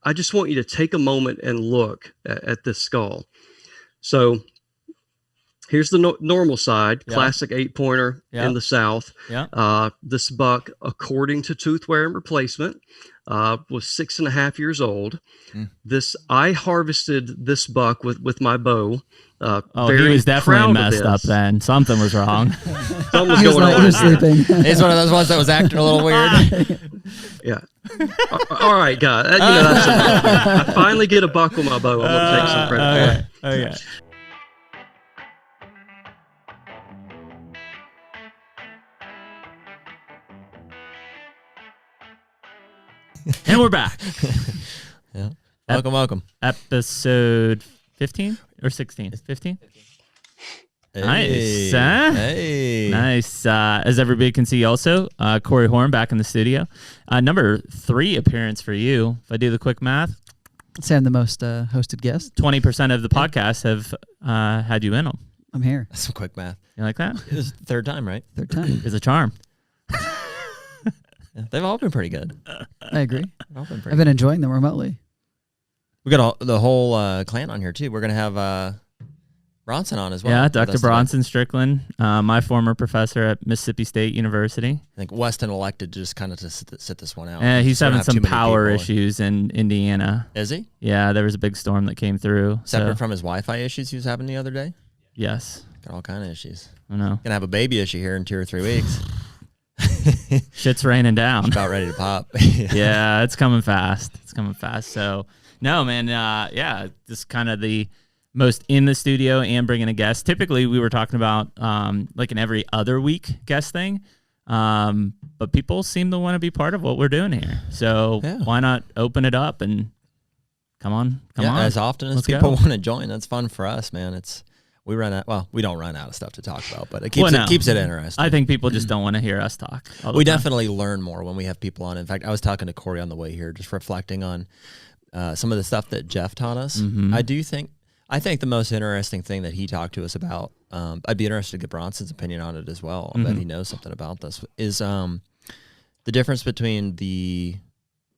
I just want you to take a moment and look at this skull. So here's the normal side, classic 8-pointer in the South. This buck, according to tooth wear and replacement, was 6.5 years old. I harvested this buck with my bow. He was definitely messed up then. Something was wrong. Something was going on. Sleeping. He's one of those ones that was acting a little weird. Yeah. All right, guys. That's I finally get a buck with my bow. I'm going to take some credit for it. Okay. And we're back. Yeah. Welcome. Episode 15 or 16? 15? Hey. Nice. Huh? Hey. Nice. As everybody can see also, Corey Horn back in the studio. Number 3 appearance for you. If I do the quick math. Say I'm the most hosted guest. 20% of the podcasts have had you in them. I'm here. That's some quick math. You like that? It was the third time, right? Third time. It's a charm. Yeah, they've all been pretty good. I agree. I've been enjoying them remotely. We got the whole clan on here, too. We're going to have Bronson on as well. Yeah, Dr. Bronson Strickland, my former professor at Mississippi State University. I think Weston elected just kind of to sit this one out. He's having some power issues in Indiana. Is he? Yeah, there was a big storm that came through. Separate from his Wi-Fi issues he was having the other day? Yes. Got all kind of issues. I know. Going to have a baby issue here in 2 or 3 weeks. Shit's raining down. It's about ready to pop. Yeah, it's coming fast. So, no, man, this is kind of the most in the studio and bringing a guest. Typically, we were talking about like an every other week guest thing, but people seem to want to be part of what we're doing here. So why not open it up and come on. As often as people want to join, that's fun for us, man. We don't run out of stuff to talk about, but it keeps it interesting. I think people just don't want to hear us talk. We definitely learn more when we have people on. In fact, I was talking to Corey on the way here, just reflecting on some of the stuff that Jeff taught us. Mm-hmm. I think the most interesting thing that he talked to us about, I'd be interested to get Bronson's opinion on it as well. I bet he knows something about this, is the difference between the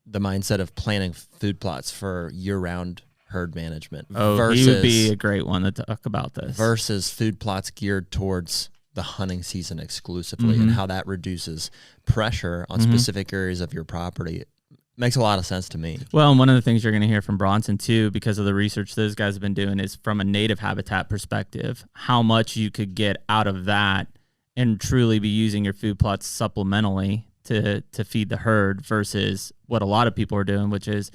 mindset of planning food plots for year-round herd management. He would be a great one to talk about this. Versus food plots geared towards the hunting season exclusively, and how that reduces pressure on specific areas of your property. Makes a lot of sense to me. Well, and one of the things you're going to hear from Bronson, too, because of the research those guys have been doing, is from a native habitat perspective, how much you could get out of that and truly be using your food plots supplementally to feed the herd versus what a lot of people are doing, which is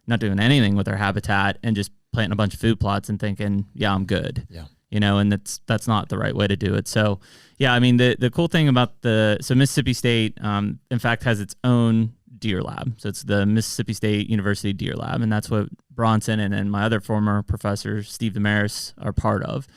not doing anything with their habitat and just planting a bunch of food plots and thinking, yeah, I'm good. Yeah. And that's not the right way to do it. So, yeah, I mean, the cool thing about Mississippi State, in fact, has its own deer lab. So it's the Mississippi State University Deer Lab, and that's what Bronson and then my other former professor, Steve Damaris, are part of.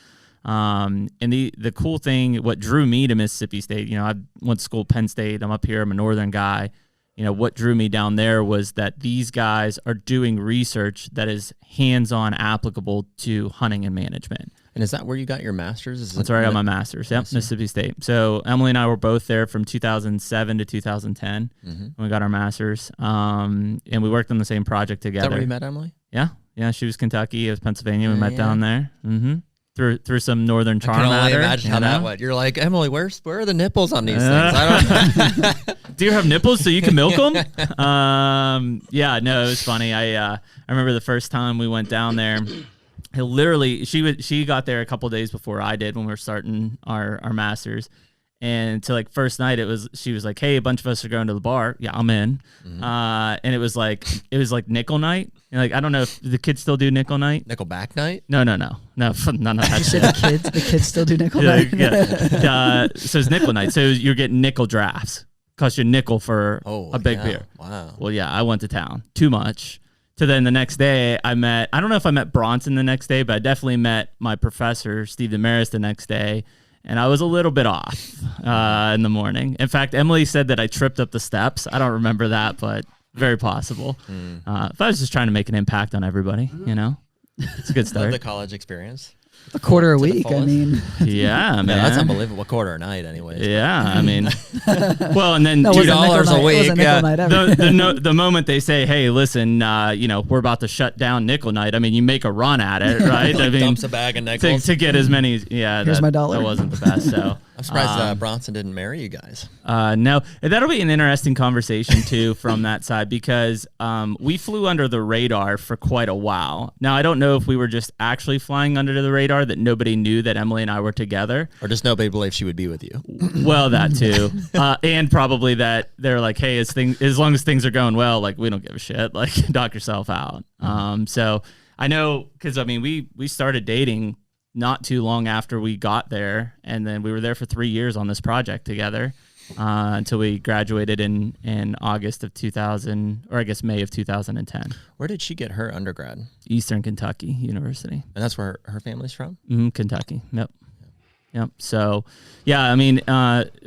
And the cool thing, what drew me to Mississippi State, I went to school at Penn State. I'm up here. I'm a northern guy. What drew me down there was that these guys are doing research that is hands-on applicable to hunting and management. And is that where you got your master's? That's where I got my master's. Yep, Mississippi State. So Emily and I were both there from 2007 to 2010 when we got our master's. And we worked on the same project together. Is that where you met Emily? Yeah. She was Kentucky. I was Pennsylvania. We met down there. Through some northern charm. I can only imagine how that went. You're like, Emily, where are the nipples on these things? I don't. Do you have nipples so you can milk them? Yeah, no, it was funny. I remember the first time we went down there. She got there a couple of days before I did when we were starting our masters, and to like first night she was like, hey, a bunch of us are going to the bar. Yeah, I'm in. And it was like nickel night. And like, I don't know if the kids still do nickel night. Nickelback night? No, none of that. You said the kids still do nickel night. So it's nickel night. So you're getting nickel drafts. Cost you a nickel for a big beer. Wow. Well, yeah, I went to town. Too much. So then the next day I don't know if I met Bronson the next day, but I definitely met my professor, Steve Damaris, the next day. And I was a little bit off in the morning. In fact, Emily said that I tripped up the steps. I don't remember that, but very possible. If I was just trying to make an impact on everybody, it's a good start. Love the college experience. A quarter a week. I mean, yeah, man, that's unbelievable. A quarter a night, anyways. Yeah, I mean, well, and then $2 a week. Yeah, the moment they say, "Hey, listen, we're about to shut down nickel night," I mean, you make a run at it, right? I mean, dumps a bag of nickels to get as many. Yeah, here's my dollar. That wasn't the best. So I'm surprised Bronson didn't marry you guys. No, that'll be an interesting conversation too from that side because we flew under the radar for quite a while. Now, I don't know if we were just actually flying under the radar that nobody knew that Emily and I were together, or just nobody believed she would be with you. Well, that too, and probably that they're like, hey, as long as things are going well, like we don't give a shit, like knock yourself out. So I know because I mean we started dating not too long after we got there, and then we were there for 3 years on this project together until we graduated in August of 2000, or I guess May of 2010. Where did she get her undergrad? Eastern Kentucky University. And that's where her family's from? Kentucky. Yep. So, yeah, I mean,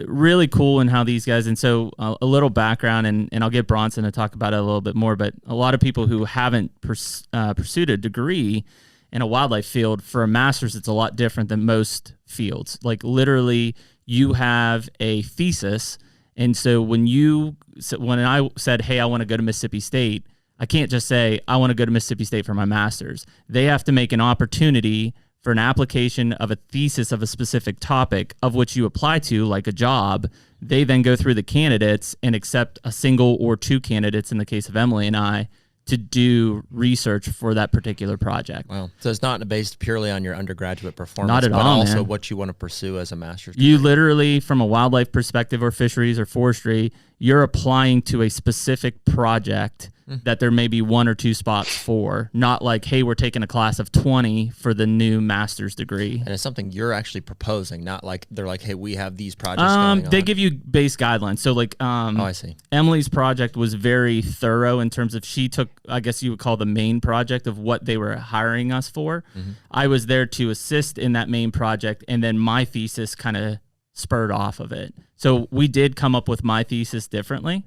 really cool in how these guys, and so a little background, and I'll get Bronson to talk about it a little bit more, but a lot of people who haven't pursued a degree in a wildlife field, for a master's, it's a lot different than most fields. Like literally, you have a thesis, and so when I said, hey, I want to go to Mississippi State, I can't just say, I want to go to Mississippi State for my master's. They have to make an opportunity for an application of a thesis of a specific topic of which you apply to, like a job. They then go through the candidates and accept a single or two candidates, in the case of Emily and I, to do research for that particular project. Wow. So it's not based purely on your undergraduate performance, not at but all, also man. what you want to pursue as a master's degree. You literally, from a wildlife perspective or fisheries or forestry, you're applying to a specific project that there may be 1 or 2 spots for, not like, hey, we're taking a class of 20 for the new master's degree. And it's something you're actually proposing, not like they're like, hey, we have these projects going on. They give you base guidelines. So like, I see. Emily's project was very thorough in terms of she took, I guess you would call the main project of what they were hiring us for. I was there to assist in that main project, and then my thesis kind of spurred off of it. So we did come up with my thesis differently.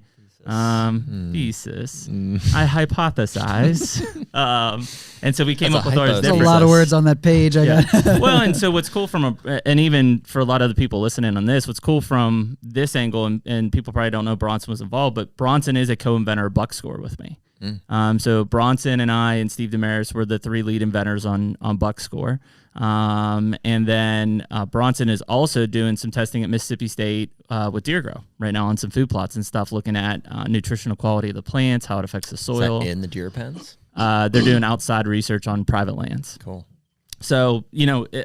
Thesis. I hypothesize. And so we came up with ours There's different. a lot of words on that page. Well, and so what's cool and even for a lot of the people listening on this, what's cool from this angle, and people probably don't know Bronson was involved, but Bronson is a co-inventor of buck score with me. So Bronson and I and Steve Damaris were the 3 lead inventors on buck score. And then Bronson is also doing some testing at Mississippi State with deer grow right now on some food plots and stuff, looking at nutritional quality of the plants, how it affects the soil. Is that in the deer pens? They're doing outside research on private lands. Cool. So,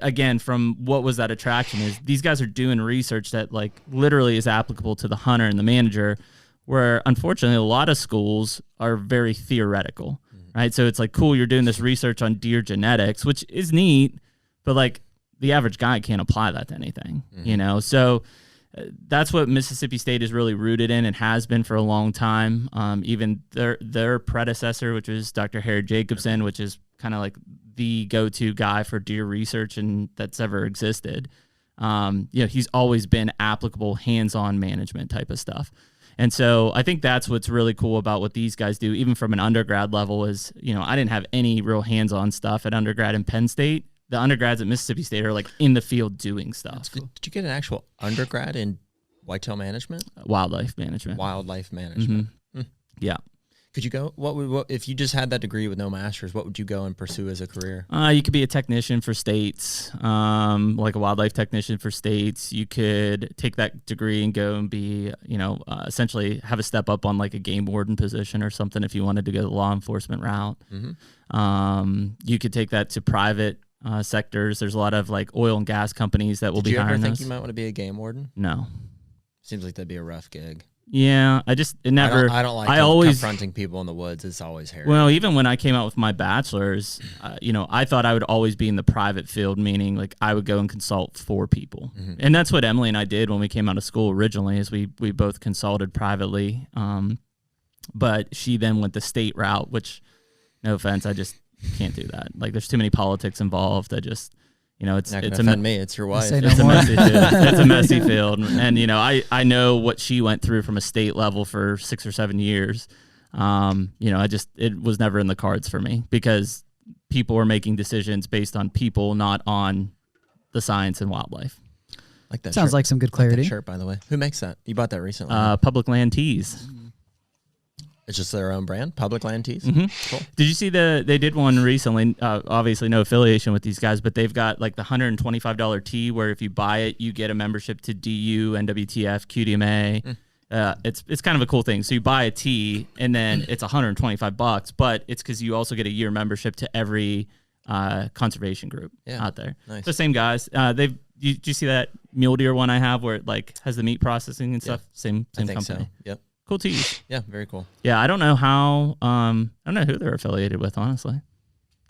again, from what was that attraction is these guys are doing research that like literally is applicable to the hunter and the manager, where unfortunately a lot of schools are very theoretical, right? So it's like, cool, you're doing this research on deer genetics, which is neat, but like the average guy can't apply that to anything, So that's what Mississippi State is really rooted in and has been for a long time. Even their predecessor, which was Dr. Harry Jacobson, which is kind of like the go-to guy for deer research and that's ever existed. He's always been applicable hands-on management type of stuff. And so I think that's what's really cool about what these guys do, even from an undergrad level, is, I didn't have any real hands-on stuff at undergrad in Penn State. The undergrads at Mississippi State are like in the field doing stuff. Did you get an actual undergrad in whitetail management? Wildlife management. Wildlife management. Yeah. Could you go? What if you just had that degree with no master's? What would you go and pursue as a career? You could be a technician for states, like a wildlife technician for states. You could take that degree and go and be, essentially have a step up on like a game warden position or something if you wanted to go the law enforcement route. You could take that to private sectors. There's a lot of like oil and gas companies that will be hiring Did you ever think those. you might want to be a game warden? No. Seems like that'd be a rough gig. Yeah, I don't like confronting people in the woods. It's always hairy. Well, even when I came out with my bachelor's, I thought I would always be in the private field, meaning like I would go and consult for people. And that's what Emily and I did when we came out of school originally, is we both consulted privately. But she then went the state route, which, no offense, I just can't do that. Like there's too many politics involved. It's me. It's your wife. It's a messy field. It's a messy field, and I know what she went through from a state level for 6 or 7 years. It was never in the cards for me because people are making decisions based on people, not on the science and wildlife. Like that Sounds shirt. like some good clarity. Like that shirt, by the way. Who makes that? You bought that recently? Public Land Tees. It's just their own brand, Public Land Tees. Cool. Did you see they did one recently? Obviously, no affiliation with these guys, but they've got like the $125 tee where if you buy it, you get a membership to DU, NWTF, QDMA. It's kind of a cool thing. So you buy a tee and then it's $125, but it's because you also get a year membership to every conservation group out there. Nice. The same guys. Did you see that mule deer one I have where it like has the meat processing and stuff? Same company. So. Yep. Cool tees. Yeah, very cool. Yeah, I don't know how. I don't know who they're affiliated with. Honestly,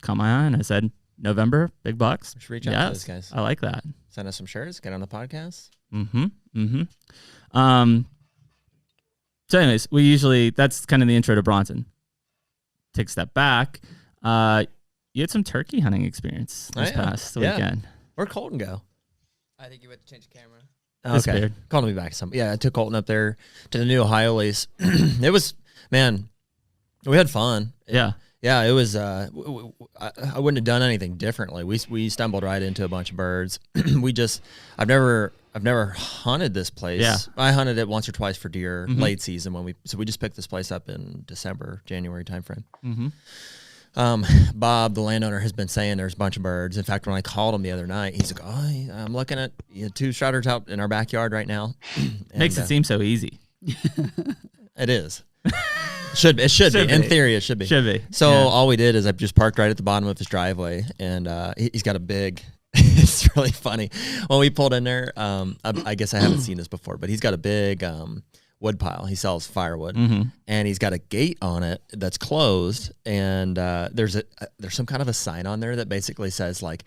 caught my eye and I said November, big bucks. We should reach out to those guys. I like that. Send us some shirts. Get on the podcast. So, anyways, that's kind of the intro to Bronson. Take a step back. You had some turkey hunting experience this past weekend. Where'd Colton go? I think you went to change the camera. Okay. Called me back some. Yeah, I took Colton up there to the new Ohio lease. It was, man, we had fun. Yeah. Yeah, it was, I wouldn't have done anything differently. We stumbled right into a bunch of birds. I've never hunted this place. Yeah. I hunted it once or twice for deer late season so we just picked this place up in January timeframe. Bob, the landowner, has been saying there's a bunch of birds. In fact, when I called him the other night, he's like, I'm looking at 2 strutters out in our backyard right now. Makes it seem so easy. It is. It should be. In theory, it should be. So all we did is I just parked right at the bottom of his driveway, and he's got a big. It's really funny. When we pulled in there, I guess I haven't seen this before, but he's got a big wood pile. He sells firewood, and he's got a gate on it that's closed, and there's some kind of a sign on there that basically says like,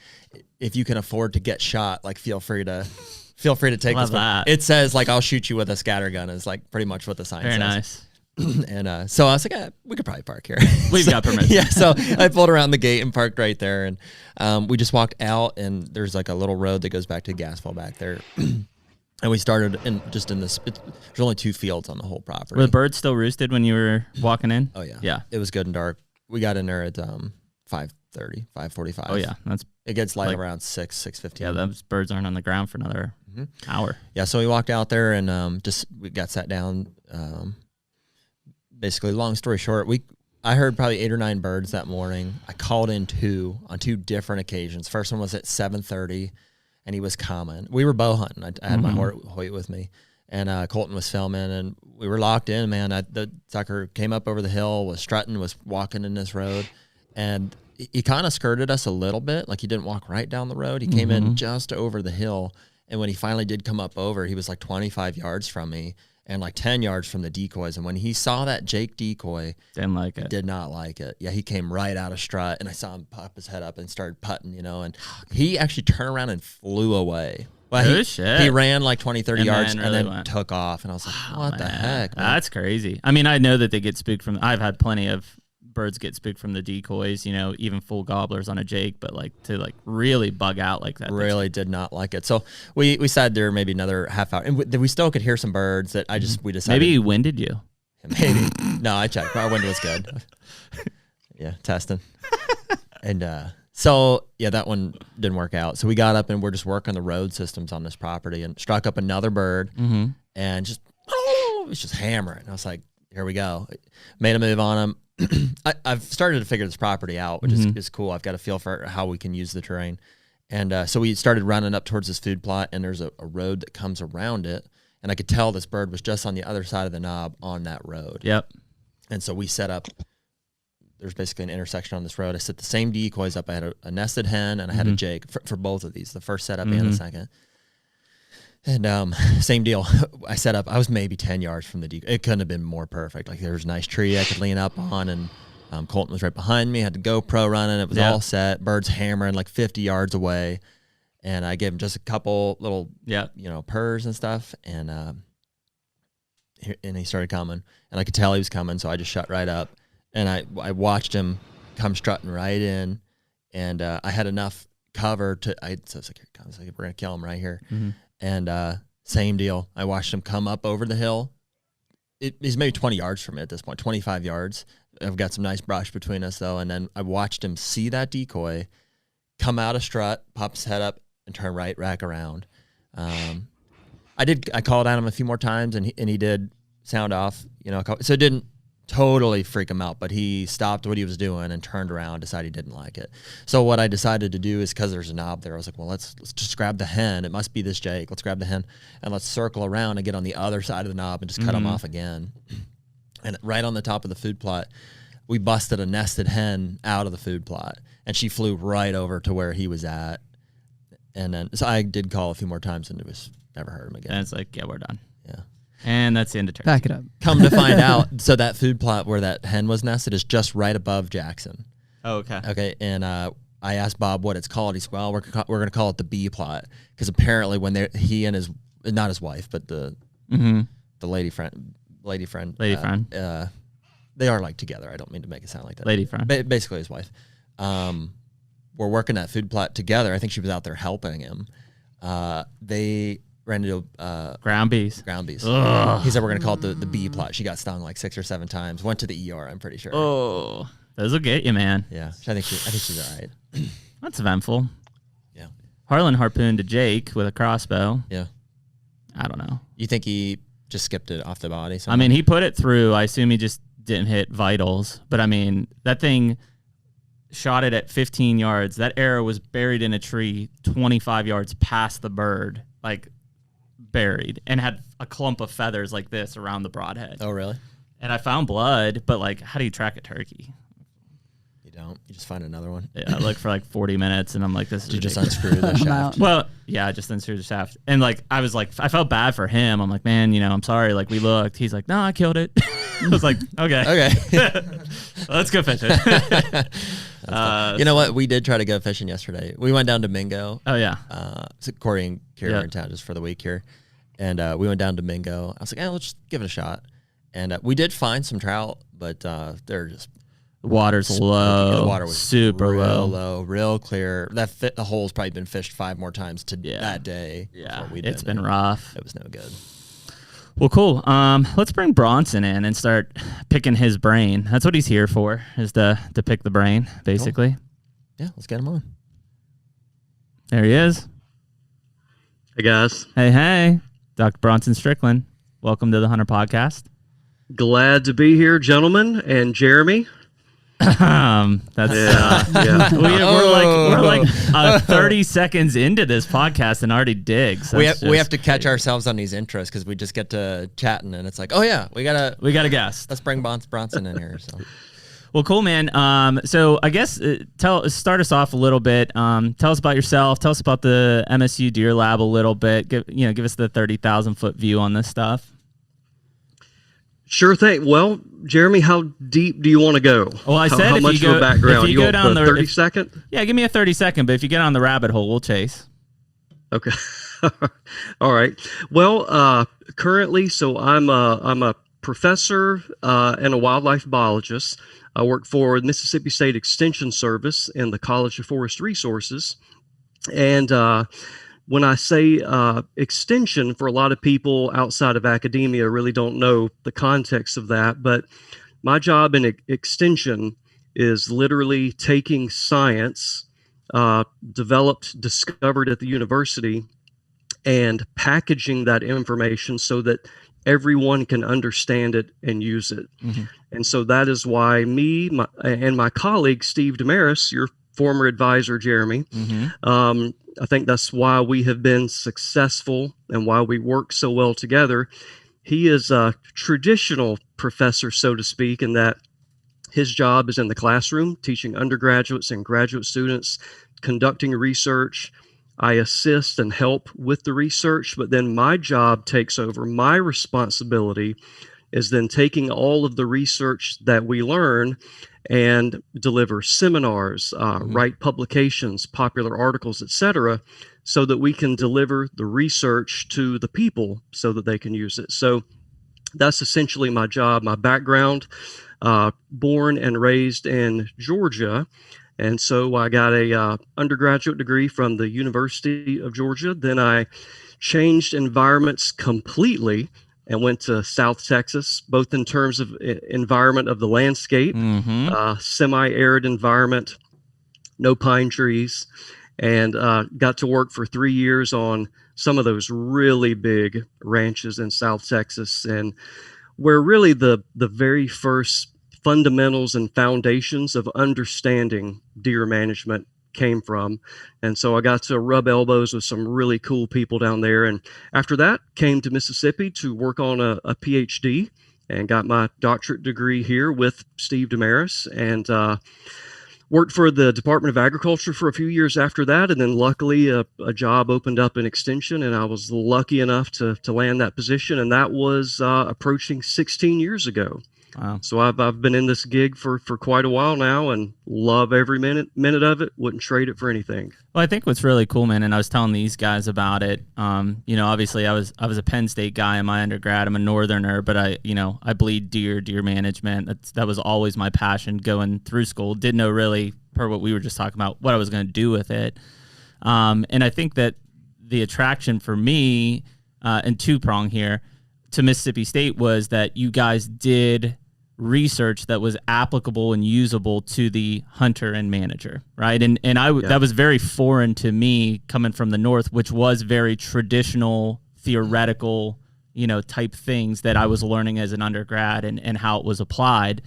if you can afford to get shot, like feel free to take this one. It says like, I'll shoot you with a scatter gun is like pretty much what the sign says. Very nice. And so I was like, we could probably park here. We've got permission. Yeah, so I pulled around the gate and parked right there, and we just walked out, and there's like a little road that goes back to the gas well back there. And we started in this. There's only 2 fields on the whole property. Were the birds still roosted when you were walking in? Oh yeah, yeah. It was good and dark. We got in there at 5:30, 5:45. Oh yeah, it gets light around 6:15. Yeah, those birds aren't on the ground for another hour. Yeah, so we walked out there and we got sat down. Basically, long story short, I heard probably 8 or 9 birds that morning. I called in 2 on 2 different occasions. First one was at 7:30. And he was common. We were bow hunting. I had my Hoyt with me, and Colton was filming, and we were locked in, man. The sucker came up over the hill, was strutting, was walking in this road, and he kind of skirted us a little bit. Like he didn't walk right down the road. He came in just over the hill, and when he finally did come up over, he was like 25 yards from me and like 10 yards from the decoys. And when he saw that Jake decoy, didn't like it. Did not like it. Yeah, he came right out of strut, and I saw him pop his head up and started putting, and he actually turned around and flew away. Well, he ran like 20, 30 yards and then took off. And I was like, what the heck, man? That's crazy. I mean, I know that they get spooked from, I've had plenty of birds get spooked from the decoys, even full gobblers on a Jake, but like to like really bug out like that. Really did not like it. So we sat there maybe another half hour, and we still could hear some birds that we decided. Maybe he winded you. Maybe. No, I checked. Our wind was good. Yeah, testing. And so, yeah, that one didn't work out. So we got up and we're just working the road systems on this property and struck up another bird and it was just hammering. And I was like, here we go. Made a move on him. I've started to figure this property out, which is cool. I've got a feel for how we can use the terrain. And so we started running up towards this food plot, and there's a road that comes around it. And I could tell this bird was just on the other side of the knob on that road. Yep. And so we set up, there's basically an intersection on this road. I set the same decoys up. I had a nested hen and I had a Jake for both of these, the first setup and the second. And same deal. I set up, I was maybe 10 yards from the decoy. It couldn't have been more perfect. Like there was a nice tree I could lean up on, and Colton was right behind me. I had the GoPro running. It was all set. Birds hammering like 50 yards away. And I gave him just a couple little, purrs and stuff. And he started coming. And I could tell he was coming, so I just shut right up. And I watched him come strutting right in. And I had enough cover so I was like, here he comes. Like, we're going to kill him right here. And same deal. I watched him come up over the hill. He's maybe 20 yards from me at this point, 25 yards. I've got some nice brush between us though, and then I watched him see that decoy, come out of strut, pop his head up, and turn right back around. I called at him a few more times, and he did sound off. So it didn't totally freak him out, but he stopped what he was doing and turned around, decided he didn't like it. So what I decided to do is, because there's a knob there, I was like, well, let's just grab the hen. It must be this Jake. Let's grab the hen and let's circle around and get on the other side of the knob and just cut him off again. And right on the top of the food plot, we busted a nested hen out of the food plot, and she flew right over to where he was at. And then, so I did call a few more times, and it was never heard him again. And it's like, yeah, we're done. Yeah. And that's the end of turkey. Back it up. Come to find out, so that food plot where that hen was nested is just right above Jackson. Oh, okay. Okay, and I asked Bob what it's called. He said, well, we're going to call it the B plot, because apparently when he and not his wife, but the lady friend, they are like together. I don't mean to make it sound like that. Lady friend. Basically his wife. We're working that food plot together. I think she was out there helping him. They ran into ground bees. Ugh. He said we're going to call it the B plot. She got stung like 6 or 7 times. Went to the ER, I'm pretty sure. Oh, those will get you, man. Yeah, I think she's all right. That's eventful. Yeah. Harlan harpooned a Jake with a crossbow. Yeah. I don't know. You think he just skipped it off the body? Somehow? I mean, he put it through. I assume he just didn't hit vitals. But, I mean, that thing shot it at 15 yards. That arrow was buried in a tree 25 yards past the bird, like buried, and had a clump of feathers like this around the broadhead. Oh, really? And I found blood, but, like, how do you track a turkey? You don't. You just find another one. Yeah, I looked for like 40 minutes, and I'm like, this is just ridiculous. unscrew the shaft. Well, yeah, I just unscrewed the shaft. And like, I was like, I felt bad for him. I'm like, man, I'm sorry. Like, we looked. He's like, no, I killed it. I was like, okay. Let's go fishing. You know what? We did try to go fishing yesterday. We went down to Mingo. Oh, yeah. So Corey and Kira are in town just for the week here. And we went down to Mingo. I was like, let's just give it a shot. And we did find some trout, but they're just... The water's low. The water was super real low, real clear. The hole's probably been fished 5 more times that day. Yeah, it's been rough. It was no good. Well, cool. Let's bring Bronson in and start picking his brain. That's what he's here for, is to pick the brain, basically. Cool. Yeah, let's get him on. There he is. Hey, guys. Hey. Dr. Bronson Strickland. Welcome to the Hunter Podcast. Glad to be here, gentlemen, and Jeremy. That's yeah. We're like 30 seconds into this podcast and already digs. We have to catch ourselves on these intros because we just get to chatting and it's like, oh yeah, we got a guest. Let's bring Bronson in here. So, well, cool, man. So I guess start us off a little bit. Tell us about yourself. Tell us about the MSU Deer Lab a little bit. Give us the 30,000 foot view on this stuff. Sure thing. Well, Jeremy, how deep do you want to go? Well, I said how much of a background? You go down the 30 second? Yeah, give me a 30-second. But if you get on the rabbit hole, we'll chase. Okay. All right. Well, currently, so I'm a professor and a wildlife biologist. I work for the Mississippi State Extension Service in the College of Forest Resources, and when I say extension, for a lot of people outside of academia really don't know the context of that, but my job in extension is literally taking science discovered at the university and packaging that information so that everyone can understand it and use it. Mm-hmm. And so that is why and my colleague, Steve Damaris, your former advisor, Jeremy, I think that's why we have been successful and why we work so well together. He is a traditional professor, so to speak, in that his job is in the classroom, teaching undergraduates and graduate students, conducting research. I assist and help with the research, but then my job takes over. My responsibility is then taking all of the research that we learn and deliver seminars, write publications, popular articles, etc., so that we can deliver the research to the people so that they can use it. So that's essentially my job, my background, born and raised in Georgia. And so I got a undergraduate degree from the University of Georgia. Then I changed environments completely and went to South Texas, both in terms of environment of the landscape, semi-arid environment, no pine trees, and got to work for 3 years on some of those really big ranches in South Texas, and where really the very first fundamentals and foundations of understanding deer management came from. And so I got to rub elbows with some really cool people down there. And after that, came to Mississippi to work on a PhD and got my doctorate degree here with Steve Damaris, and worked for the Department of Agriculture for a few years after that. And then luckily a job opened up in Extension, and I was lucky enough to land that position. And that was approaching 16 years ago. Wow. So I've been in this gig for quite a while now, and love every minute of it. Wouldn't trade it for anything. Well, I think what's really cool, man, and I was telling these guys about it. Obviously I was a Penn State guy in my undergrad. I'm a northerner, but I bleed deer management. That was always my passion going through school. Didn't know really, per what we were just talking about, what I was going to do with it. And I think that the attraction for me, and two-prong here, to Mississippi State was that you guys did research that was applicable and usable to the hunter and manager, right? That was very foreign to me coming from the North, which was very traditional, theoretical, type things that I was learning as an undergrad and how it was applied.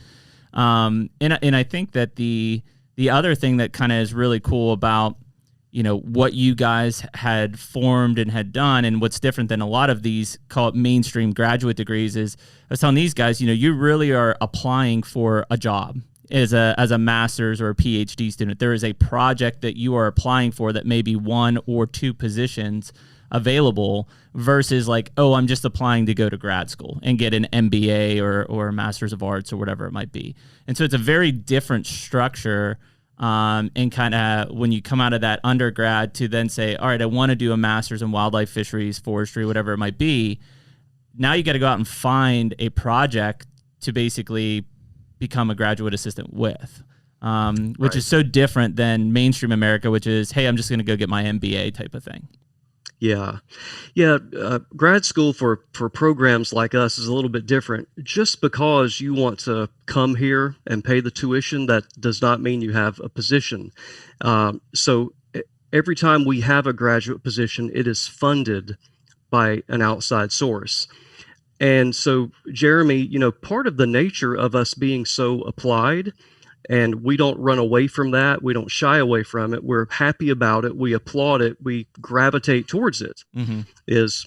And I think that the other thing that kind of is really cool about what you guys had formed and had done, and what's different than a lot of these, call it mainstream graduate degrees, is I was telling these guys, you really are applying for a job as a master's or a PhD student. There is a project that you are applying for that may be 1 or 2 positions available, versus like, oh, I'm just applying to go to grad school and get an MBA or a Master's of Arts or whatever it might be. And so it's a very different structure. And kind of when you come out of that undergrad to then say, all right, I want to do a master's in wildlife, fisheries, forestry, whatever it might be. Now you got to go out and find a project to basically become a graduate assistant with, which is so different than mainstream America, which is, hey, I'm just going to go get my MBA type of thing. Yeah. Grad school for programs like us is a little bit different. Just because you want to come here and pay the tuition, that does not mean you have a position. So every time we have a graduate position, it is funded by an outside source. And so, Jeremy, part of the nature of us being so applied, and we don't run away from that. We don't shy away from it. We're happy about it. We applaud it. We gravitate towards it. Is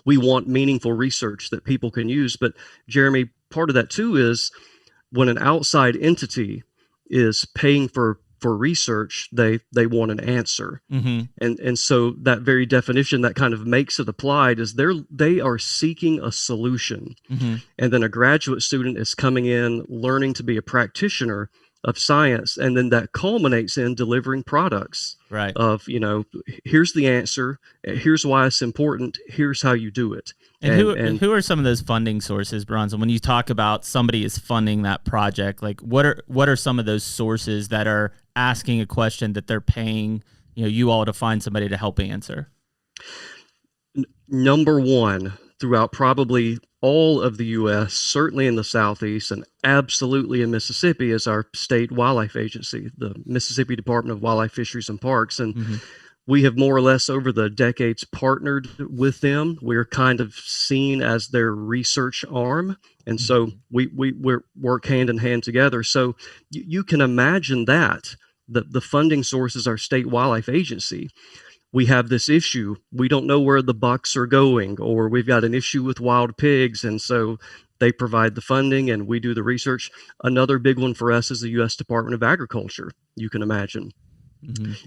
we want meaningful research that people can use. But Jeremy, part of that too is when an outside entity is paying for research, they want an answer. And so that very definition that kind of makes it applied is they are seeking a solution. And then a graduate student is coming in, learning to be a practitioner of science, and then that culminates in delivering products of, here's the answer, here's why it's important, here's how you do it. And who are some of those funding sources, Bronson? When you talk about somebody is funding that project, like what are some of those sources that are asking a question that they're paying you all to find somebody to help answer? Number one, throughout probably all of the U.S., certainly in the Southeast and absolutely in Mississippi, is our state wildlife agency, the Mississippi Department of Wildlife, Fisheries, and Parks. And we have more or less over the decades partnered with them. We're kind of seen as their research arm. And so we work hand in hand together. So you can imagine that the funding source is our state wildlife agency. We have this issue. We don't know where the bucks are going, or we've got an issue with wild pigs. And so they provide the funding and we do the research. Another big one for us is the U.S. Department of Agriculture, you can imagine.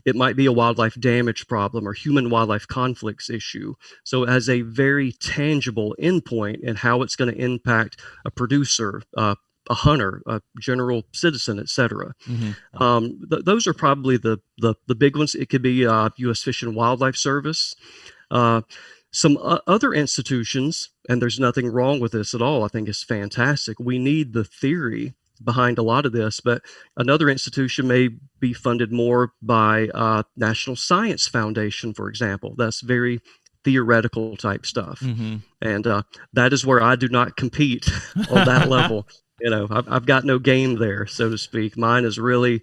It might be a wildlife damage problem or human wildlife conflicts issue. So as a very tangible endpoint in how it's going to impact a producer, a hunter, a general citizen, etc. Those are probably the big ones. It could be U.S. Fish and Wildlife Service. Some other institutions, and there's nothing wrong with this at all. I think it's fantastic. We need the theory behind a lot of this, but another institution may be funded more by National Science Foundation, for example. That's very theoretical type stuff. And that is where I do not compete on that level. I've got no game there, so to speak. Mine is really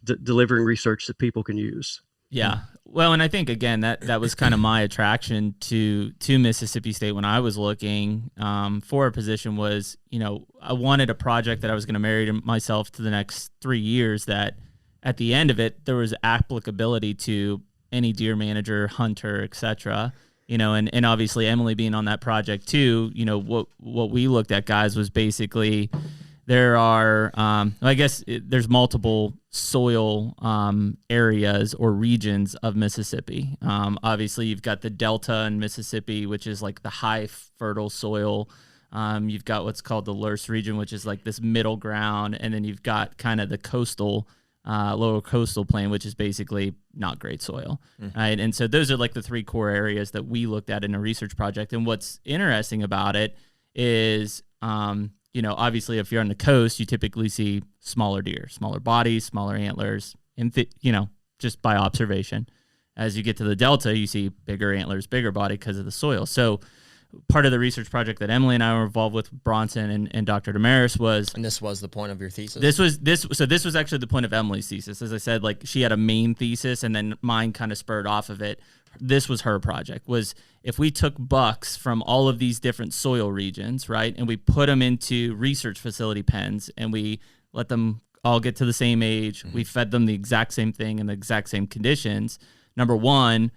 delivering research that people can use. Yeah. Well, and I think, again, that was kind of my attraction to Mississippi State when I was looking for a position was, I wanted a project that I was going to marry to myself to the next 3 years, that at the end of it, there was applicability to any deer manager, hunter, etc. And obviously Emily being on that project too, what we looked at, guys, was basically there are, I guess there's multiple soil areas or regions of Mississippi. Obviously, you've got the Delta in Mississippi, which is like the high fertile soil. You've got what's called the Lurs region, which is like this middle ground. And then you've got kind of the coastal, lower coastal plain, which is basically not great soil. Right? And so those are like the 3 core areas that we looked at in a research project. And what's interesting about it is, obviously, if you're on the coast, you typically see smaller deer, smaller bodies, smaller antlers, and just by observation. As you get to the Delta, you see bigger antlers, bigger body because of the soil. So part of the research project that Emily and I were involved with, Bronson and Dr. Damaris, was... And this was the point of your thesis? This was actually the point of Emily's thesis. As I said, like, she had a main thesis, and then mine kind of spurred off of it. This was her project, was if we took bucks from all of these different soil regions, right, and we put them into research facility pens, and we let them all get to the same age, we fed them the exact same thing in the exact same conditions. Number one,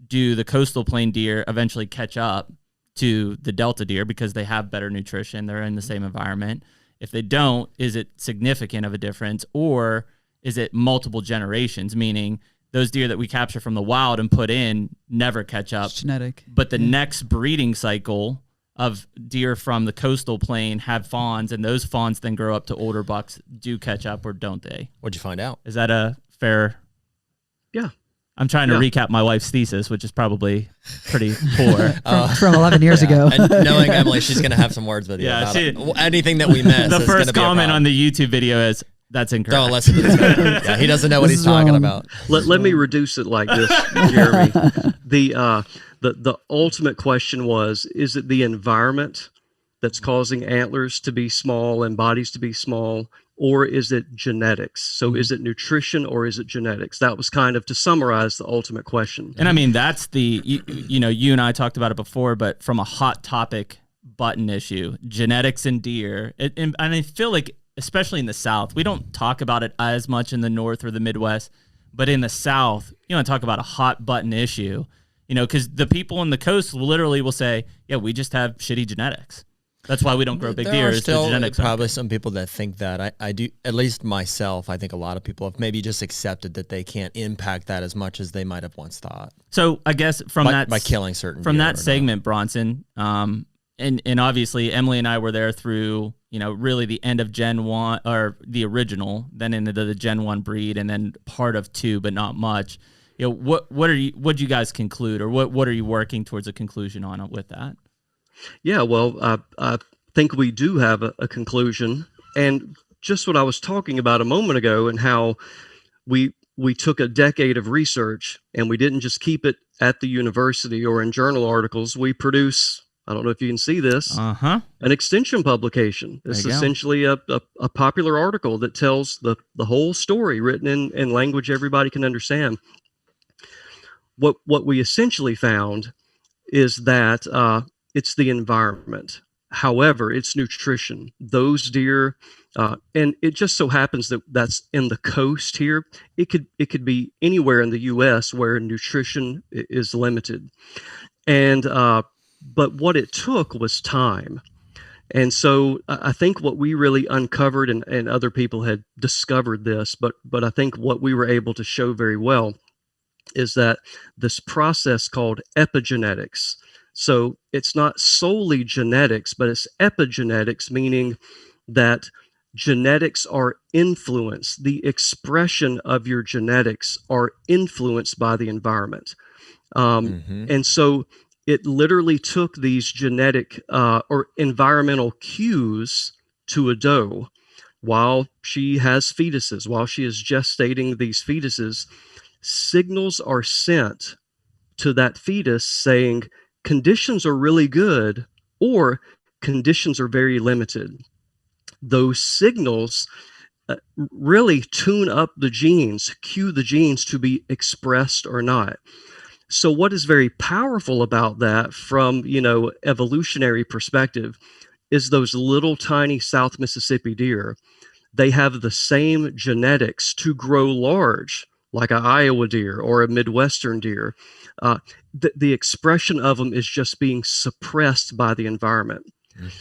do the coastal plain deer eventually catch up to the Delta deer because they have better nutrition, they're in the same environment? If they don't, is it significant of a difference, or is it multiple generations, meaning those deer that we capture from the wild and put in never catch up? It's genetic. But the next breeding cycle of deer from the coastal plain have fawns, and those fawns then grow up to older bucks, do catch up, or don't they? What'd you find out? Is that a fair... Yeah. I'm trying to recap my wife's thesis, which is probably pretty poor. From 11 years ago. And knowing Emily, she's going to have some words with you about it. Anything that we miss. The first comment on the YouTube video is, "That's incorrect." Don't listen to this guy. Yeah, he doesn't know what he's talking about. Let me reduce it like this, Jeremy. The ultimate question was, is it the environment that's causing antlers to be small and bodies to be small, or is it genetics? So is it nutrition or is it genetics? That was kind of to summarize the ultimate question. And I mean, that's you and I talked about it before, but from a hot topic button issue, genetics and deer. And I feel like, especially in the South, we don't talk about it as much in the North or the Midwest, but in the South, you want to talk about a hot button issue, because the people on the coast literally will say, yeah, we just have shitty genetics. That's why we don't grow big deer. There are still probably some people that think that. I do, at least myself, I think a lot of people have maybe just accepted that they can't impact that as much as they might have once thought. So I guess by killing certain from that segment, Bronson, and obviously Emily and I were there through, really the end of Gen 1 or the original, then into the Gen 1 breed, and then part of 2, but not much. What do you guys conclude, or what are you working towards a conclusion on with that? Yeah, well, I think we do have a conclusion, and just what I was talking about a moment ago, and how we took a decade of research, and we didn't just keep it at the university or in journal articles. We produce, I don't know if you can see this, an extension publication. It's essentially a popular article that tells the whole story written in language everybody can understand. What we essentially found is that it's the environment. However, it's nutrition. Those deer, and it just so happens that that's in the coast here. It could be anywhere in the U.S. where nutrition is limited, and but what it took was time. And so I think what we really uncovered, and other people had discovered this, but I think what we were able to show very well is that this process called epigenetics. So it's not solely genetics, but it's epigenetics, meaning that genetics are influenced. The expression of your genetics are influenced by the environment. And so it literally took these genetic or environmental cues to a doe while she has fetuses, while she is gestating these fetuses. Signals are sent to that fetus saying, conditions are really good or conditions are very limited, those signals really tune up the genes, cue the genes to be expressed or not. So what is very powerful about that from, evolutionary perspective is those little tiny South Mississippi deer. They have the same genetics to grow large, like an Iowa deer or a Midwestern deer. The expression of them is just being suppressed by the environment.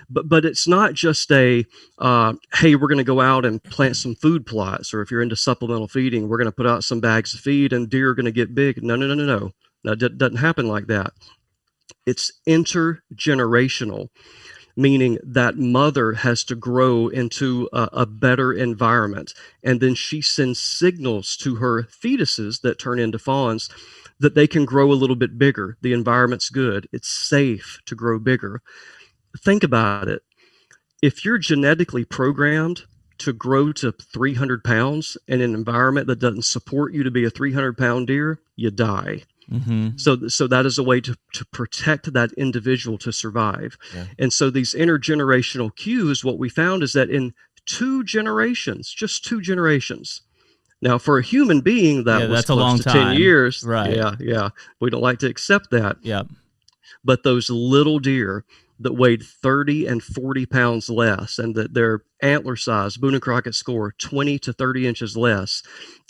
But it's not just hey, we're going to go out and plant some food plots, or if you're into supplemental feeding, we're going to put out some bags of feed and deer are going to get big. No. That doesn't happen like that. It's intergenerational, meaning that mother has to grow into a better environment, and then she sends signals to her fetuses that turn into fawns that they can grow a little bit bigger. The environment's good. It's safe to grow bigger. Think about it. If you're genetically programmed to grow to 300 pounds in an environment that doesn't support you to be a 300-pound deer, you die. Mm-hmm. So that is a way to protect that individual to survive. Yeah. And so these intergenerational cues, what we found is that in just 2 generations. Now, for a human being, that's close a long to time. 10 years. Right. Yeah. We don't like to accept that. Yeah. But those little deer that weighed 30 and 40 pounds less, and that their antler size, Boone and Crockett score, 20 to 30 inches less,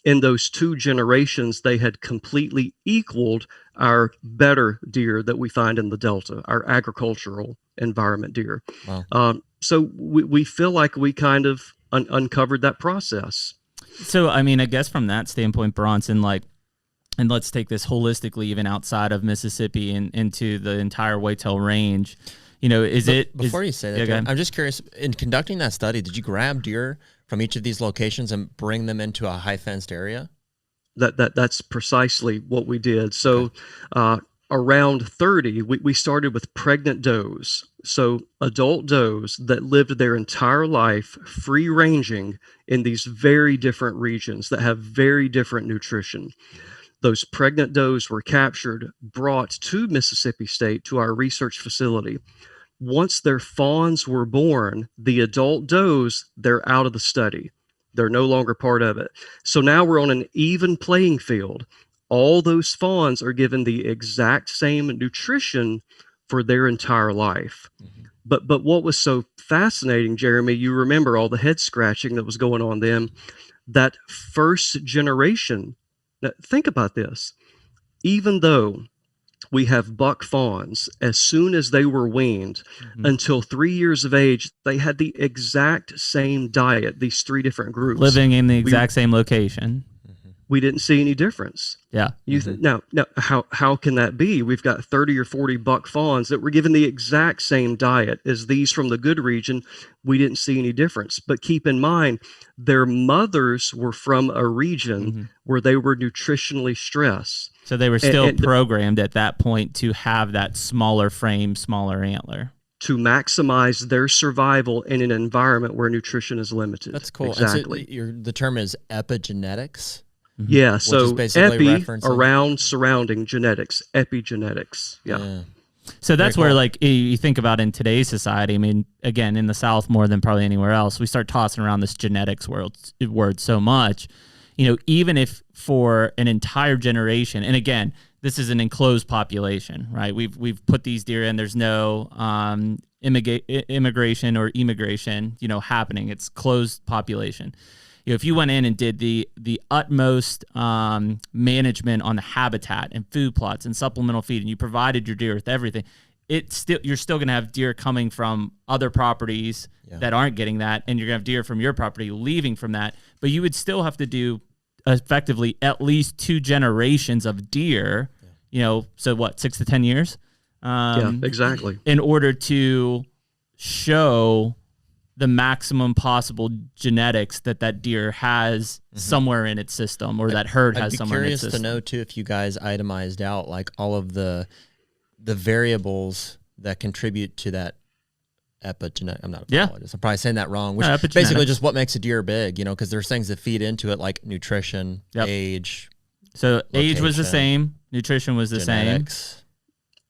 in those 2 generations, they had completely equaled our better deer that we find in the Delta, our agricultural environment deer. Wow. So we feel like we kind of uncovered that process. So, I mean, I guess from that standpoint, Bronson, and let's take this holistically, even outside of Mississippi and into the entire whitetail range. Before you say that, I'm just curious, in conducting that study, did you grab deer from each of these locations and bring them into a high fenced area? That's precisely what we did. So around 30, we started with pregnant does. So adult does that lived their entire life free ranging in these very different regions that have very different nutrition. Those pregnant does were captured, brought to Mississippi State to our research facility. Once their fawns were born, the adult does, they're out of the study. They're no longer part of it. So now we're on an even playing field. All those fawns are given the exact same nutrition for their entire life. Mm-hmm. But what was so fascinating, Jeremy, you remember all the head scratching that was going on then. That first generation, now think about this. Even though we have buck fawns, as soon as they were weaned, until 3 years of age, they had the exact same diet, these 3 different groups. Living in the exact same location. We didn't see any difference. Yeah. Now, how can that be? We've got 30 or 40 buck fawns that were given the exact same diet as these from the good region. We didn't see any difference. But keep in mind, their mothers were from a region where they were nutritionally stressed. So they were still programmed at that point to have that smaller frame, smaller antler. To maximize their survival in an environment where nutrition is limited. That's cool. Exactly. So the term is epigenetics? Yeah, so epi, around, surrounding, genetics, epigenetics. Yeah. So that's where, you think about in today's society, I mean, again, in the South more than probably anywhere else, we start tossing around this genetics word so much. Even if for an entire generation, and again, this is an enclosed population, right? We've put these deer in. There's no immigration or emigration, happening. It's closed population. If you went in and did the utmost management on the habitat and food plots and supplemental feed, and you provided your deer with everything, you're still going to have deer coming from other properties that aren't getting that, and you're going to have deer from your property leaving from that. But you would still have to do effectively at least 2 generations of deer. So what, 6 to 10 years? Exactly. In order to show the maximum possible genetics that deer has somewhere in its system, or that herd has somewhere in its system. I'd be curious to know too if you guys itemized out all of the variables that contribute to that epigenetic. I'm not a biologist. I'm probably saying that wrong. Which basically just what makes a deer big, because there's things that feed into it like nutrition, age. So location, age was the same, nutrition was the genetics.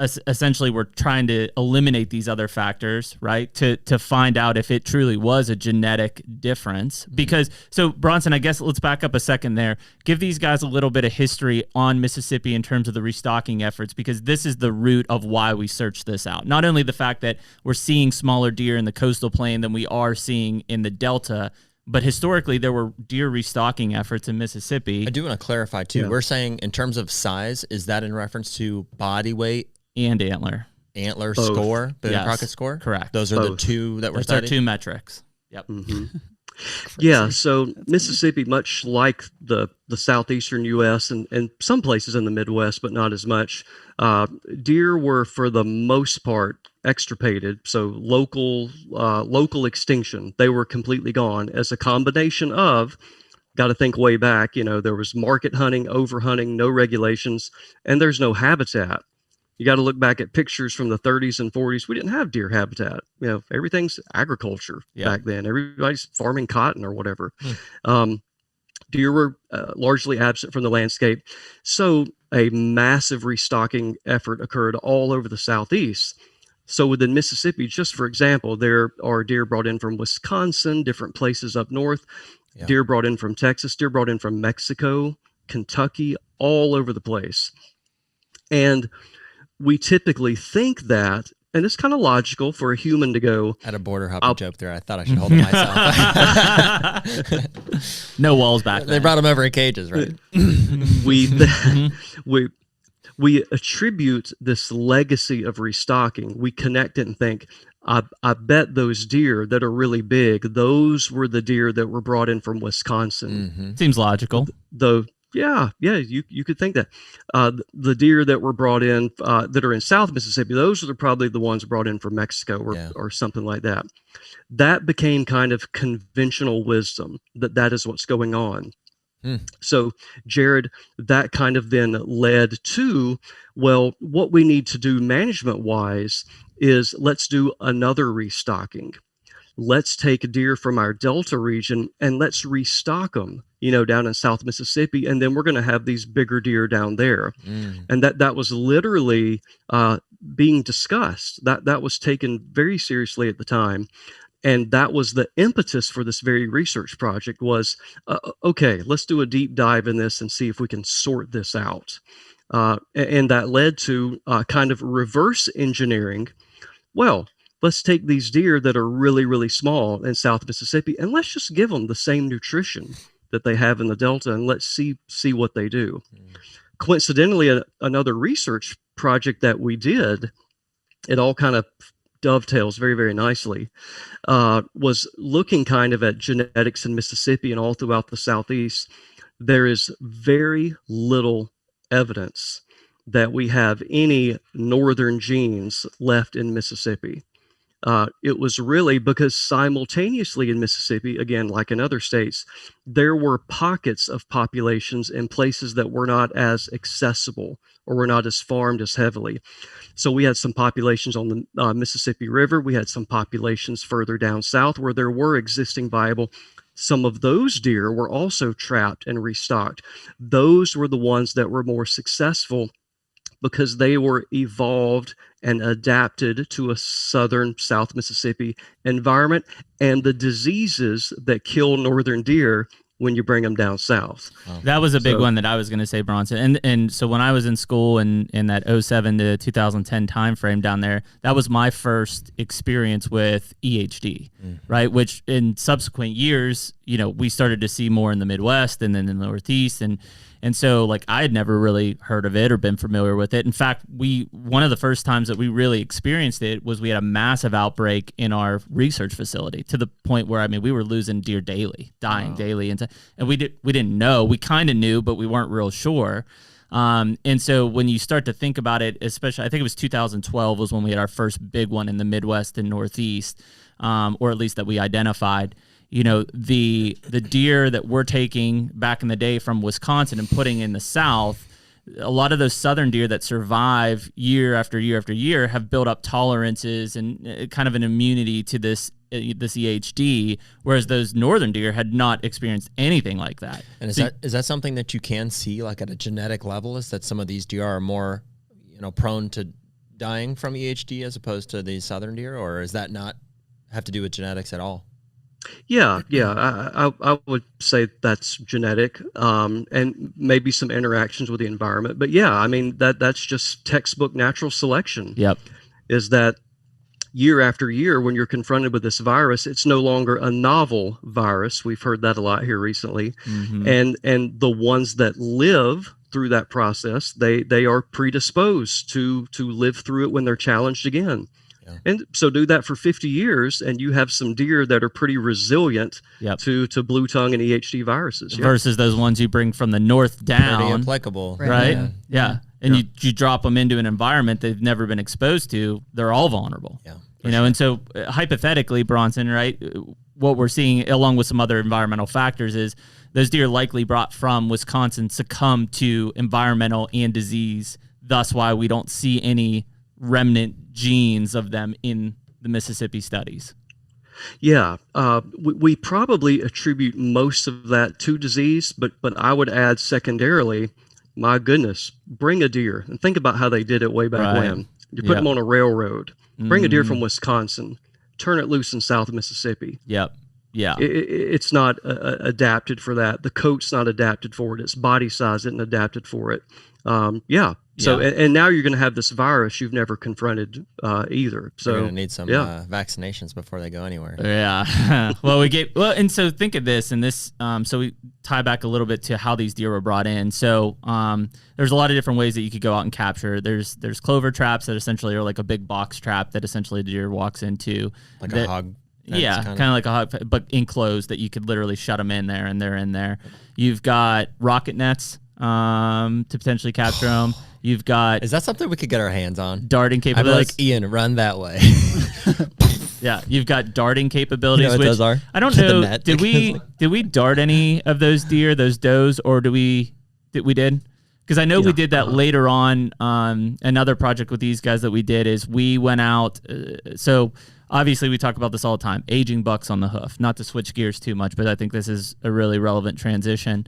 essentially we're trying to eliminate these other factors, right? To find out if it truly was a genetic difference. Because, so Bronson, I guess let's back up a second there. Give these guys a little bit of history on Mississippi in terms of the restocking efforts, because this is the root of why we searched this out. Not only the fact that we're seeing smaller deer in the coastal plain than we are seeing in the Delta, but historically, there were deer restocking efforts in Mississippi. I do want to clarify, too. Yeah. We're saying in terms of size, is that in reference to body weight? And antler. Antler score? Crockett score? Correct. Those are the two that we're studying? Those are two metrics. Yep. Mm-hmm. Yeah, so Mississippi, much like the southeastern U.S. and some places in the Midwest, but not as much, deer were, for the most part, extirpated, so local extinction. They were completely gone as a combination of, got to think way back, there was market hunting, overhunting, no regulations, and there's no habitat. You got to look back at pictures from the 30s and 40s. We didn't have deer habitat. Everything's agriculture back then. Everybody's farming cotton or whatever. Deer were largely absent from the landscape. So a massive restocking effort occurred all over the Southeast. So within Mississippi, just for example, there are deer brought in from Wisconsin, different places up north, deer brought in from Texas, deer brought in from Mexico, Kentucky, all over the place. And we typically think that, and it's kind of logical for a human to go. I had a border hopping joke there. I thought I should hold it myself. No walls back They brought them over in cages, right? We attribute this legacy of restocking. We connect it and think, I bet those deer that are really big, those were the deer that were brought in from Wisconsin. Mm-hmm. Seems logical. Yeah, you could think that. The deer that were brought in that are in South Mississippi, those are probably the ones brought in from Mexico or something like that. That became kind of conventional wisdom that is what's going on. So, Jared, that kind of then led to, well, what we need to do management-wise is let's do another restocking. Let's take deer from our Delta region and let's restock them, down in South Mississippi, and then we're going to have these bigger deer down there. And that was literally being discussed. That was taken very seriously at the time. And that was the impetus for this very research project was, okay, let's do a deep dive in this and see if we can sort this out. And that led to kind of reverse engineering. Well, let's take these deer that are really, really small in South Mississippi, and let's just give them the same nutrition that they have in the Delta, and let's see what they do. Coincidentally, another research project that we did, it all kind of dovetails very, very nicely, was looking kind of at genetics in Mississippi and all throughout the Southeast. There is very little evidence that we have any northern genes left in Mississippi. It was really because simultaneously in Mississippi, again, like in other states, there were pockets of populations in places that were not as accessible or were not as farmed as heavily. So we had some populations on the Mississippi River. We had some populations further down south where there were existing viable. Some of those deer were also trapped and restocked. Those were the ones that were more successful because they were evolved and adapted to a southern South Mississippi environment and the diseases that kill northern deer when you bring them down south. That was a big one that I was going to say, Bronson. And so when I was in school in that 07 to 2010 timeframe down there, that was my first experience with EHD, right? Which in subsequent years, we started to see more in the Midwest and then in the Northeast. And so like I had never really heard of it or been familiar with it. In fact, one of the first times that we really experienced it was we had a massive outbreak in our research facility to the point where, we were losing deer daily, dying daily. And we didn't know. We kind of knew, but we weren't real sure. And so when you start to think about it, especially, I think it was 2012 was when we had our first big one in the Midwest and Northeast, or at least that we identified. The deer that we're taking back in the day from Wisconsin and putting in the South, a lot of those southern deer that survive year after year after year have built up tolerances and kind of an immunity to this EHD, whereas those northern deer had not experienced anything like that. And is that something that you can see like at a genetic level, is that some of these deer are more, prone to dying from EHD as opposed to the southern deer, or does that not have to do with genetics at all? Yeah. I would say that's genetic, and maybe some interactions with the environment. But yeah, I mean that's just textbook natural selection. Yep. Is that year after year, when you're confronted with this virus, it's no longer a novel virus. We've heard that a lot here recently, and the ones that live through that process, they are predisposed to live through it when they're challenged again. Yeah. And so do that for 50 years, and you have some deer that are pretty resilient to blue tongue and EHD viruses. Versus those ones you bring from the north down. Pretty applicable. Right? Yeah. And you drop them into an environment they've never been exposed to, they're all vulnerable. Yeah. You know, and so hypothetically, Bronson, right, what we're seeing along with some other environmental factors is those deer likely brought from Wisconsin succumb to environmental and disease. Thus why we don't see any remnant genes of them in the Mississippi studies. Yeah, we probably attribute most of that to disease, but I would add secondarily, my goodness, bring a deer and think about how they did it way back when. You put them on a railroad, bring a deer from Wisconsin, turn it loose in South Mississippi. Yeah. It's not adapted for that. The coat's not adapted for it. Its body size isn't adapted for it. So and now you're going to have this virus you've never confronted either. So you're going to need some vaccinations before they go anywhere. Yeah. And so think of this, and this. So we tie back a little bit to how these deer were brought in. So there's a lot of different ways that you could go out and capture. There's clover traps that essentially are like a big box trap that essentially the deer walks into. Like a hog. Yeah, kind of like a hog, but enclosed that you could literally shut them in there and they're in there. You've got rocket nets to potentially capture them. You've got... Is that something we could get our hands on? Darting capabilities. I'd be like, Ian, run that way. Yeah, you've got darting capabilities. You know what those are? I don't know. Did we dart any of those deer, those does, or did we? Because I know we did that later on. Another project with these guys that we did is we went out. So obviously we talk about this all the time. Aging bucks on the hoof. Not to switch gears too much, but I think this is a really relevant transition.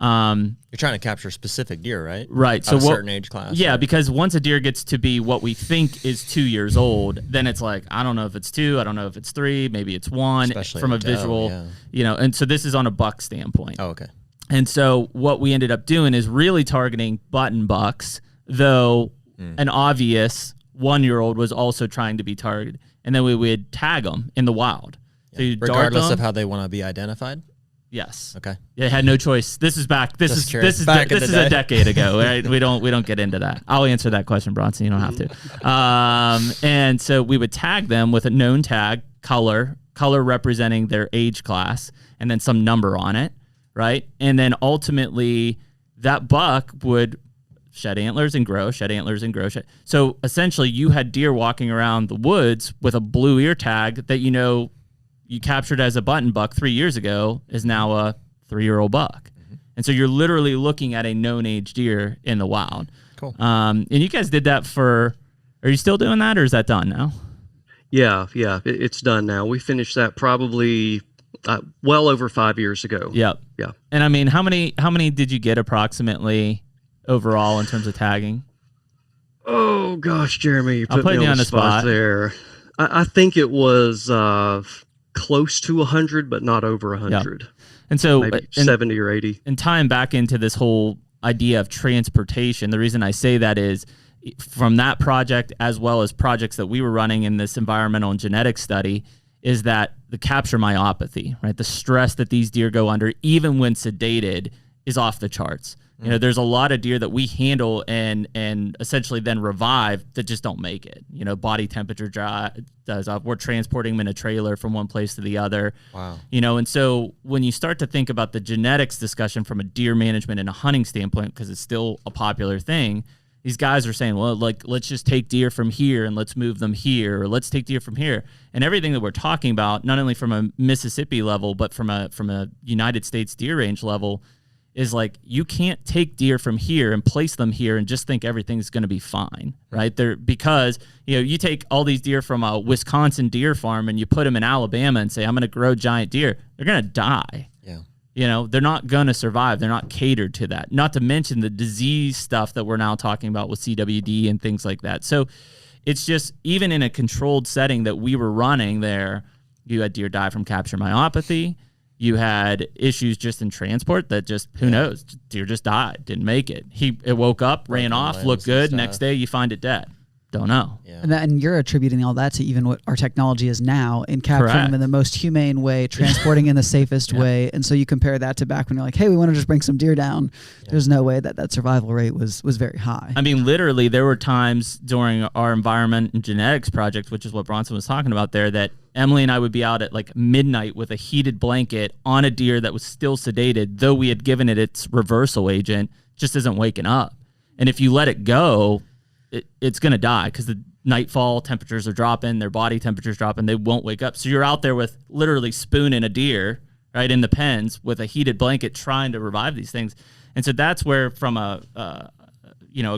You're trying to capture specific deer, right? Right. So a certain age class. Yeah, because once a deer gets to be what we think is 2 years old, then it's like, I don't know if it's 2, I don't know if it's 3, maybe it's 1. Especially from a visual, and so this is on a buck standpoint. Oh, okay. And so what we ended up doing is really targeting button bucks, though an obvious 1-year-old was also trying to be targeted. And then we would tag them in the wild. So you regardless of how they want to be identified? Yes. Okay. They had no choice. This is a decade ago. Right? We don't get into that. I'll answer that question, Bronson. You don't have to. And so we would tag them with a known tag, color representing their age class, and then some number on it, right? And then ultimately, that buck would shed antlers and grow. So essentially, you had deer walking around the woods with a blue ear tag that you captured as a button buck 3 years ago is now a 3-year-old buck. And so you're literally looking at a known age deer in the wild. Cool. And you guys did that are you still doing that or is that done now? Yeah. It's done now. We finished that probably well over 5 years ago. Yep. Yeah. And I mean, how many did you get approximately overall in terms of tagging? Oh gosh, Jeremy, I'll put me on the spot there. I think it was close to 100, but not over 100. Yep. And so maybe 70 or 80. And tying back into this whole idea of transportation, the reason I say that is from that project as well as projects that we were running in this environmental and genetic study is that the capture myopathy, right? The stress that these deer go under, even when sedated, is off the charts. There's a lot of deer that we handle and essentially then revive that just don't make it. Body temperature does up. We're transporting them in a trailer from one place to the other. Wow. And so when you start to think about the genetics discussion from a deer management and a hunting standpoint, because it's still a popular thing, these guys are saying, well, like, let's just take deer from here and let's move them here, or let's take deer from here. And everything that we're talking about, not only from a Mississippi level, but from a United States deer range level, is like you can't take deer from here and place them here and just think everything's going to be fine, right? Because you take all these deer from a Wisconsin deer farm and you put them in Alabama and say, I'm going to grow giant deer. They're going to die. Yeah. They're not going to survive. They're not catered to that. Not to mention the disease stuff that we're now talking about with CWD and things like that. So it's just, even in a controlled setting that we were running there, you had deer die from capture myopathy. You had issues just in transport that just, who knows, deer just died, didn't make it. It woke up, ran off, looked good. Next day you find it dead. Don't know. Yeah. And you're attributing all that to even what our technology is now in capturing them in the most humane way, transporting in the safest way. And so you compare that to back when you're like, hey, we want to just bring some deer down. There's no way that survival rate was very high. I mean, literally, there were times during our environment and genetics project, which is what Bronson was talking about there, that Emily and I would be out at like midnight with a heated blanket on a deer that was still sedated, though we had given it its reversal agent, just isn't waking up. And if you let it go, it's going to die because the nightfall temperatures are dropping, their body temperatures dropping, they won't wake up. So you're out there with literally spooning a deer right in the pens with a heated blanket trying to revive these things. And so that's where, from a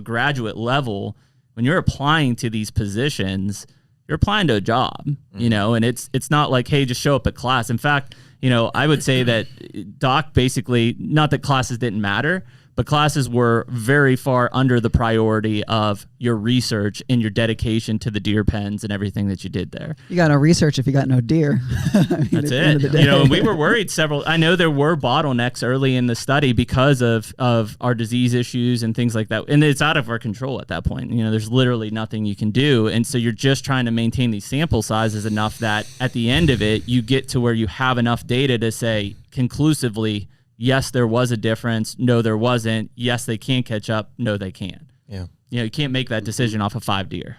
graduate level, when you're applying to these positions, you're applying to a job, and it's not like, hey, just show up at class. In fact, I would say that Doc basically, not that classes didn't matter, but classes were very far under the priority of your research and your dedication to the deer pens and everything that you did there. You got no research if you got no deer. That's it. And we were worried I know there were bottlenecks early in the study because of our disease issues and things like that. And it's out of our control at that point. There's literally nothing you can do. And so you're just trying to maintain these sample sizes enough that at the end of it, you get to where you have enough data to say conclusively, yes, there was a difference. No, there wasn't. Yes, they can catch up. No, they can't. Yeah. You can't make that decision off of 5 deer.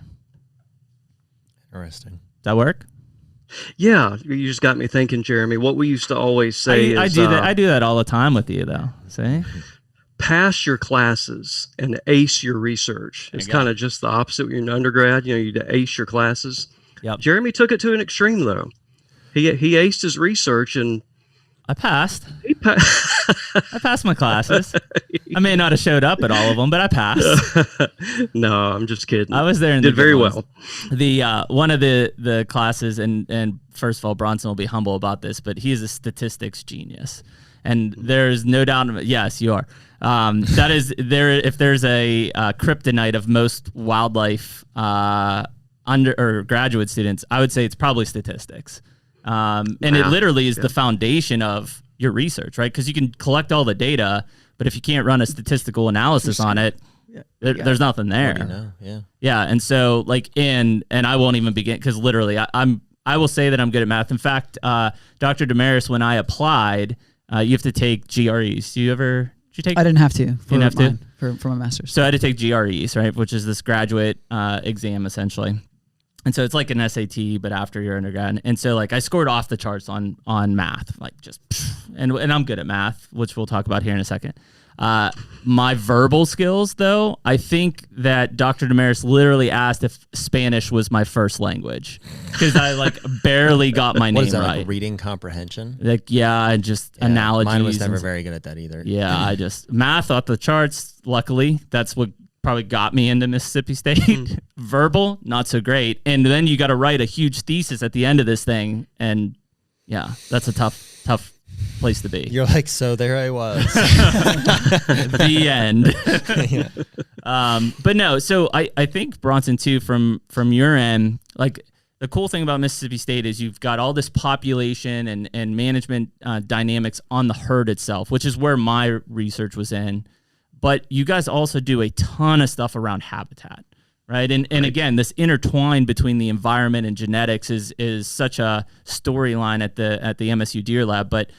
Interesting. Does that work? Yeah. You just got me thinking, Jeremy. What we used to always say I do that all the time with you, though. See? Pass your classes and ace your research. It's kind of just the opposite when you're an undergrad. You ace your classes. Yep. Jeremy took it to an extreme, though. He aced his research and I passed. I passed my classes. I may not have showed up at all of them, but I passed. No, I'm just kidding. I was there and did very well. The one of the classes, and first of all, Bronson will be humble about this, but he is a statistics genius, and there's no doubt. Yes, you are. That is there. If there's a kryptonite of most wildlife graduate students, I would say it's probably statistics. And it literally is the foundation of your research, right? Because you can collect all the data, but if you can't run a statistical analysis on it, there's nothing there. Yeah. And so and I won't even begin because literally I will say that I'm good at math. In fact, Dr. Damaris, when I applied, you have to take GREs. Did you take? I didn't have to. You didn't have to? For my master's. So I had to take GREs, right? Which is this graduate exam essentially. And so it's like an SAT, but after your undergrad. And so I scored off the charts on math, and I'm good at math, which we'll talk about here in a second. My verbal skills, though, I think that Dr. Damaris literally asked if Spanish was my first language because I barely got my name what is that, right. Like reading comprehension? And just analogies. Mine was never very good at that either. Yeah, math off the charts. Luckily, that's what probably got me into Mississippi State. Verbal, not so great. And then you got to write a huge thesis at the end of this thing. And yeah, that's a tough place to be. You're like, so there I was. The end. But no, so I think, Bronson, too, from your end, the cool thing about Mississippi State is you've got all this population and management dynamics on the herd itself, which is where my research was in. But you guys also do a ton of stuff around habitat, right? And again, this intertwine between the environment and genetics is such a storyline at the MSU Deer Lab. But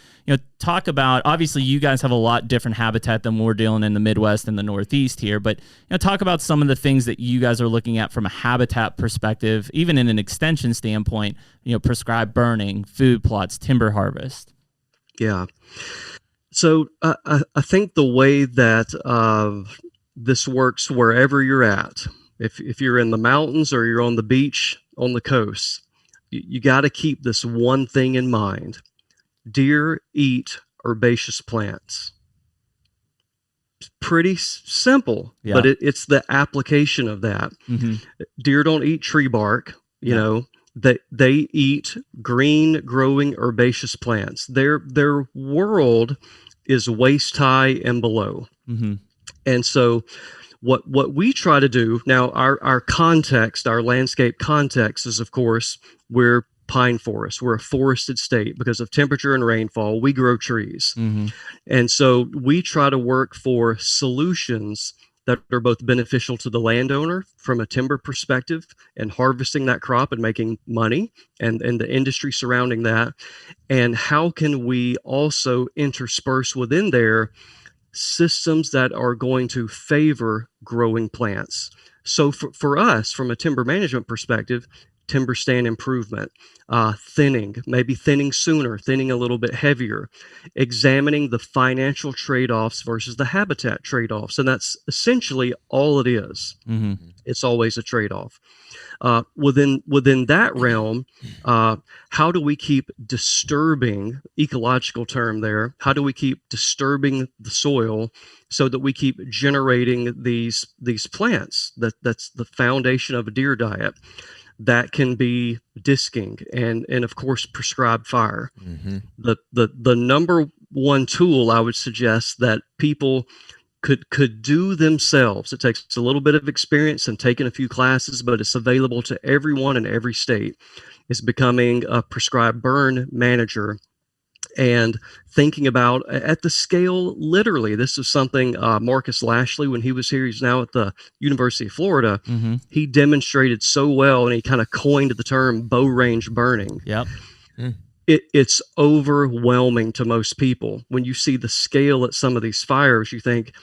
talk about, obviously you guys have a lot different habitat than we're dealing in the Midwest and the Northeast here. But talk about some of the things that you guys are looking at from a habitat perspective, even in an extension standpoint. Prescribed burning, food plots, timber harvest. Yeah. So I think the way that this works wherever you're at, if you're in the mountains or you're on the beach, on the coast, you got to keep this one thing in mind. Deer eat herbaceous plants. It's pretty simple, but it's the application of that. Mm-hmm. Deer don't eat tree bark, you know. They eat green growing herbaceous plants. Their world is waist high and below. Mm-hmm. And so what we try to do now, our context, our landscape context is, of course, we're pine forest. We're a forested state because of temperature and rainfall. We grow trees. Mm-hmm. And so we try to work for solutions that are both beneficial to the landowner from a timber perspective and harvesting that crop and making money and the industry surrounding that. And how can we also intersperse within there systems that are going to favor growing plants? So for us, from a timber management perspective, timber stand improvement, thinning, maybe thinning sooner, thinning a little bit heavier, examining the financial trade-offs versus the habitat trade-offs. And that's essentially all it is. Mm-hmm. It's always a trade-off. Within that realm, how do we keep disturbing, ecological term there, how do we keep disturbing the soil so that we keep generating these plants? That's the foundation of a deer diet. That can be disking and of course prescribed fire. Mm-hmm. The number one tool I would suggest that people could do themselves. It takes a little bit of experience and taking a few classes, but it's available to everyone in every state, is becoming a prescribed burn manager and thinking about at the scale. Literally, this is something Marcus Lashley, when he was here, he's now at the University of Florida, Mm-hmm. he demonstrated so well, and he kind of coined the term bow range burning. Yep. It's overwhelming to most people. When you see the scale at some of these fires, you think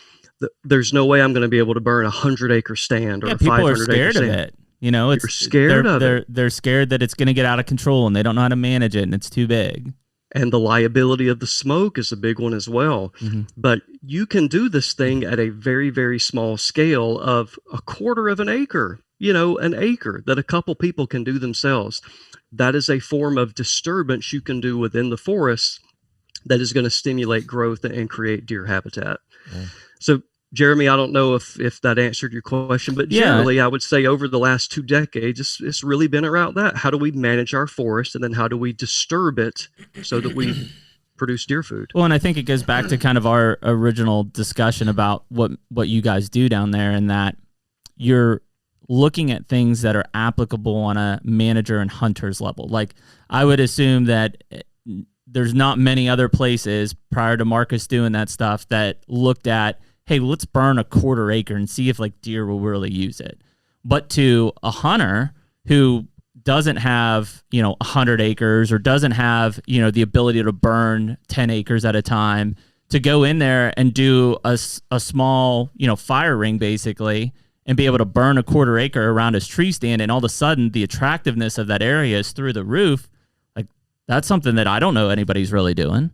there's no way I'm going to be able to burn a 100-acre stand or a 500-acre stand. People are scared of it. You know, You're scared of it. They're scared that it's going to get out of control and they don't know how to manage it and it's too big. And the liability of the smoke is a big one as well. Mm-hmm. But you can do this thing at a very, very small scale of a quarter of an acre, an acre that a couple people can do themselves. That is a form of disturbance you can do within the forest that is going to stimulate growth and create deer habitat. Yeah. So, Jeremy, I don't know if that answered your question, but generally I would say over the last 2 decades, it's really been around that. How do we manage our forest, and then how do we disturb it so that we produce deer food? Well, and I think it goes back to kind of our original discussion about what you guys do down there, and that you're looking at things that are applicable on a manager and hunter's level. Like, I would assume that there's not many other places prior to Marcus doing that stuff that looked at, hey, let's burn a quarter acre and see if like deer will really use it. But to a hunter who doesn't have, 100 acres or doesn't have, the ability to burn 10 acres at a time, to go in there and do a small, fire ring basically, and be able to burn a quarter acre around his tree stand, and all of a sudden the attractiveness of that area is through the roof. Like, that's something that I don't know anybody's really doing,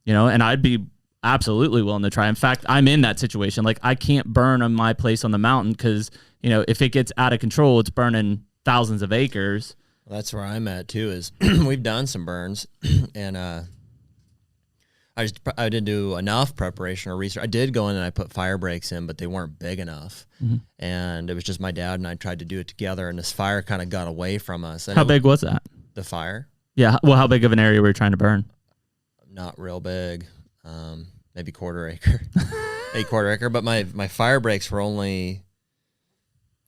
and I'd be absolutely willing to try. In fact, I'm in that situation. Like, I can't burn on my place on the mountain because, if it gets out of control, it's burning thousands of acres. Well, that's where I'm at too, is we've done some burns and I didn't do enough preparation or research. I did go in and I put fire breaks in, but they weren't big enough. Mm-hmm. And it was just my dad and I tried to do it together, and this fire kind of got away from us. And how big was that? The fire? Yeah. Well, how big of an area were you trying to burn? Not real big. Maybe quarter acre. A quarter acre. But my fire breaks were only,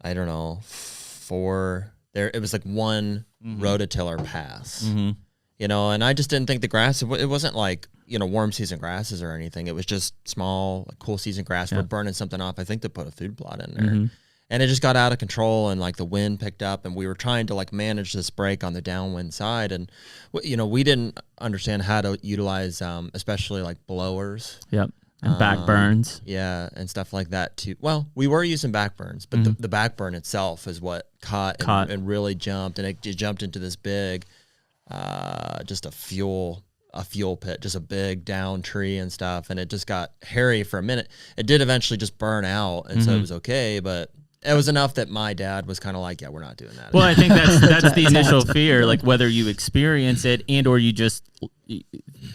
I don't know, 4. It was like one rototiller pass. Mm-hmm. And I just didn't think the grass, it wasn't like, warm season grasses or anything. It was just small, like cool season grass. Yeah. We're burning something off. I think they put a food plot in there. Mm-hmm. And it just got out of control, and like the wind picked up, and we were trying to like manage this break on the downwind side. And, we didn't understand how to utilize, especially like blowers. Yep. And back burns. Yeah. And stuff like that too. Well, we were using back burns, but the back burn itself is what caught. And really jumped, and it jumped into this big, just a fuel pit, just a big down tree and stuff, and it just got hairy for a minute. It did eventually just burn out, and so it was okay, but it was enough that my dad was kind of like, yeah, we're not doing that. Well, I think that's the initial fear, like whether you experience it and or you just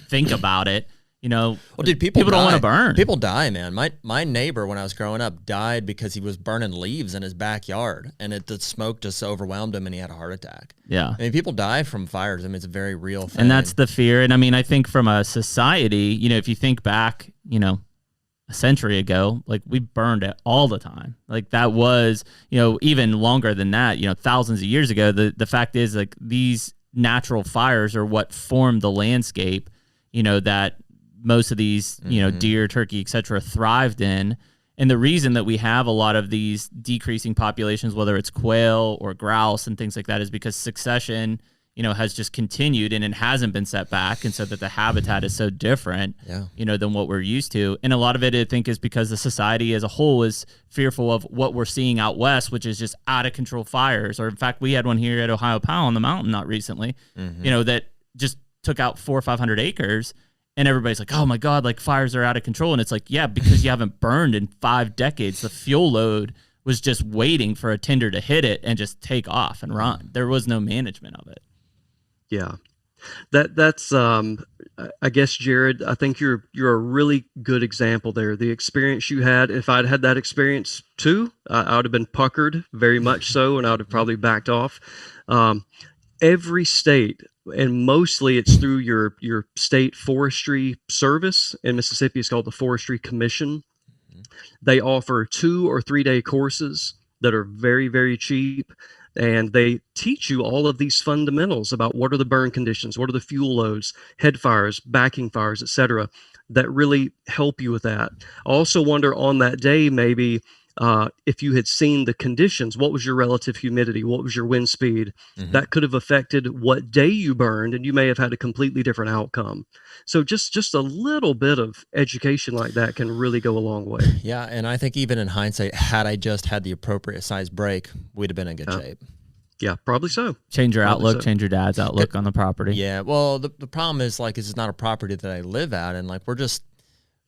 think about it. Well, dude, people don't want to burn. People die, man. My neighbor, when I was growing up, died because he was burning leaves in his backyard, and the smoke just overwhelmed him, and he had a heart attack. Yeah. I mean, people die from fires. I mean, it's a very real thing. And that's the fear. And I mean, I think from a society, if you think back, a century ago, like we burned it all the time. Like that was, even longer than that, thousands of years ago. The fact is, like, these natural fires are what formed the landscape, that most of these, deer, turkey, etc. thrived in. And the reason that we have a lot of these decreasing populations, whether it's quail or grouse and things like that, is because succession, has just continued and it hasn't been set back. And so that the habitat is so different, than what we're used to. And a lot of it, I think, is because the society as a whole is fearful of what we're seeing out west, which is just out of control fires. Or in fact, we had one here at Ohio Powell on the mountain, not recently, that just took out 400 or 500 acres. And everybody's like, oh my God, like fires are out of control. And it's like, yeah, because you haven't burned in 5 decades. The fuel load was just waiting for a tinder to hit it and just take off and run. There was no management of it. Yeah. That's I guess, Jared, I think you're a really good example there. The experience you had, if I'd had that experience too, I would have been puckered very much so, and I would have probably backed off. Every state, and mostly it's through your state forestry service. In Mississippi, it's called the Forestry Commission. They offer 2 or 3 day courses that are very, very cheap. And they teach you all of these fundamentals about what are the burn conditions, what are the fuel loads, head fires, backing fires, etc., that really help you with that. I also wonder on that day, maybe if you had seen the conditions, what was your relative humidity, what was your wind speed, that could have affected what day you burned, and you may have had a completely different outcome. So just a little bit of education like that can really go a long way. Yeah, and I think even in hindsight, had I just had the appropriate size break, we'd have been in good shape. Yeah, probably so. Change your outlook, change your dad's outlook on the property. Yeah, well, the problem is, like, it's not a property that I live at, and, like, we're just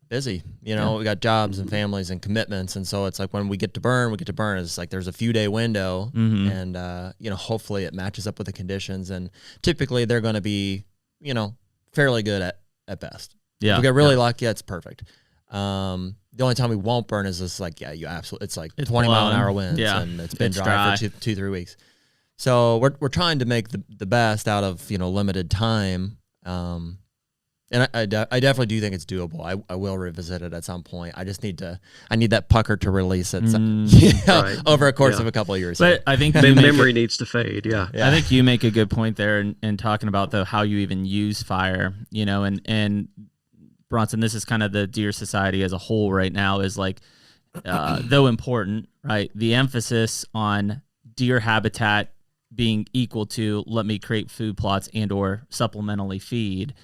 busy, we got jobs and families and commitments. And so it's like when we get to burn, it's like there's a few day window and, hopefully it matches up with the conditions. And typically they're going to be, fairly good at best. Yeah. If we get really lucky, it's perfect. The only time we won't burn is just like, it's like 20-mile-an-hour winds and it's been dry for 2-3 weeks. So we're trying to make the best out of, limited time. And I definitely do think it's doable. I will revisit it at some point. I just need that pucker to release it over a course of a couple of years. But I think the memory needs to fade. Yeah. I think you make a good point there in talking about how you even use fire, and Bronson, this is kind of the deer society as a whole right now is like, though important, right? The emphasis on deer habitat being equal to let me create food plots and or supplementally feed,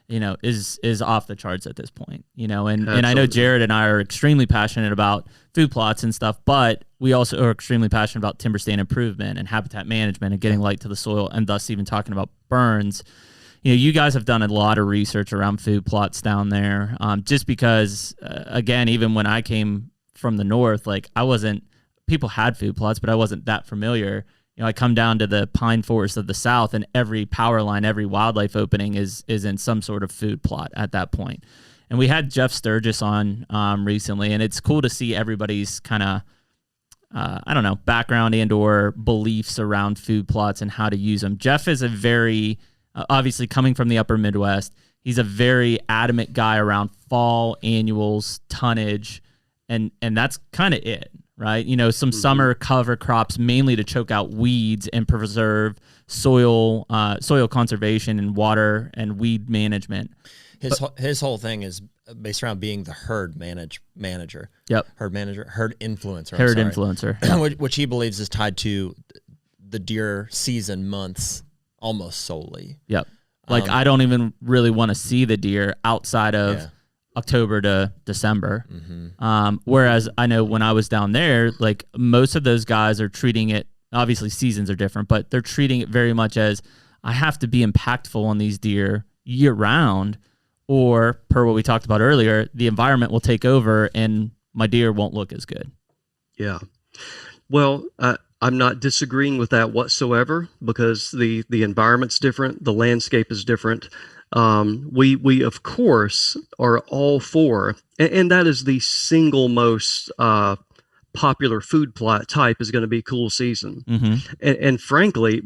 is off the charts at this point, and I know Jared and I are extremely passionate about food plots and stuff, but we also are extremely passionate about timber stand improvement and habitat management and getting light to the soil, and thus even talking about burns. You guys have done a lot of research around food plots down there, just because, again, even when I came from the north, like people had food plots, but I wasn't that familiar. I come down to the pine forest of the south, and every power line, every wildlife opening is in some sort of food plot at that point. And we had Jeff Sturgis on recently, and it's cool to see everybody's kind of, background and or beliefs around food plots and how to use them. Jeff is a very, obviously coming from the upper Midwest, he's a very adamant guy around fall, annuals, tonnage, and that's kind of it. Right, some summer cover crops mainly to choke out weeds and preserve soil conservation and water and weed management. His whole thing is based around being the herd manager. Yep. Herd influencer. Herd influencer, which he believes is tied to the deer season months almost solely. Yep. Like I don't even really want to see the deer outside of October to December. Whereas I know when I was down there, like most of those guys are treating it, obviously seasons are different, but they're treating it very much as I have to be impactful on these deer year round, or per what we talked about earlier, the environment will take over and my deer won't look as good. Yeah. Well, I'm not disagreeing with that whatsoever because the environment's different. The landscape is different. We of course are all for, and that is the single most popular food plot type is going to be cool season. And frankly,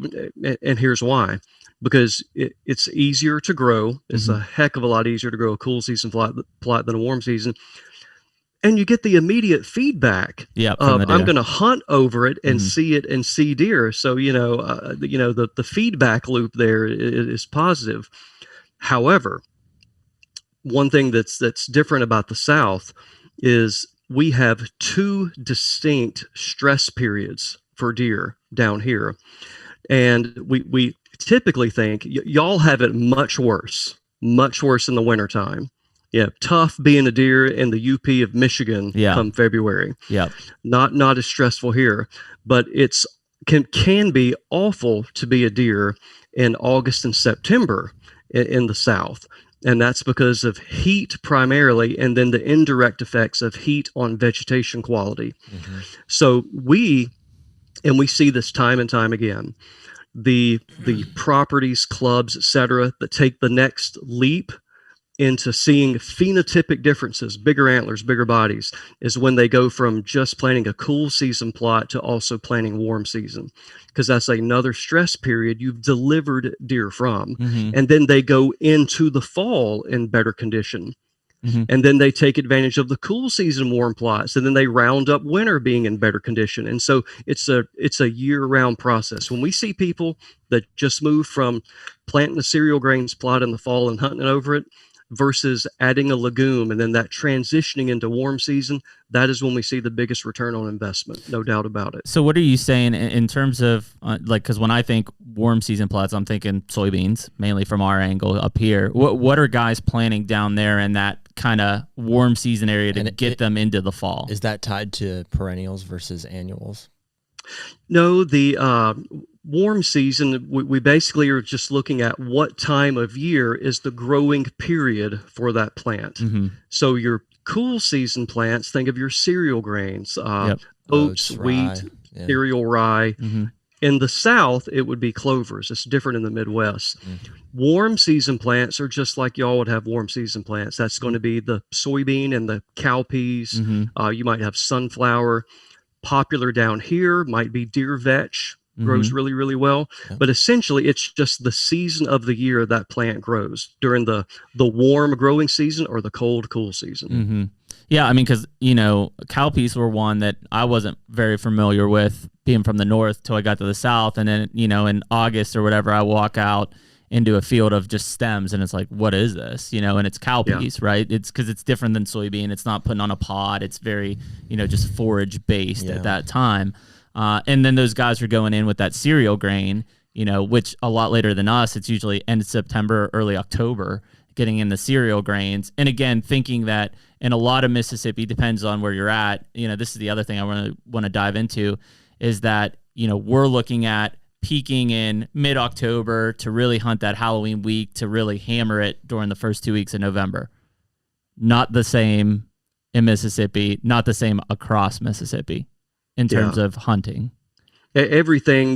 and here's why, because it's easier to grow. It's a heck of a lot easier to grow a cool season plot than a warm season. and you get the immediate feedback of I'm going to hunt over it and see it and see deer. So the feedback loop there is positive. However, one thing that's different about the South is we have two distinct stress periods for deer down here, and we typically think y'all have it much worse in the wintertime. Yeah, tough being a deer in the UP of Michigan come February. Yeah, not as stressful here, but it's can be awful to be a deer in August and September in the South, and that's because of heat primarily, and then the indirect effects of heat on vegetation quality. So we see this time and time again. The properties, clubs, etc., that take the next leap into seeing phenotypic differences, bigger antlers, bigger bodies, is when they go from just planting a cool season plot to also planting warm season, because that's another stress period you've delivered deer from. And then they go into the fall in better condition. And then they take advantage of the cool season warm plots, and then they round up winter being in better condition. And so it's a year-round process. When we see people that just move from planting a cereal grains plot in the fall and hunting over it versus adding a legume and then that transitioning into warm season, that is when we see the biggest return on investment, no doubt about it. So what are you saying in terms of because when I think warm season plots, I'm thinking soybeans, mainly from our angle up here. What are guys planting down there in that kind of warm season area to get them into the fall? Is that tied to perennials versus annuals? No, the warm season, we basically are just looking at what time of year is the growing period for that plant. So your cool season plants, think of your cereal grains, oats, wheat, cereal rye. In the South, it would be clovers. It's different in the Midwest. Warm season plants are just like y'all would have warm season plants. That's going to be the soybean and the cowpeas. You might have sunflower. Popular down here might be deer vetch. Grows really, really well. But essentially, it's just the season of the year that plant grows, during the warm growing season or the cold, cool season. Yeah, I mean, because, cowpeas were one that I wasn't very familiar with being from the north till I got to the south. And then, in August or whatever, I walk out into a field of just stems and it's like, what is this? And it's cowpeas, right? It's because it's different than soybean. It's not putting on a pod. It's very, just forage based at that time. And then those guys are going in with that cereal grain, which a lot later than us, it's usually end of September, early October, getting in the cereal grains. And again, thinking that in a lot of Mississippi, depends on where you're at. This is the other thing I want to dive into is that, we're looking at peaking in mid-October to really hunt that Halloween week, to really hammer it during the first 2 weeks of November. Not the same in Mississippi, not the same across Mississippi in terms of hunting. Everything,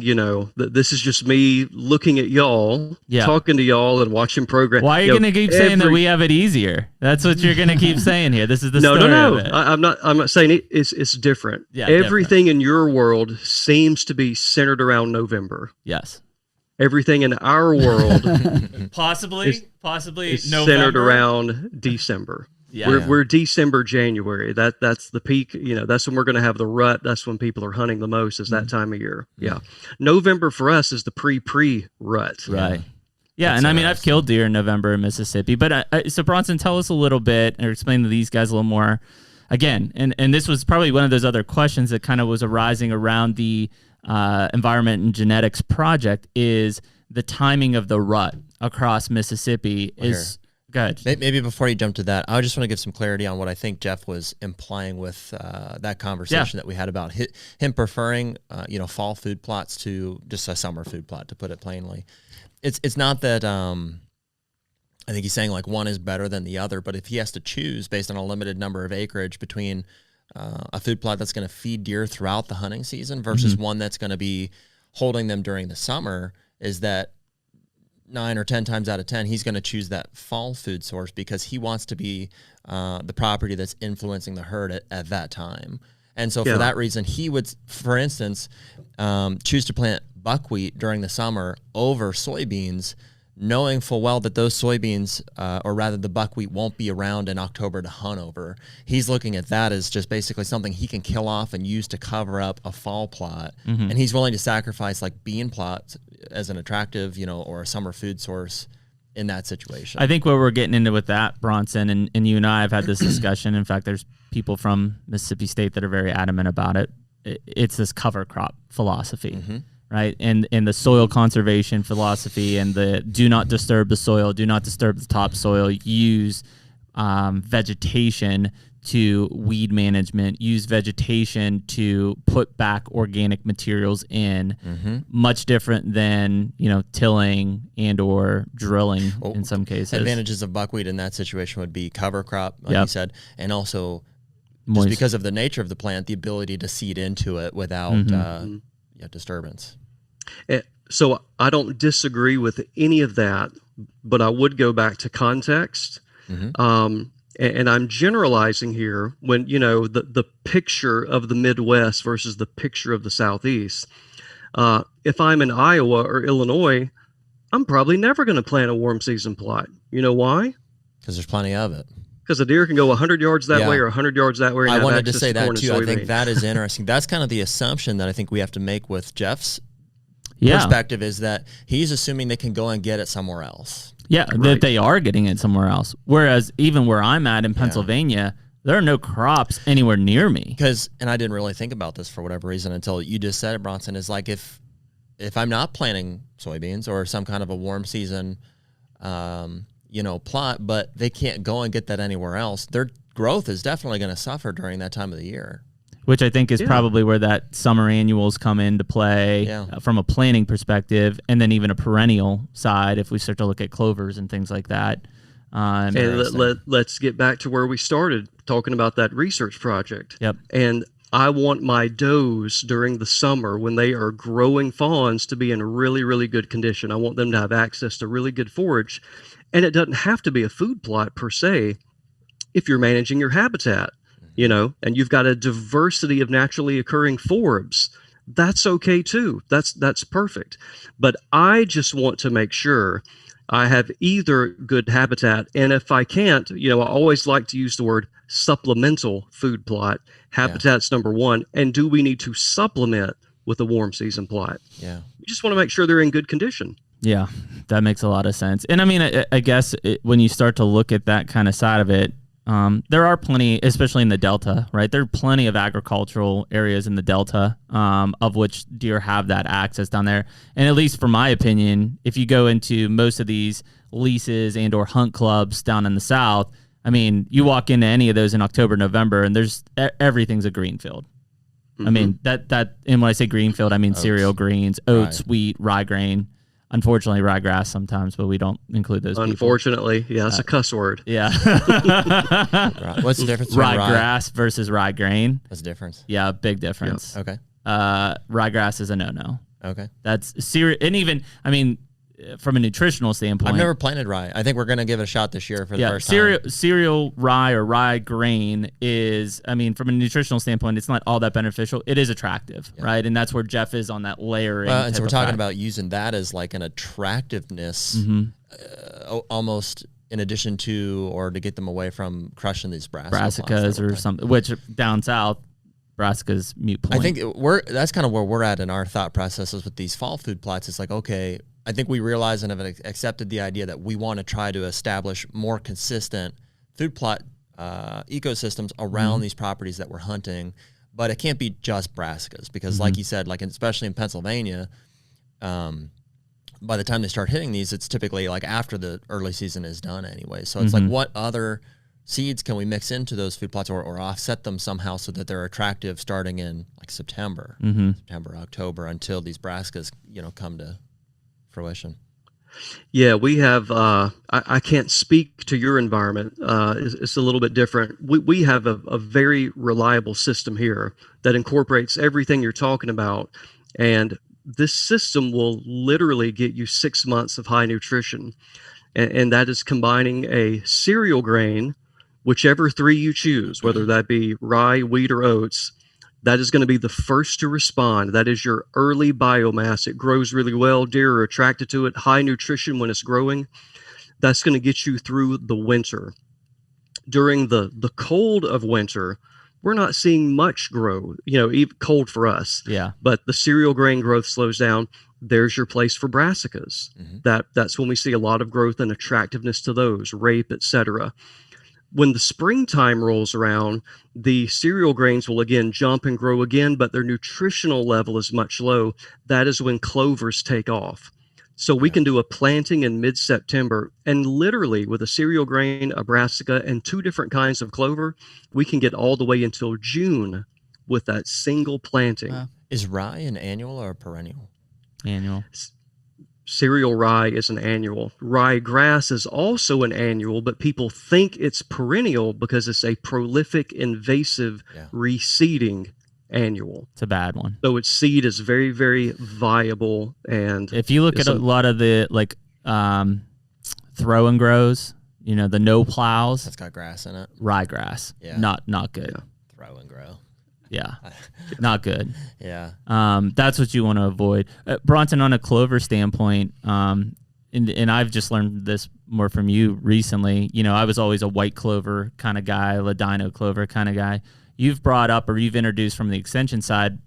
this is just me looking at y'all, talking to y'all and watching programs. Why are you going to keep saying that we have it easier? That's what you're going to keep saying here. This is the story of it. I'm not saying it's different. Everything in your world seems to be centered around November. Yes. Everything in our world possibly is November. Centered around December. We're December, January. That's the peak. That's when we're going to have the rut. That's when people are hunting the most, is that time of year. November for us is the pre rut. Right. Yeah, and I mean, I've killed deer in November in Mississippi. But so Bronson, tell us a little bit, or explain to these guys a little more. Again, and this was probably one of those other questions that kind of was arising around the Environment and Genetics Project, is the timing of the rut across Mississippi is... Good. Maybe before you jump to that, I just want to give some clarity on what I think Jeff was implying with that conversation that we had about him preferring, fall food plots to just a summer food plot, to put it plainly. It's not that I think he's saying like one is better than the other, but if he has to choose based on a limited number of acreage between a food plot that's going to feed deer throughout the hunting season versus one that's going to be holding them during the summer, is that 9 or 10 times out of 10, he's going to choose that fall food source because he wants to be the property that's influencing the herd at that time. And so for that reason, he would, for instance, choose to plant buckwheat during the summer over soybeans knowing full well that those soybeans, or rather the buckwheat, won't be around in October to hunt over. He's looking at that as just basically something he can kill off and use to cover up a fall plot. And he's willing to sacrifice like bean plots as an attractive, or a summer food source in that situation. I think what we're getting into with that, Bronson, and you and I have had this discussion. In fact, there's people from Mississippi State that are very adamant about it. It's this cover crop philosophy. Right, and the soil conservation philosophy, and the do not disturb the soil, do not disturb the topsoil, use vegetation to weed management, use vegetation to put back organic materials in, much different than tilling and or drilling in some cases. Advantages of buckwheat in that situation would be cover crop, like you said, and also just because of the nature of the plant, the ability to seed into it without disturbance. So I don't disagree with any of that, but I would go back to context. And I'm generalizing here when, the picture of the Midwest versus the picture of the Southeast. If I'm in Iowa or Illinois, I'm probably never going to plant a warm season plot. You know why? Because there's plenty of it. Because a deer can go 100 yards that way or 100 yards that way. I wanted to say that too. I think that is interesting. That's kind of the assumption that I think we have to make with Jeff's perspective, is that he's assuming they can go and get it somewhere else. Yeah, that they are getting it somewhere else. Whereas even where I'm at in Pennsylvania, there are no crops anywhere near me. And I didn't really think about this for whatever reason until you just said it, Bronson, is like if I'm not planting soybeans or some kind of a warm season plot, but they can't go and get that anywhere else, their growth is definitely going to suffer during that time of the year. Which I think is probably where that summer annuals come into play from a planning perspective, and then even a perennial side if we start to look at clovers and things like that. And let's get back to where we started talking about that research project. And I want my does during the summer when they are growing fawns to be in really, really good condition. I want them to have access to really good forage. And it doesn't have to be a food plot per se if you're managing your habitat. And you've got a diversity of naturally occurring forbs. That's okay too. That's perfect. But I just want to make sure I have either good habitat, and if I can't, I always like to use the word supplemental food plot. Habitat's number one. And do we need to supplement with a warm season plot? Yeah. You just want to make sure they're in good condition. Yeah, that makes a lot of sense. And I mean, I guess when you start to look at that kind of side of it, there are plenty, especially in the Delta, right? There are plenty of agricultural areas in the Delta, of which deer have that access down there. And at least for my opinion, if you go into most of these leases and or hunt clubs down in the South, I mean, you walk into any of those in October, November, and everything's a green field. I mean, and when I say green field, I mean cereal greens, oats, wheat, rye grain. Unfortunately, ryegrass sometimes, but we don't include those. Unfortunately, yeah, that's a cuss word. Yeah. What's the difference? Ryegrass versus rye grain. What's the difference? Yeah, big difference. Okay. Ryegrass is a no-no. Okay. That's serious, and even from a nutritional standpoint, I've never planted rye. I think we're going to give it a shot this year for the first time. Cereal rye or rye grain is, from a nutritional standpoint, it's not all that beneficial. It is attractive, right? And that's where Jeff is on that layering. And so we're talking about using that as like an attractiveness, almost in addition to, or to get them away from crushing these brassicas or something, which down south, brassicas mute point. I think that's kind of where we're at in our thought processes with these fall food plots. It's like, okay, I think we realize and have accepted the idea that we want to try to establish more consistent food plot ecosystems around these properties that we're hunting, but it can't be just brassicas because, like you said, especially in Pennsylvania, by the time they start hitting these, it's typically like after the early season is done anyway. So it's like, what other seeds can we mix into those food plots or offset them somehow so that they're attractive starting in like September, October, until these brassicas come to fruition? Yeah, we have, I can't speak to your environment. It's a little bit different. We have a very reliable system here that incorporates everything you're talking about. And this system will literally get you 6 months of high nutrition. And that is combining a cereal grain, whichever three you choose, whether that be rye, wheat, or oats, That is going to be the first to respond. That is your early biomass. It grows really well. Deer are attracted to it. High nutrition when it's growing. That's going to get you through the winter. During the cold of winter, we're not seeing much grow, even cold for us. Yeah. But the cereal grain growth slows down. There's your place for brassicas. That's when we see a lot of growth and attractiveness to those, rape, etc. When the springtime rolls around, the cereal grains will again jump and grow again, but their nutritional level is much low. That is when clovers take off. So we can do a planting in mid-September, and literally with a cereal grain, a brassica, and 2 different kinds of clover, we can get all the way until June with that single planting. Is rye an annual or a perennial? Annual. Cereal rye is an annual. Rye grass is also an annual, but people think it's perennial because it's a prolific, invasive, reseeding annual. It's a bad one. So its seed is very, very viable. And if you look at a lot of the throw and grows, the no plows, that's got grass in it. Rye grass. Yeah. Not good. Yeah. Throw and grow. Yeah, not good. Yeah. That's what you want to avoid. Bronson, on a clover standpoint, and I've just learned this more from you recently, I was always a white clover kind of guy, Ladino clover kind of guy. You've brought up, or you've introduced from the extension side,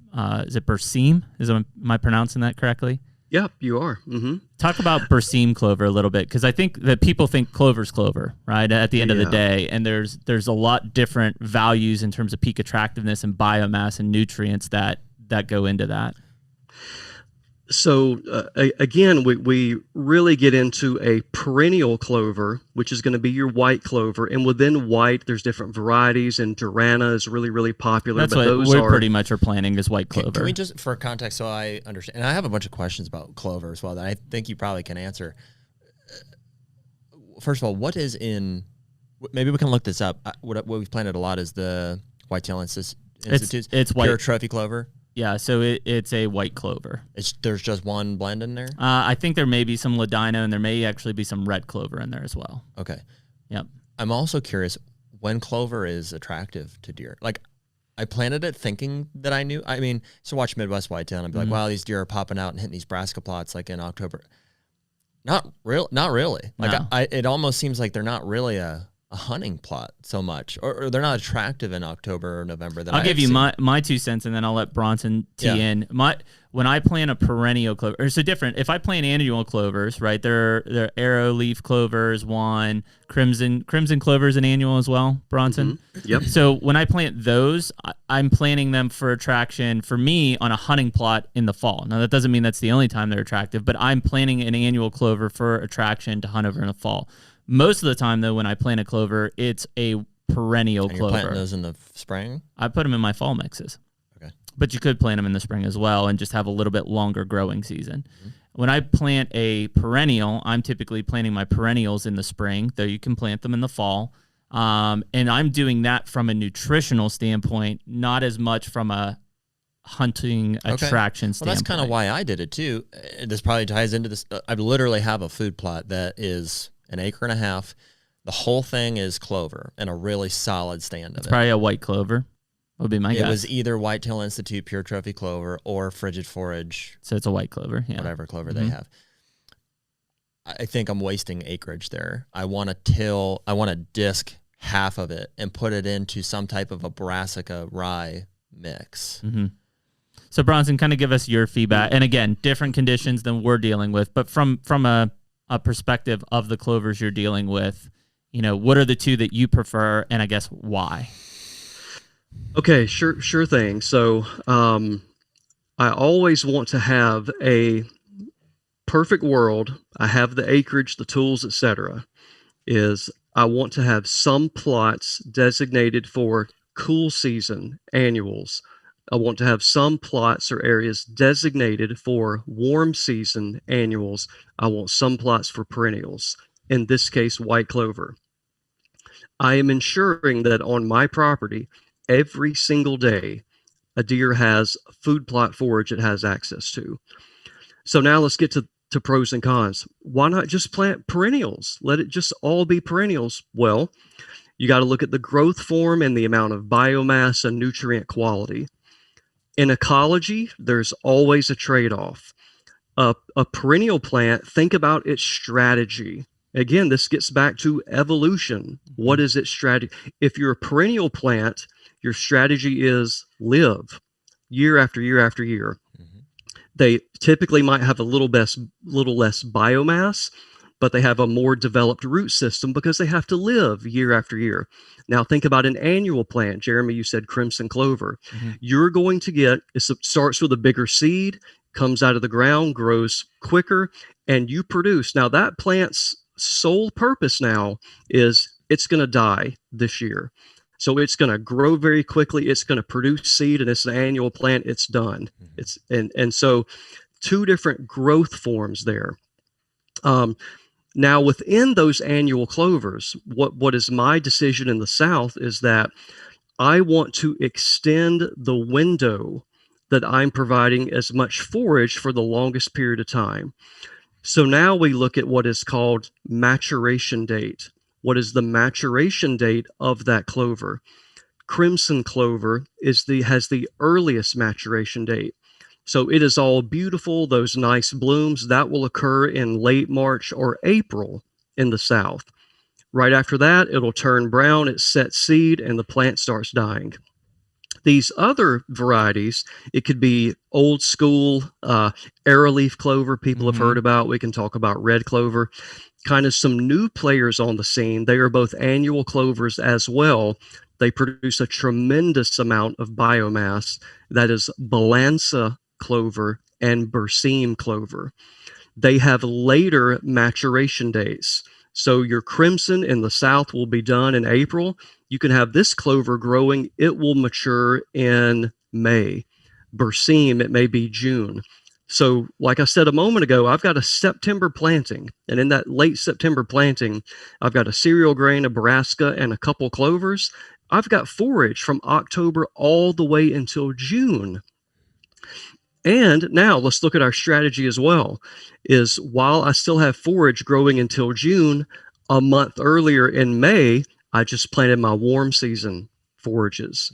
is it Berseem? Am I pronouncing that correctly? Yep, you are. Mm-hmm. Talk about Berseem clover a little bit, because I think that people think clover's clover, right, at the end of the day, and there's a lot different values in terms of peak attractiveness and biomass and nutrients that go into that. So again, we really get into a perennial clover, which is going to be your white clover, and within white, there's different varieties, and Durana is really, really popular. That's what we're pretty much are planning is white clover. Can we just, for context, so I understand, and I have a bunch of questions about clover as well that I think you probably can answer. First of all, what is in? Maybe we can look this up. What we've planted a lot is the Whitetail Institute's it's pure white trophy clover. Yeah, so it's a white clover. There's just one blend in there? I think there may be some Ladino, and there may actually be some red clover in there as well. Okay. Yep. I'm also curious when clover is attractive to deer. Like, I planted it thinking that I knew. I mean, so watch Midwest Whitetail, and I'd be like, wow, these deer are popping out and hitting these brassica plots like in October. Not really. Like, No. It almost seems like they're not really a hunting plot so much, or they're not attractive in October or November. I'll give you my 2 cents, and then I'll let Bronson tee in. When I plant a perennial clover, or so different. If I plant annual clovers, right? They're arrow leaf clovers, one crimson clovers, an annual as well. Bronson. Mm-hmm. Yep. So when I plant those, I'm planting them for attraction for me on a hunting plot in the fall. Now that doesn't mean that's the only time they're attractive, but I'm planting an annual clover for attraction to hunt over in the fall. Most of the time, though, when I plant a clover, it's a perennial and clover. You're planting those in the spring? I put them in my fall mixes. Okay. But you could plant them in the spring as well and just have a little bit longer growing season. Mm-hmm. When I plant a perennial, I'm typically planting my perennials in the spring, though you can plant them in the fall. And I'm doing that from a nutritional standpoint, not as much from a hunting attraction standpoint. Well, that's kind of why I did it, too. This probably ties into this. I literally have a food plot that is 1.5 acres. The whole thing is clover and a really solid stand of it. It's probably a white clover, would be my guess. It was either Whitetail Institute Pure Trophy Clover or Frigid Forage. So it's a white clover, yeah. Whatever clover they have. I think I'm wasting acreage there. I want to disc half of it and put it into some type of a brassica rye mix. Mm-hmm. So Bronson, kind of give us your feedback. And again, different conditions than we're dealing with, but from a perspective of the clovers you're dealing with, what are the 2 that you prefer, and I guess why? Okay, sure thing. So I always want to have a perfect world. I have the acreage, the tools, etc. I want to have some plots designated for cool season annuals. I want to have some plots or areas designated for warm season annuals. I want some plots for perennials, in this case, white clover. I am ensuring that on my property, every single day, a deer has a food plot forage it has access to. So now let's get to pros and cons. Why not just plant perennials? Let it just all be perennials. Well, you got to look at the growth form and the amount of biomass and nutrient quality. In ecology, there's always a trade-off. A perennial plant, think about its strategy. Again, this gets back to evolution. What is its strategy? If you're a perennial plant, your strategy is live year after year after year. They typically might have a little less biomass, but they have a more developed root system because they have to live year after year. Now think about an annual plant. Jeremy, you said crimson clover. You're going to get, it starts with a bigger seed, comes out of the ground, grows quicker, and you produce. Now that plant's sole purpose now is it's going to die this year. So it's going to grow very quickly. It's going to produce seed, and it's an annual plant. It's done. It's and so two different growth forms there. Now within those annual clovers, what is my decision in the South is that I want to extend the window that I'm providing as much forage for the longest period of time. So now we look at what is called maturation date. What is the maturation date of that clover? Crimson clover has the earliest maturation date. So it is all beautiful, those nice blooms. That will occur in late March or April in the South. Right after that, it'll turn brown, it sets seed, and the plant starts dying. These other varieties, it could be old school arrowleaf clover people have heard about. We can talk about red clover. Kind of some new players on the scene. They are both annual clovers as well. They produce a tremendous amount of biomass. That is balansa clover and berseem clover. They have later maturation dates. So your crimson in the South will be done in April. You can have this clover growing. It will mature in May. Berseem, it may be June. So like I said a moment ago, I've got a September planting. And in that late September planting, I've got a cereal grain, a brassica, and a couple clovers. I've got forage from October all the way until June. And now let's look at our strategy as well, is while I still have forage growing until June, a month earlier in May, I just planted my warm season forages.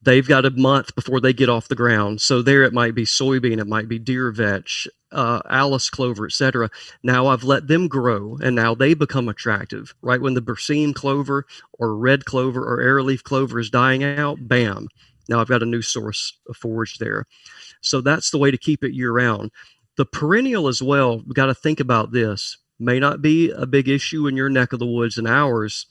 They've got a month before they get off the ground. So there it might be soybean, it might be deer vetch, Alice clover, etc. Now I've let them grow, and now they become attractive. Right when the berseem clover or red clover or arrowleaf clover is dying out, bam. Now I've got a new source of forage there. So that's the way to keep it year round. The perennial as well, we've got to think about this. May not be a big issue in your neck of the woods and ours.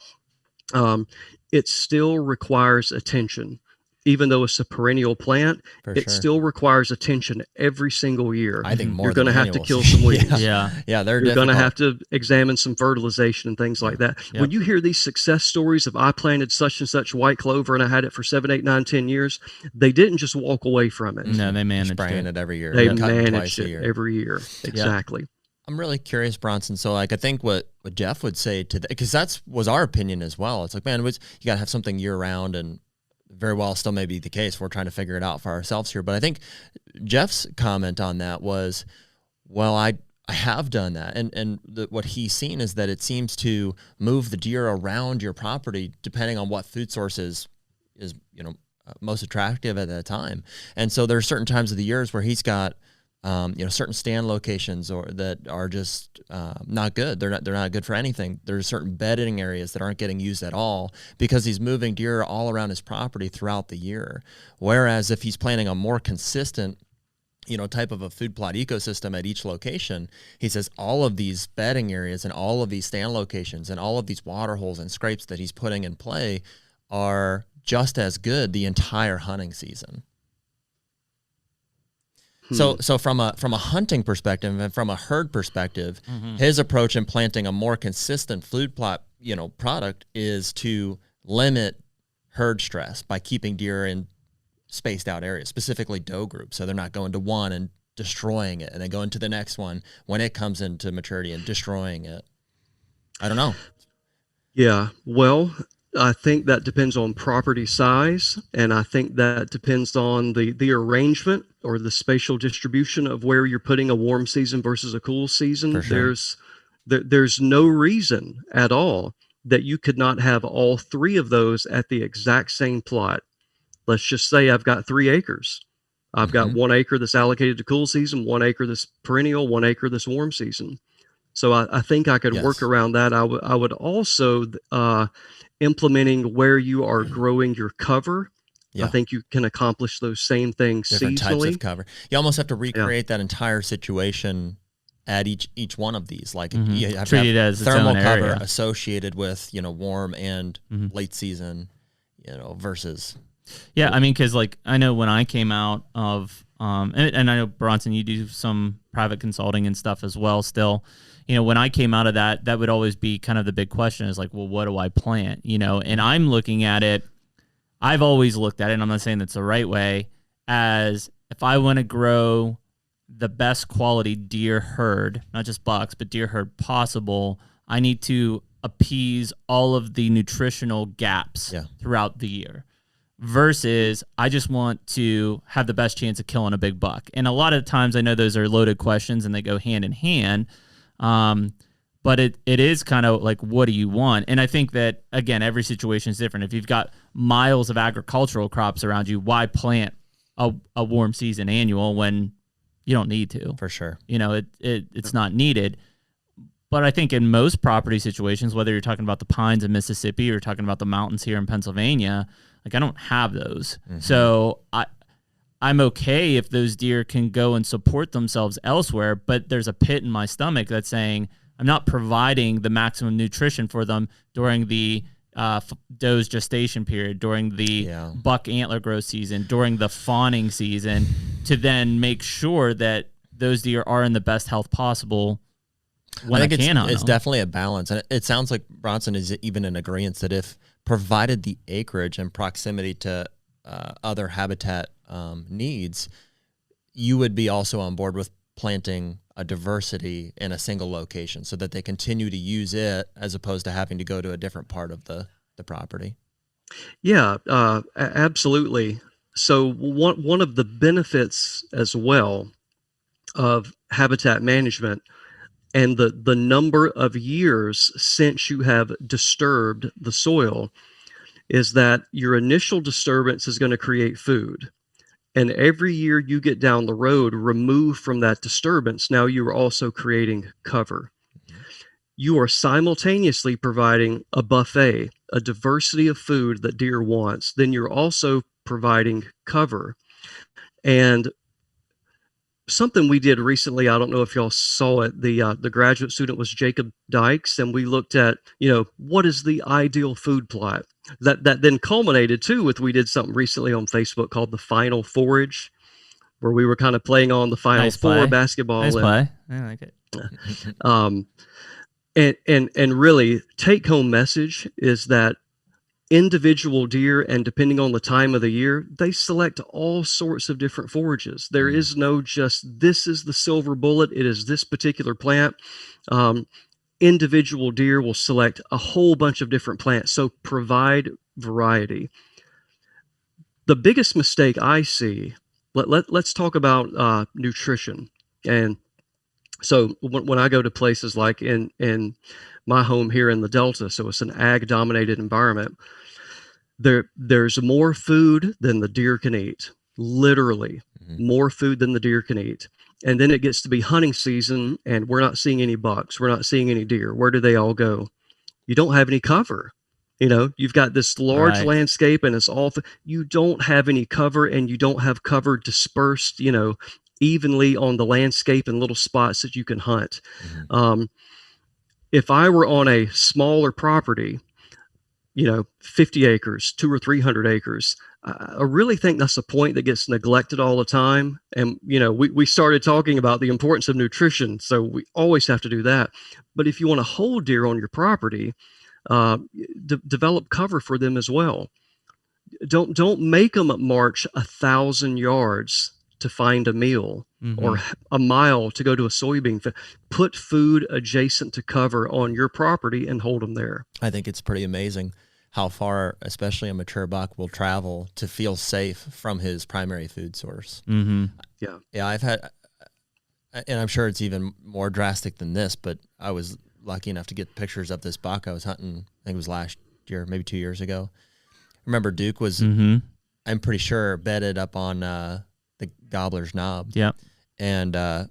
It still requires attention. Even though it's a perennial plant, still requires attention every single year. I think more you're going to have to kill some weeds. Yeah, they're You're going to have to examine some fertilization and things like that. Yep. When you hear these success stories of I planted such and such white clover and I had it for 7, 8, 9, 10 years, they didn't just walk away from it. No, they managed spraying it every year. They managed it every year. Exactly. Yep. I'm really curious, Bronson. So, like, I think what Jeff would say to that, because was our opinion as well. It's like, man, you got to have something year round, and very well still may be the case. We're trying to figure it out for ourselves here. But I think Jeff's comment on that was, well, I have done that. And what he's seen is that it seems to move the deer around your property depending on what food source is most attractive at that time. And so there are certain times of the years where he's got certain stand locations or that are just not good. They're not good for anything. There's certain bedding areas that aren't getting used at all because he's moving deer all around his property throughout the year. Whereas if he's planning a more consistent, type of a food plot ecosystem at each location, he says all of these bedding areas and all of these stand locations and all of these water holes and scrapes that he's putting in play are just as good the entire hunting season. So from a hunting perspective and from a herd perspective, his approach in planting a more consistent food plot, product is to limit herd stress by keeping deer in spaced out areas, specifically doe groups. So they're not going to one and destroying it and then going to the next one when it comes into maturity and destroying it. I don't know. Yeah. Well, I think that depends on property size, and I think that depends on the arrangement or the spatial distribution of where you're putting a warm season versus a cool season. For sure. There's no reason at all that you could not have all three of those at the exact same plot. Let's just say I've got 3 acres. I've got 1 acre that's allocated to cool season, 1 acre that's perennial, 1 acre that's warm season. So I think I could work around that. I would also implementing where you are growing your cover. I think you can accomplish those same things different seasonally. Types of cover. You almost have to recreate that entire situation at each one of these. Like you have Treat to it have as thermal its own cover area. associated with warm and late season, versus. Yeah, I mean, because like I know when I came out of and I know Bronson, you do some private consulting and stuff as well. Still, when I came out of that would always be kind of the big question is like, well, what do I plant? And I'm looking at it. I've always looked at it, and I'm not saying that's the right way, as if I want to grow the best quality deer herd, not just bucks, but deer herd possible, I need to appease all of the nutritional gaps throughout the year. Versus I just want to have the best chance of killing a big buck. And a lot of times I know those are loaded questions and they go hand in hand. But it is kind of like, what do you want? And I think that, again, every situation is different. If you've got miles of agricultural crops around you, why plant a warm season annual when you don't need to? For sure. It's not needed. But I think in most property situations, whether you're talking about the pines in Mississippi or you're talking about the mountains here in Pennsylvania, like I don't have those. So I'm okay if those deer can go and support themselves elsewhere, but there's a pit in my stomach that's saying I'm not providing the maximum nutrition for them during the doe's gestation period, during the buck antler growth season, during the fawning season, to then make sure that those deer are in the best health possible when I can hunt them. It's definitely a balance. And it sounds like Bronson is even in agreement that if provided the acreage and proximity to other habitat needs, you would be also on board with planting a diversity in a single location so that they continue to use it as opposed to having to go to a different part of the property. Yeah, absolutely. So one of the benefits as well of habitat management and the number of years since you have disturbed the soil is that your initial disturbance is going to create food. And every year you get down the road removed from that disturbance, now you are also creating cover. You are simultaneously providing a buffet, a diversity of food that deer wants. Then you're also providing cover. And something we did recently, I don't know if y'all saw it, the graduate student was Jacob Dykes, and we looked at, what is the ideal food plot? That then culminated too with, we did something recently on Facebook called the Final Forage, where we were kind of playing on the Final Four basketball. Nice play. I like it. And really, take home message is that individual deer, and depending on the time of the year, they select all sorts of different forages. There is no just, this is the silver bullet, it is this particular plant. Individual deer will select a whole bunch of different plants, so provide variety. The biggest mistake I see, let's talk about nutrition. And so when I go to places like in my home here in the Delta, so it's an ag-dominated environment, there's more food than the deer can eat. Literally, more food than the deer can eat. And then it gets to be hunting season, and we're not seeing any bucks. We're not seeing any deer. Where do they all go? You don't have any cover. You've got this large landscape, and it's all. You don't have any cover, and you don't have cover dispersed, evenly on the landscape in little spots that you can hunt. If I were on a smaller property, 50 acres, 200 or 300 acres, I really think that's a point that gets neglected all the time. And, we started talking about the importance of nutrition, so we always have to do that. But if you want to hold deer on your property, develop cover for them as well. Don't make them march 1,000 yards to find a meal or a mile to go to a soybean field. Put food adjacent to cover on your property and hold them there. I think it's pretty amazing how far, especially a mature buck, will travel to feel safe from his primary food source. Yeah, I've had, and I'm sure it's even more drastic than this, but I was lucky enough to get pictures of this buck I was hunting, I think it was last year, maybe 2 years ago. Remember Duke was, I'm pretty sure, bedded up on the gobbler's knob. Yep. And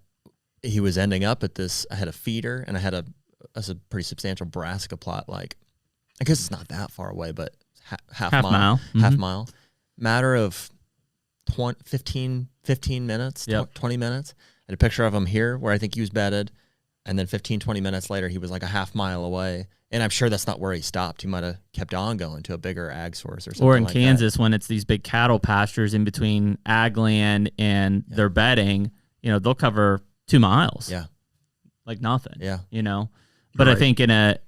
he was ending up at this. I had a feeder, and I had a pretty substantial brassica plot. Like, I guess it's not that far away, but half mile. Half mile. Matter of 15 minutes, 20 minutes. I had a picture of him here where I think he was bedded. And then 15, 20 minutes later, he was like a half mile away. And I'm sure that's not where he stopped. He might have kept on going to a bigger ag source or something. Or in like Kansas, that. when it's these big cattle pastures in between ag land and their bedding, they'll cover 2 miles. Yeah. Like nothing. Yeah. But I think in a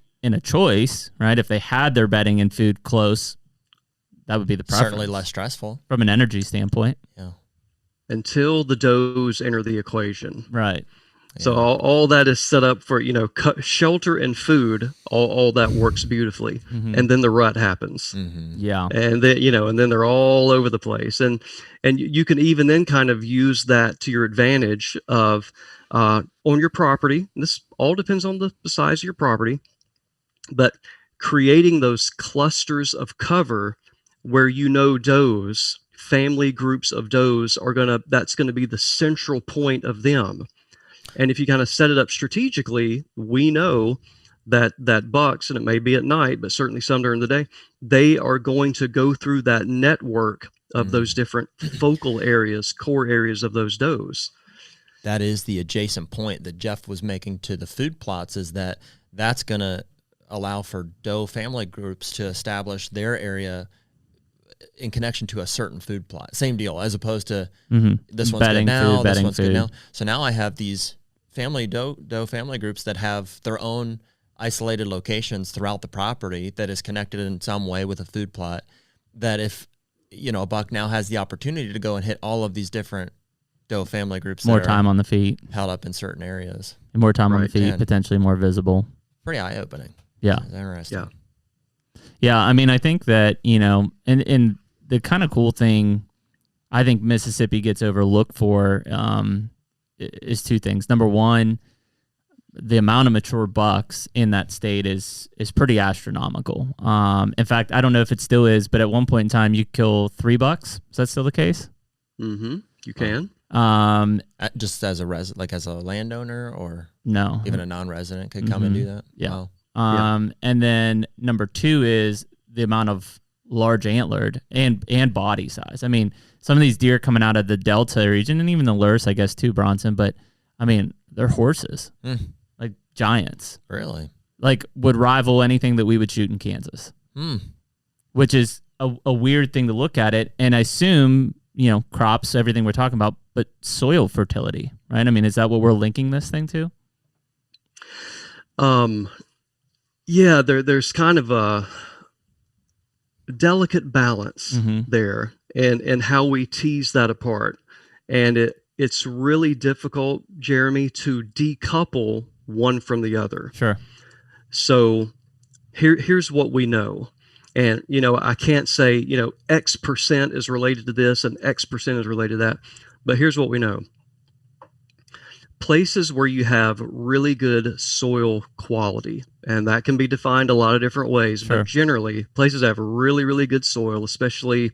choice, right, if they had their bedding and food close, that would be the preference. Certainly less stressful. From an energy standpoint. Yeah. Until the does enter the equation. Right. So all that is set up for, shelter and food, all that works beautifully. And then the rut happens. Yeah. And then, and then they're all over the place. And you can even then kind of use that to your advantage of on your property. This all depends on the size of your property, but creating those clusters of cover where does, family groups of does that's going to be the central point of them. And if you kind of set it up strategically, we know that bucks, and it may be at night, but certainly some during the day, they are going to go through that network of those different focal areas, core areas of those does. That is the adjacent point that Jeff was making to the food plots, is that's going to allow for doe family groups to establish their area in connection to a certain food plot. Same deal, as opposed to this one's good now, this one's good now. So now I have these doe family groups that have their own isolated locations throughout the property that is connected in some way with a food plot, that if a buck now has the opportunity to go and hit all of these different doe family groups, more time on the feet, held up in certain areas, and more time on the feet, potentially more visible. Pretty eye-opening. Yeah. It's interesting. Yeah, I mean, I think that, and the kind of cool thing I think Mississippi gets overlooked for is 2 things. Number one, the amount of mature bucks in that state is pretty astronomical. In fact, I don't know if it still is, but at one point in time, you kill 3 bucks. Is that still the case? Mm-hmm. You can. Just as as a landowner, or no, even a non-resident could come and do that. Yeah. Wow. And then number 2 is the amount of large antlered and body size. I mean, some of these deer coming out of the Delta region, and even the Lurs, I guess, too, Bronson, but I mean, they're horses, like giants. Really? Like would rival anything that we would shoot in Kansas, which is a weird thing to look at it. And I assume, crops, everything we're talking about, but soil fertility, right? I mean, is that what we're linking this thing to? Yeah, there's kind of a delicate balance there, and how we tease that apart. And it's really difficult, Jeremy, to decouple one from the other. Sure. So here's what we know. And, I can't say, X percent is related to this and X percent is related to that. But here's what we know. Places where you have really good soil quality, and that can be defined a lot of different ways, but generally places that have really, really good soil, especially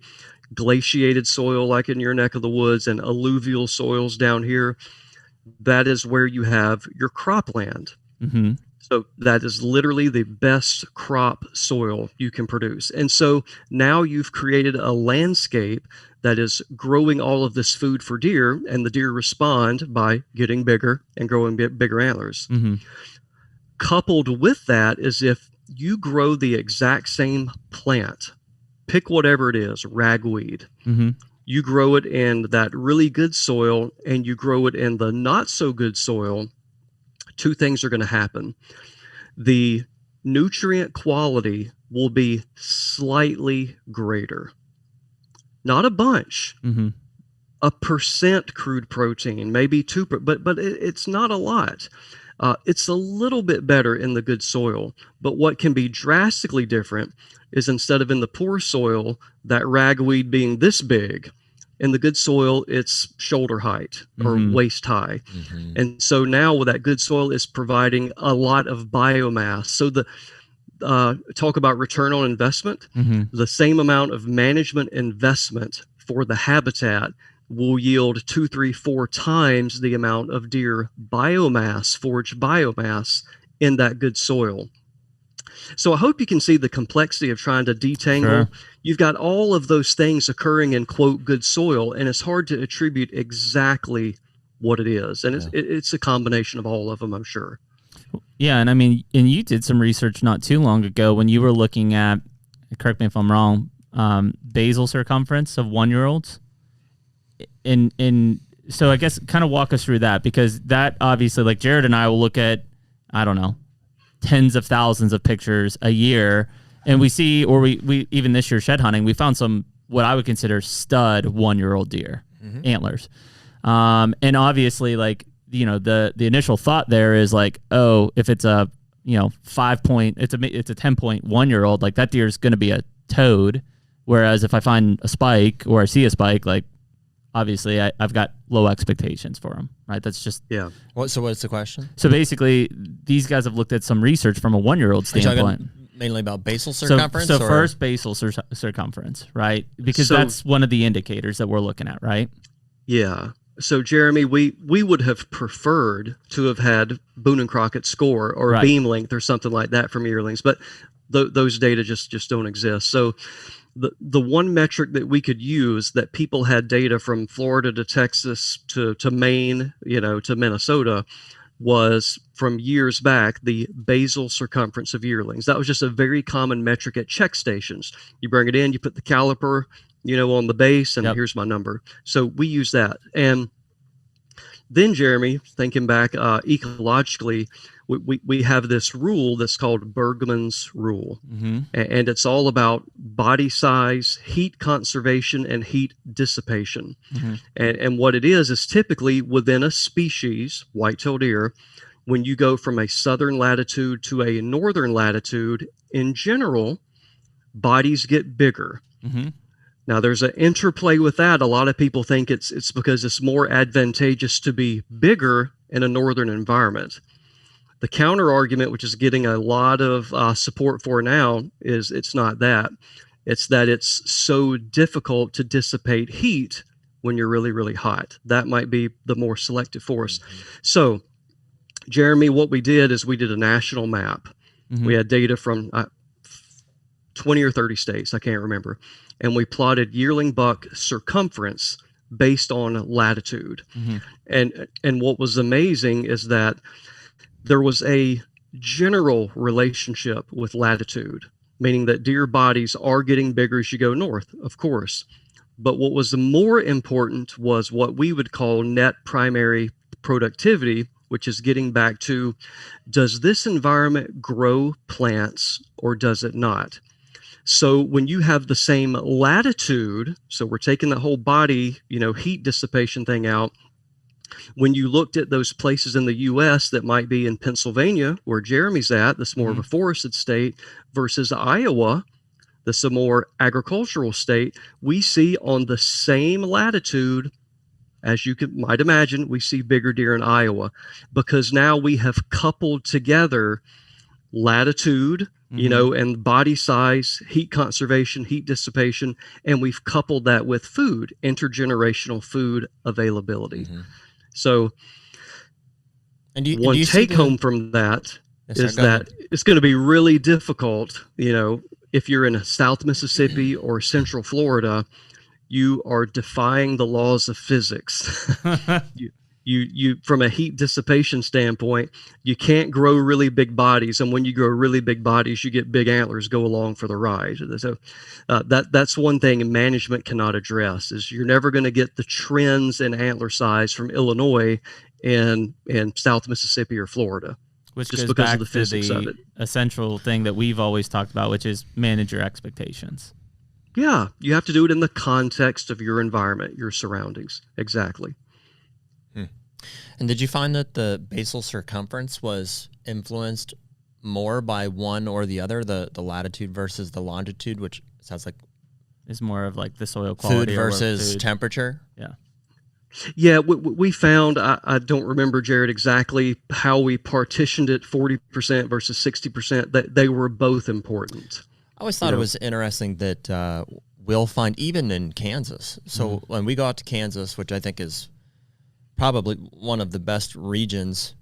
glaciated soil like in your neck of the woods and alluvial soils down here, that is where you have your cropland. So that is literally the best crop soil you can produce. And so now you've created a landscape that is growing all of this food for deer, and the deer respond by getting bigger and growing bigger antlers. Coupled with that is if you grow the exact same plant, pick whatever it is, ragweed, you grow it in that really good soil and you grow it in the not so good soil, 2 things are going to happen. The nutrient quality will be slightly greater. Not a bunch. A percent crude protein, maybe 2%, but it's not a lot. It's a little bit better in the good soil. But what can be drastically different is instead of in the poor soil, that ragweed being this big, in the good soil, it's shoulder height or waist high. And so now with that good soil is providing a lot of biomass. So the talk about return on investment, the same amount of management investment for the habitat will yield 2, 3, 4 times the amount of deer biomass, foraged biomass in that good soil. So I hope you can see the complexity of trying to detangle. Sure. You've got all of those things occurring in, quote, good soil, and it's hard to attribute exactly what it is. And it's a combination of all of them, I'm sure. Yeah, and I mean, and you did some research not too long ago when you were looking at, correct me if I'm wrong, basal circumference of 1-year-olds. And so I guess kind of walk us through that, because that obviously, like Jared and I will look at, I don't know, tens of thousands of pictures a year, and we see, or we even this year shed hunting, we found some what I would consider stud 1-year-old deer antlers, and obviously, like, you know, the initial thought there is like, oh, if it's a, you know, 5-point, it's a 10.1-year-old, like that deer is going to be a toad, whereas if I find a spike or I see a spike, like obviously I've got low expectations for them, right? That's just So what's the question? So basically, these guys have looked at some research from a 1-year-old standpoint. Mainly about basal circumference? So first basal circumference, right? Because that's one of the indicators that we're looking at, right? Yeah. So Jeremy, we would have preferred to have had Boone and Crockett score or beam length or something like that from yearlings, but those data just don't exist. So the one metric that we could use that people had data from Florida to Texas to Maine, you know, to Minnesota, was from years back, the basal circumference of yearlings. That was just a very common metric at check stations. You bring it in, you put the caliper, you know, on the base, and here's my number. So we use that. And then, Jeremy, thinking back ecologically, we have this rule that's called Bergman's rule. And it's all about body size, heat conservation, and heat dissipation. And what it is typically within a species, whitetail deer, when you go from a southern latitude to a northern latitude, in general, bodies get bigger. Now, there's an interplay with that. A lot of people think it's because it's more advantageous to be bigger in a northern environment. The counter argument, which is getting a lot of support for now, is it's not that. It's that it's so difficult to dissipate heat when you're really, really hot. That might be the more selective force. So, Jeremy, what we did is we did a national map. We had data from 20 or 30 states, I can't remember. And we plotted yearling buck circumference based on latitude. And what was amazing is that there was a general relationship with latitude, meaning that deer bodies are getting bigger as you go north, of course. But what was more important was what we would call net primary productivity, which is getting back to, does this environment grow plants or does it not? So when you have the same latitude, so we're taking the whole body, you know, heat dissipation thing out. When you looked at those places in the U.S. that might be in Pennsylvania, where Jeremy's at, that's more of a forested state, versus Iowa, that's a more agricultural state, we see on the same latitude, as you might imagine, we see bigger deer in Iowa, because now we have coupled together latitude, you know, and body size, heat conservation, heat dissipation, and we've coupled that with food, intergenerational food availability. So one take home from that is that it's going to be really difficult, you know, if you're in South Mississippi or Central Florida, you are defying the laws of physics. You from a heat dissipation standpoint, you can't grow really big bodies, and when you grow really big bodies, you get big antlers go along for the ride. So that's one thing management cannot address, is you're never going to get the trends in antler size from Illinois and South Mississippi or Florida, which just goes because back of the physics to of the it. essential thing that we've always talked about, which is manage your expectations. Yeah, you have to do it in the context of your environment, your surroundings. Exactly. And did you find that the basal circumference was influenced more by one or the other, the latitude versus the longitude, which sounds like is more of like the soil quality food versus temperature? Yeah, we found, I don't remember, Jared, exactly how we partitioned it, 40% versus 60%, that they were both important. I always thought it was interesting that we'll find, even in Kansas. So when we go out to Kansas, which I think is probably one of the best regions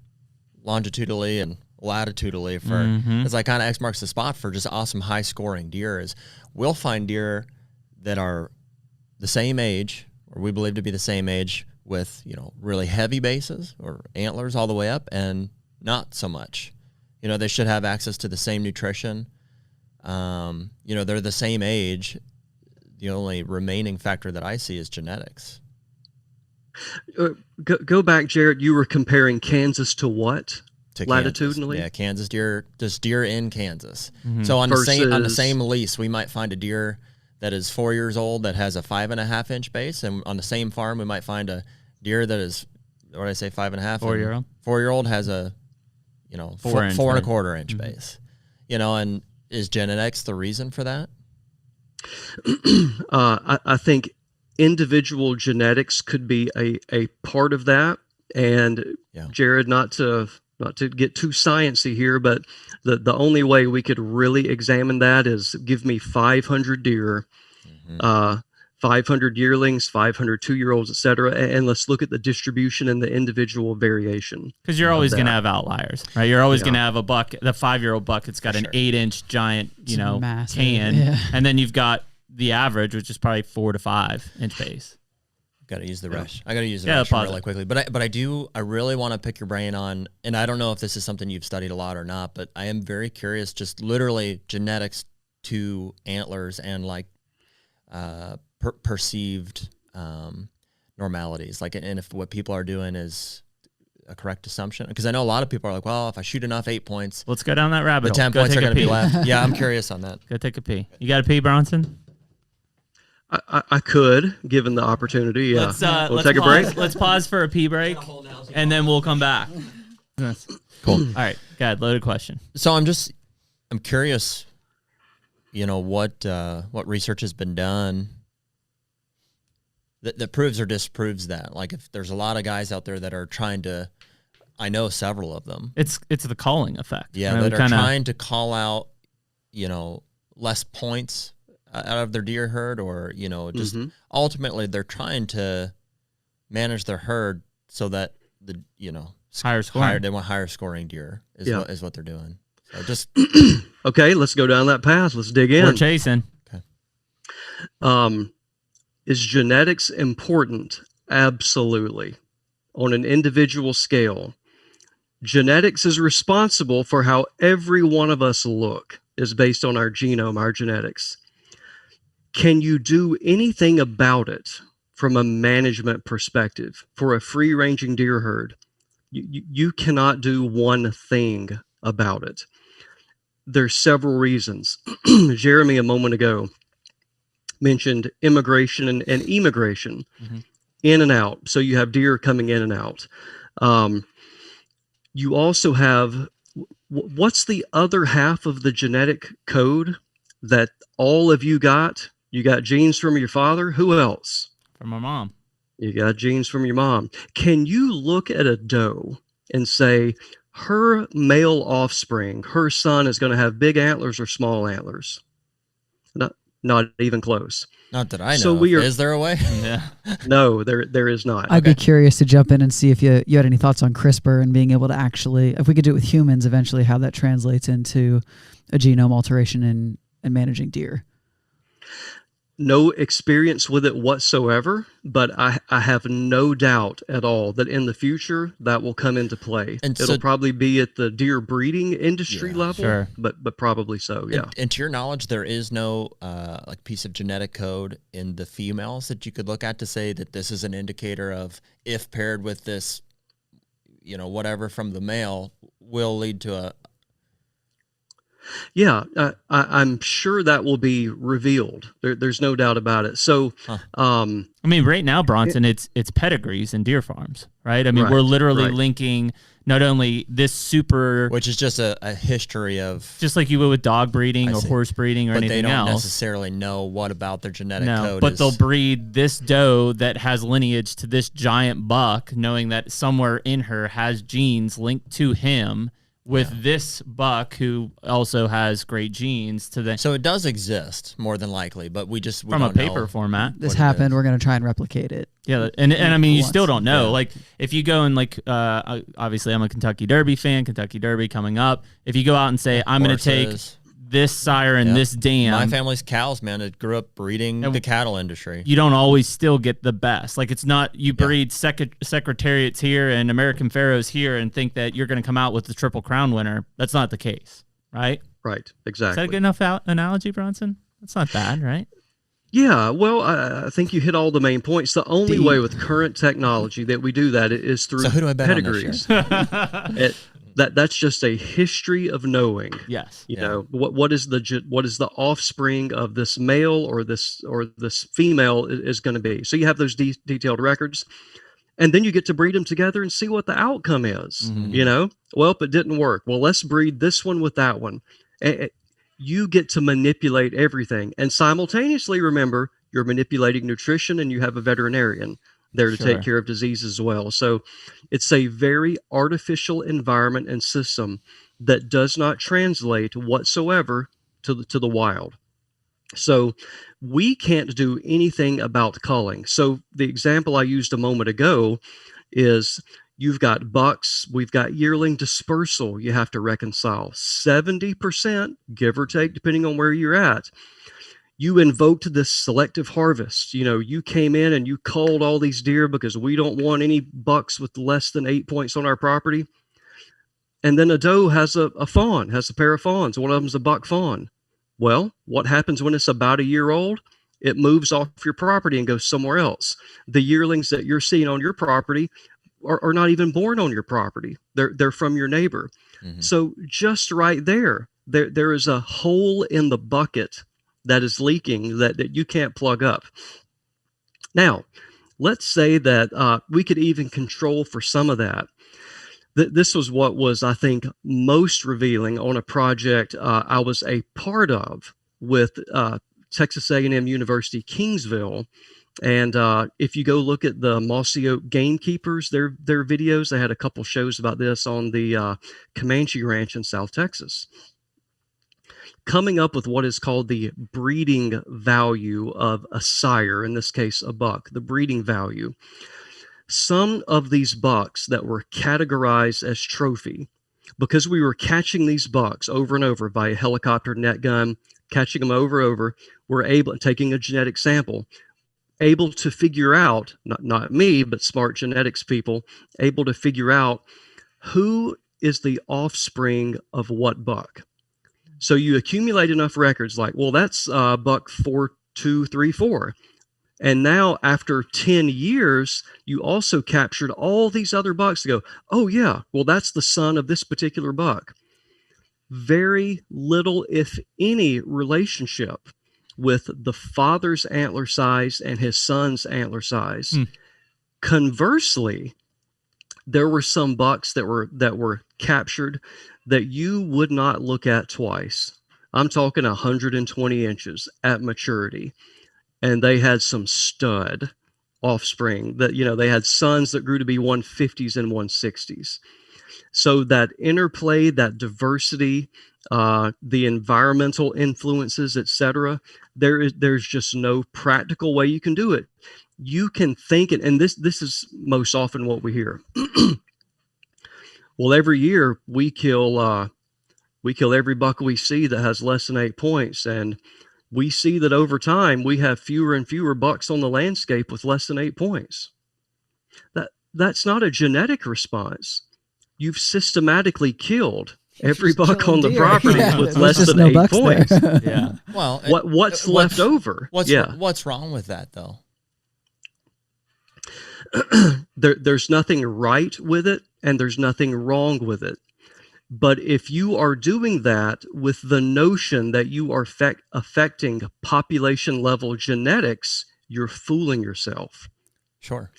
longitudinally and latitudinally for, it's like kind of X marks the spot for just awesome high scoring deer, is we'll find deer that are the same age, or we believe to be the same age, with, you know, really heavy bases or antlers all the way up, and not so much. You know, they should have access to the same nutrition. You know, they're the same age. The only remaining factor that I see is genetics. Go back, Jared. You were comparing Kansas to what? To latitudinally? Kansas. Yeah, Kansas deer, just deer in Kansas. So on the same lease, we might find a deer that is 4 years old that has a 5.5 inch base, and on the same farm we might find a deer that is, what did I say, 5.5? 4-year-old. 4-year-old has a, you know, 4.25 inch base. You know, and is genetics the reason for that? I think individual genetics could be a part of that. And Jared, not to get too sciencey here, but the only way we could really examine that is give me 500 deer, 500 yearlings, 500 2-year-olds, et cetera, and let's look at the distribution and the individual variation. Because you're always going to have outliers, right? You're always going to have a buck, the 5-year-old buck, it's got an 8-inch giant, you know, massive, can, and then you've got the average, which is probably 4 to 5 inch base. Got to use the rush. I got to use the rush really quickly. But I really want to pick your brain on, and I don't know if this is something you've studied a lot or not, but I am very curious, just literally genetics to antlers and like perceived normalities. Like, and if what people are doing is a correct assumption. Because I know a lot of people are like, well, if I shoot enough 8 points. Let's go down that rabbit hole. The 10 points are going to be left. Yeah, I'm curious on that. Go take a pee. You got a pee, Bronson? I could, given the opportunity. Yeah. Let's take a break. Let's pause for a pee break, and then we'll come back. Cool. All right. Go ahead. Loaded question. So I'm curious, you know, what research has been done that proves or disproves that. Like, if there's a lot of guys out there that are trying to, I know several of them. It's the calling effect. Yeah, that are trying to call out, you know, less points out of their deer herd, or, you know, just ultimately they're trying to manage their herd so that the, you know, they want higher scoring deer is what they're doing. So just okay, let's go down that path. Let's dig in. We're chasing. Okay. Is genetics important? Absolutely. On an individual scale, genetics is responsible for how every one of us look, is based on our genome, our genetics. Can you do anything about it from a management perspective for a free-ranging deer herd? You cannot do one thing about it. There's several reasons. Jeremy, a moment ago, mentioned immigration and emigration, in and out. So you have deer coming in and out. You also have, what's the other half of the genetic code that all of you got? You got genes from your father. Who else? From my mom. You got genes from your mom. Can you look at a doe and say, her male offspring, her son is going to have big antlers or small antlers? Not even close. Not that I know. So is there a way? Yeah. No, there is not. I'd be curious to jump in and see if you had any thoughts on CRISPR and being able to actually, if we could do it with humans eventually, how that translates into a genome alteration and managing deer. No experience with it whatsoever, but I have no doubt at all that in the future that will come into play. And it'll probably be at the deer breeding industry level, but probably so, yeah. And to your knowledge, there is no like piece of genetic code in the females that you could look at to say that this is an indicator of, if paired with this, you know, whatever from the male, will lead to a... Yeah, I'm sure that will be revealed. There's no doubt about it. So, I mean, right now, Bronson, it's pedigrees and deer farms, right? I mean, we're literally linking not only this super, which is just a history of, just like you would with dog breeding or horse breeding or anything else. But they don't necessarily know what about their genetic code. But they'll breed this doe that has lineage to this giant buck, knowing that somewhere in her has genes linked to him, with this buck who also has great genes to the. So it does exist more than likely, but we from a paper format. This happened. We're going to try and replicate it. Yeah, and I mean, you still don't know. Yeah. Like, if you go and like, obviously, I'm a Kentucky Derby fan. Kentucky Derby coming up. If you go out and say, I'm going to take this sire and this dam. My family's cows, man. It grew up breeding the cattle industry. You don't always still get the best. Like, it's not you breed secretariats here and American Pharaohs here and think that you're going to come out with the Triple Crown winner. That's not the case, right? Right, exactly. Is that a good enough analogy, Bronson? That's not bad, right? Yeah, well, I think you hit all the main points. The only way with current technology that we do that is through pedigrees. That's just a history of knowing. Yes. You know, what is the offspring of this male or this female is going to be. So you have those detailed records, and then you get to breed them together and see what the outcome is. You know, well, if it didn't work, well, let's breed this one with that one. You get to manipulate everything, and simultaneously, remember, you're manipulating nutrition, and you have a veterinarian there to take care of disease as well. So it's a very artificial environment and system that does not translate whatsoever to the wild. So we can't do anything about culling. So the example I used a moment ago is you've got bucks, we've got yearling dispersal you have to reconcile. 70%, give or take, depending on where you're at. You invoked this selective harvest. You know, you came in and you culled all these deer because we don't want any bucks with less than 8 points on our property. And then a doe has a fawn, has a pair of fawns. One of them's a buck fawn. Well, what happens when it's about a year old? It moves off your property and goes somewhere else. The yearlings that you're seeing on your property are not even born on your property. They're from your neighbor. So just right there is a hole in the bucket that is leaking that you can't plug up. Now, let's say that we could even control for some of that. This was what was, I think, most revealing on a project I was a part of with Texas A&M University, Kingsville. And if you go look at the Mossy Oak Gamekeepers, their videos, they had a couple shows about this on the Comanche Ranch in South Texas. Coming up with what is called the breeding value of a sire, in this case, a buck, the breeding value. Some of these bucks that were categorized as trophy, because we were catching these bucks over and over by a helicopter net gun, catching them over and over, we're able, taking a genetic sample, able to figure out, not me, but smart genetics people, able to figure out who is the offspring of what buck. So you accumulate enough records like, well, that's buck 4234. And now after 10 years, you also captured all these other bucks to go, oh yeah, well, that's the son of this particular buck. Very little, if any, relationship with the father's antler size and his son's antler size. Conversely, there were some bucks that were captured that you would not look at twice. I'm talking 120 inches at maturity. And they had some stud offspring that, you know, they had sons that grew to be 150s and 160s. So that interplay, that diversity, the environmental influences, etc., there's just no practical way you can do it. You can think it, and this is most often what we hear. Well, every year we kill every buck we see that has less than 8 points, and we see that over time we have fewer and fewer bucks on the landscape with less than 8 points. That's not a genetic response. You've systematically killed every buck on the property with less than 8 points. Yeah. Well, what's left over? What's wrong with that though? There's nothing right with it, and there's nothing wrong with it. But if you are doing that with the notion that you are affecting population level genetics, you're fooling yourself. Sure.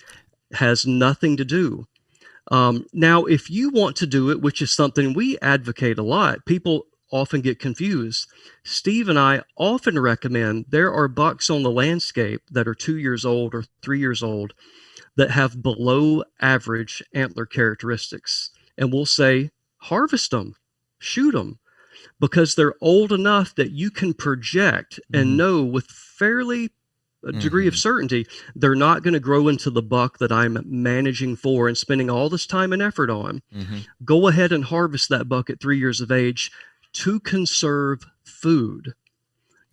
Has nothing to do. Now, if you want to do it, which is something we advocate a lot, people often get confused. Steve and I often recommend there are bucks on the landscape that are 2 years old or 3 years old that have below average antler characteristics. And we'll say, harvest them, shoot them, because they're old enough that you can project and know with fairly a degree of certainty they're not going to grow into the buck that I'm managing for and spending all this time and effort on. Go ahead and harvest that buck at 3 years of age to conserve food.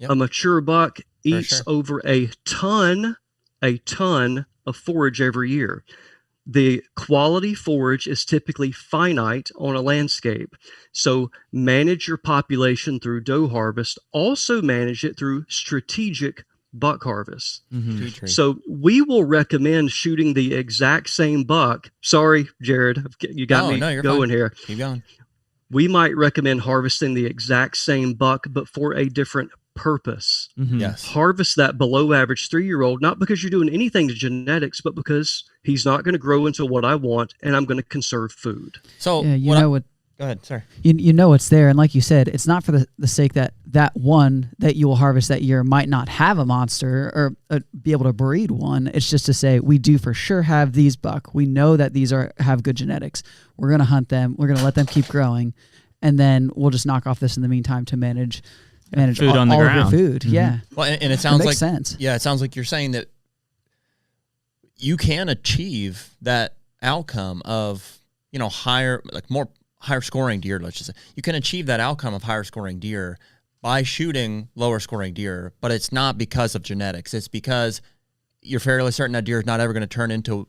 A mature buck eats over a ton of forage every year. The quality forage is typically finite on a landscape. So manage your population through doe harvest. Also manage it through strategic buck harvest. So we will recommend shooting the exact same buck. Sorry, Jared, you got me going here. Keep going. We might recommend harvesting the exact same buck, but for a different purpose. Yes. Harvest that below average 3-year-old, not because you're doing anything to genetics, but because he's not going to grow into what I want, and I'm going to conserve food. So go ahead, sorry. You know it's there, and like you said, it's not for the sake that one that you will harvest that year might not have a monster or be able to breed one. It's just to say we do for sure have these buck. We know that these have good genetics. We're going to hunt them. We're going to let them keep growing, and then we'll just knock off this in the meantime to manage food all, on the all ground. of your food. Yeah. Well, and it sounds makes sense. Yeah, it sounds like you're saying that you can achieve that outcome of, higher scoring deer, let's just say. You can achieve that outcome of higher scoring deer by shooting lower scoring deer, but it's not because of genetics. It's because you're fairly certain that deer is not ever going to turn into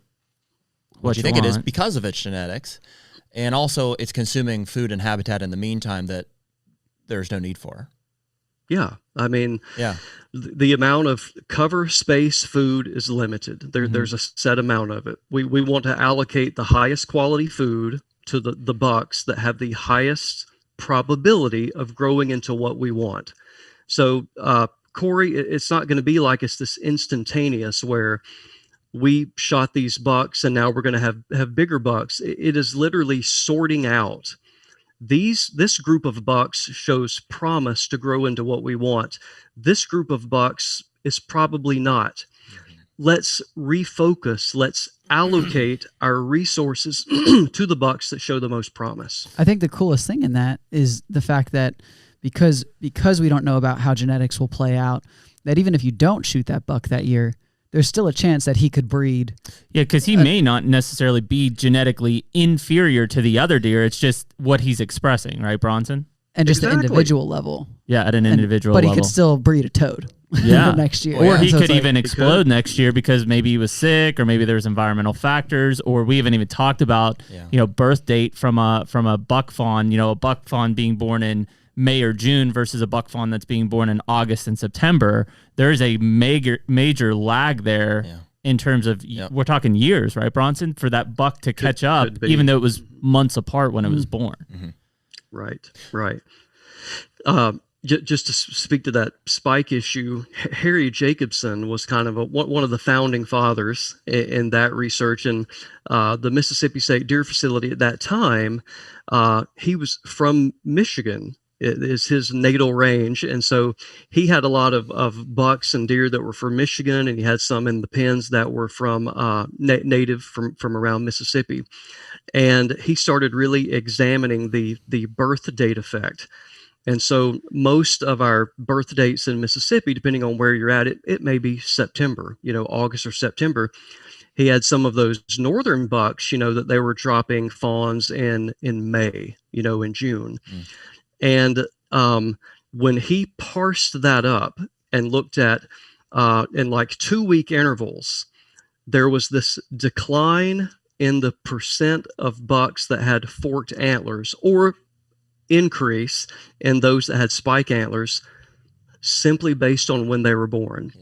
what you think it is because of its genetics. And also it's consuming food and habitat in the meantime that there's no need for. Yeah. I mean, the amount of cover space food is limited. There's a set amount of it. We want to allocate the highest quality food to the bucks that have the highest probability of growing into what we want. So, Corey, it's not going to be like it's this instantaneous where we shot these bucks and now we're going to have bigger bucks. It is literally sorting out. This group of bucks shows promise to grow into what we want. This group of bucks is probably not. Let's refocus. Let's allocate our resources to the bucks that show the most promise. I think the coolest thing in that is the fact that because we don't know about how genetics will play out, that even if you don't shoot that buck that year, there's still a chance that he could breed. Yeah, because he may not necessarily be genetically inferior to the other deer. It's just what he's expressing, right, Bronson? And just the individual level. Yeah, at an individual level. But he could still breed a toad next year. Or he could even explode next year because maybe he was sick or maybe there's environmental factors, or we haven't even talked about, birth date from a buck fawn, a buck fawn being born in May or June versus a buck fawn that's being born in August and September. There's a major lag there in terms of, we're talking years, right, Bronson, for that buck to catch up, even though it was months apart when it was born. Right. Just to speak to that spike issue, Harry Jacobson was kind of one of the founding fathers in that research. And the Mississippi State Deer Facility at that time, he was from Michigan. It is his natal range. And so he had a lot of bucks and deer that were from Michigan, and he had some in the pens that were from native from around Mississippi. And he started really examining the birth date effect. And so most of our birth dates in Mississippi, depending on where you're at, it may be September, August or September. He had some of those northern bucks, that they were dropping fawns in May, in June. And when he parsed that up and looked at in like 2-week intervals, there was this decline in the percent of bucks that had forked antlers, or increase in those that had spike antlers, simply based on when they were born.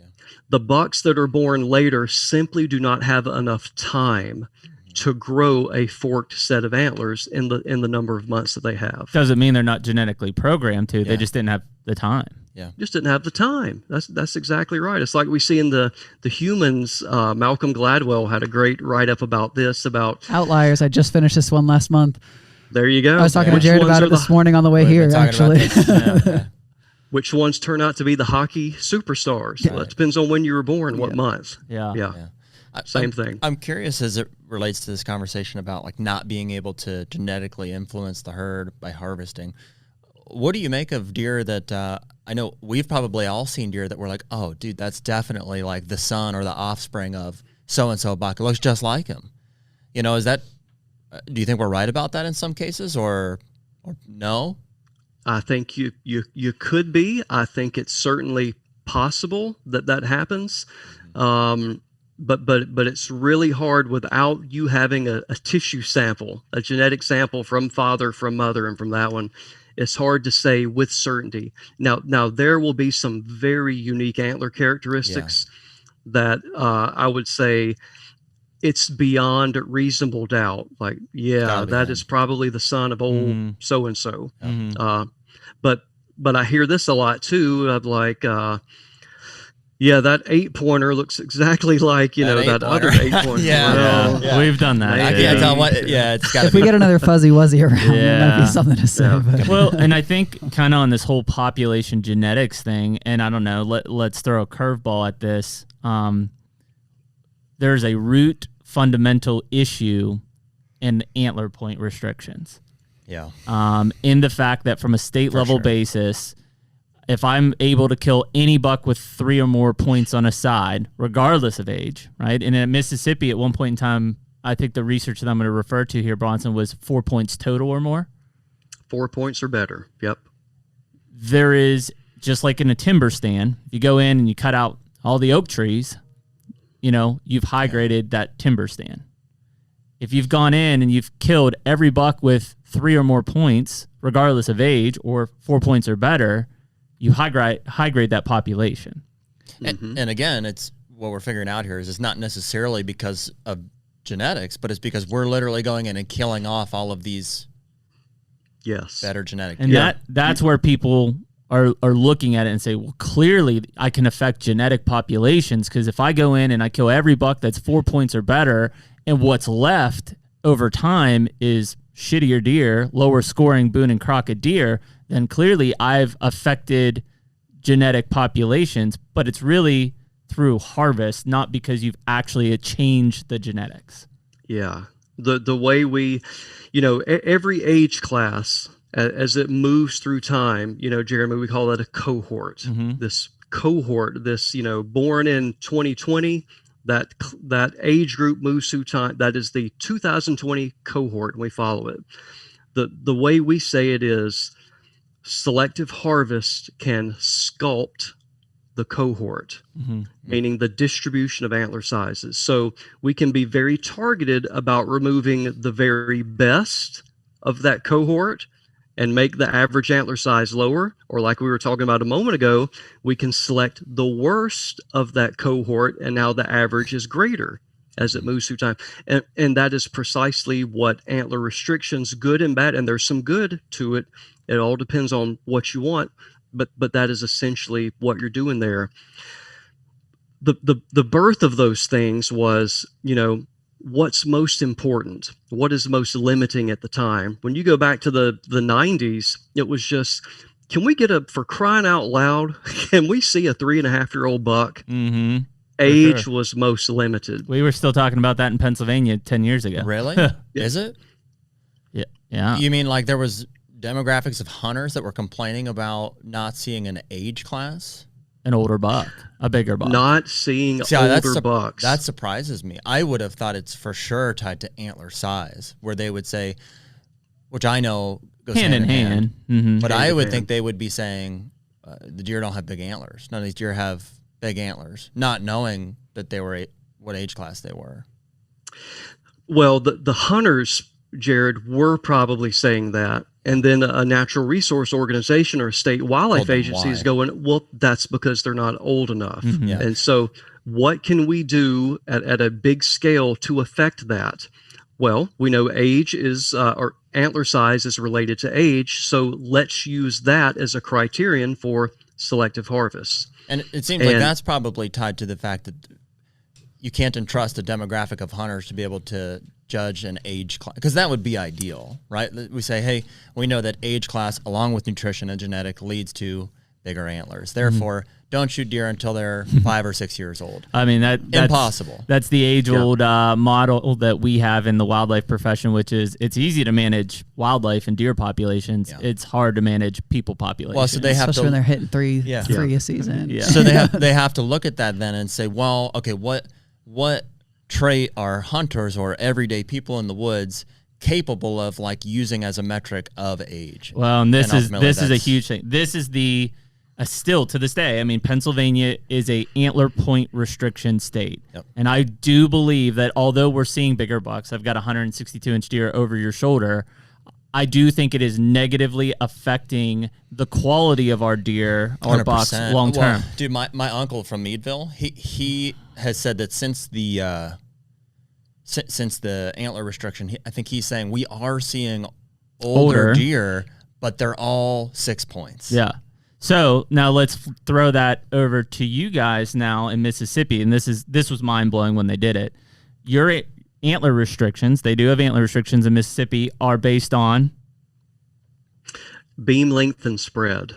The bucks that are born later simply do not have enough time to grow a forked set of antlers in the number of months that they have. Doesn't mean they're not genetically programmed to. They just didn't have the time. Just didn't have the time. That's exactly right. It's like we see in the humans. Malcolm Gladwell had a great write-up about this, about outliers. I just finished this one last month. There you go. I was talking to Jared about it this morning on the way here, actually. Which ones turn out to be the hockey superstars? Well, it depends on when you were born, what month. Yeah. Same thing. I'm curious as it relates to this conversation about like not being able to genetically influence the herd by harvesting. What do you make of deer that I know we've probably all seen deer that we're like, oh, dude, that's definitely like the son or the offspring of so-and-so buck. It looks just like him. You know, is that, do you think we're right about that in some cases or no? I think you could be. I think it's certainly possible that happens. But it's really hard without you having a tissue sample, a genetic sample from father, from mother, and from that one. It's hard to say with certainty. Now there will be some very unique antler characteristics that I would say it's beyond reasonable doubt. Like, that is probably the son of old so and so. But I hear this a lot too. Of like, that 8-pointer looks exactly like that other 8-pointer. We've done that. I can't tell what. It's got. If we get another fuzzy wuzzy around, there might be something to say. But. Well, and I think kind of on this whole population genetics thing, and I don't know, let's throw a curveball at this. There's a root fundamental issue in antler point restrictions. Yeah. In the fact that from a state level basis, if I'm able to kill any buck with 3 or more points on a side, regardless of age, right? And in Mississippi, at one point in time, I think the research that I'm going to refer to here, Bronson, was 4 points total or more. 4 points or better. Yep. There is, just like in a timber stand, if you go in and you cut out all the oak trees, you've high graded that timber stand. If you've gone in and you've killed every buck with 3 or more points, regardless of age, or 4 points or better, you high grade that population. And again, it's what we're figuring out here is it's not necessarily because of genetics, but it's because we're literally going in and killing off all of these better genetic. And that's where people are looking at it and say, well, clearly I can affect genetic populations, because if I go in and I kill every buck that's 4 points or better, and what's left over time is shittier deer, lower scoring Boone and Crockett deer, then clearly I've affected genetic populations, but it's really through harvest, not because you've actually changed the genetics. Yeah. The way we, every age class, as it moves through time, Jeremy, we call that a cohort. This cohort, born in 2020, that age group moves through time. That is the 2020 cohort, and we follow it. The way we say it is selective harvest can sculpt the cohort, meaning the distribution of antler sizes. So we can be very targeted about removing the very best of that cohort and make the average antler size lower, or like we were talking about a moment ago, we can select the worst of that cohort, and now the average is greater as it moves through time. And that is precisely what antler restrictions, good and bad, and there's some good to it. It all depends on what you want, but that is essentially what you're doing there. The birth of those things was, what's most important? What is most limiting at the time? When you go back to the 90s, it was just, can we get for crying out loud, can we see a 3.5-year-old buck? Age was most limited. We were still talking about that in Pennsylvania 10 years ago. Really? Is it? Yeah. You mean like there was demographics of hunters that were complaining about not seeing an age class? An older buck, a bigger buck. Not seeing older bucks. That surprises me. I would have thought it's for sure tied to antler size, where they would say, which I know goes hand in hand. But I would think they would be saying the deer don't have big antlers. None of these deer have big antlers, not knowing that they were what age class they were. Well, the hunters, Jared, were probably saying that. And then a natural resource organization or a state wildlife agency is going, well, that's because they're not old enough. And so what can we do at a big scale to affect that? Well, we know age is, or antler size is related to age. So let's use that as a criterion for selective harvest. And it seems like that's probably tied to the fact that you can't entrust a demographic of hunters to be able to judge an age class, because that would be ideal, right? We say, hey, we know that age class along with nutrition and genetic leads to bigger antlers. Therefore, don't shoot deer until they're 5 or 6 years old. I mean, that's impossible. That's the age-old model that we have in the wildlife profession, which is it's easy to manage wildlife and deer populations. Yeah. It's hard to manage people populations. Well, so they have especially when they're hitting three a season. Yeah. So they have to look at that then and say, well, okay, what trait are hunters or everyday people in the woods capable of like using as a metric of age? Well, and this is a huge thing. This is still to this day, I mean, Pennsylvania is a antler point restriction state. Yep. And I do believe that although we're seeing bigger bucks, I've got 162-inch deer over your shoulder, I do think it is negatively affecting the quality of our deer, our bucks, long term. Well, dude, my uncle from Meadville, he has said that since the antler restriction, I think he's saying we are seeing older deer, but they're all 6 points. Yeah. So now let's throw that over to you guys now in Mississippi, and this was mind blowing when they did it. Your antler restrictions, they do have antler restrictions in Mississippi, are based on beam length and spread,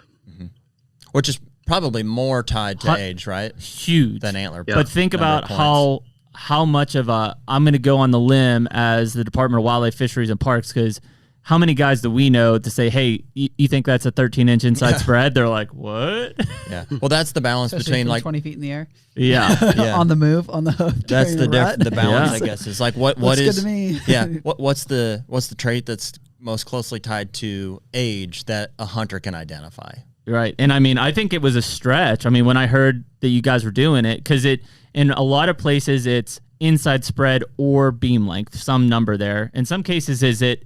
which is probably more tied to age, right? Huge than antler. Yeah. But think about how much of I'm going to go on the limb as the Department of Wildlife, Fisheries, and Parks, because how many guys do we know to say, hey, you think that's a 13-inch inside spread? They're like, what? Yeah. Well, that's the balance between like 20 feet in the air. Yeah. On the move, on the hoof. That's the balance, I guess. Is like what is good to me. Yeah. What's the trait that's most closely tied to age that a hunter can identify? Right. And I mean, I think it was a stretch. I mean, when I heard that you guys were doing it, because in a lot of places it's inside spread or beam length, some number there. In some cases, is it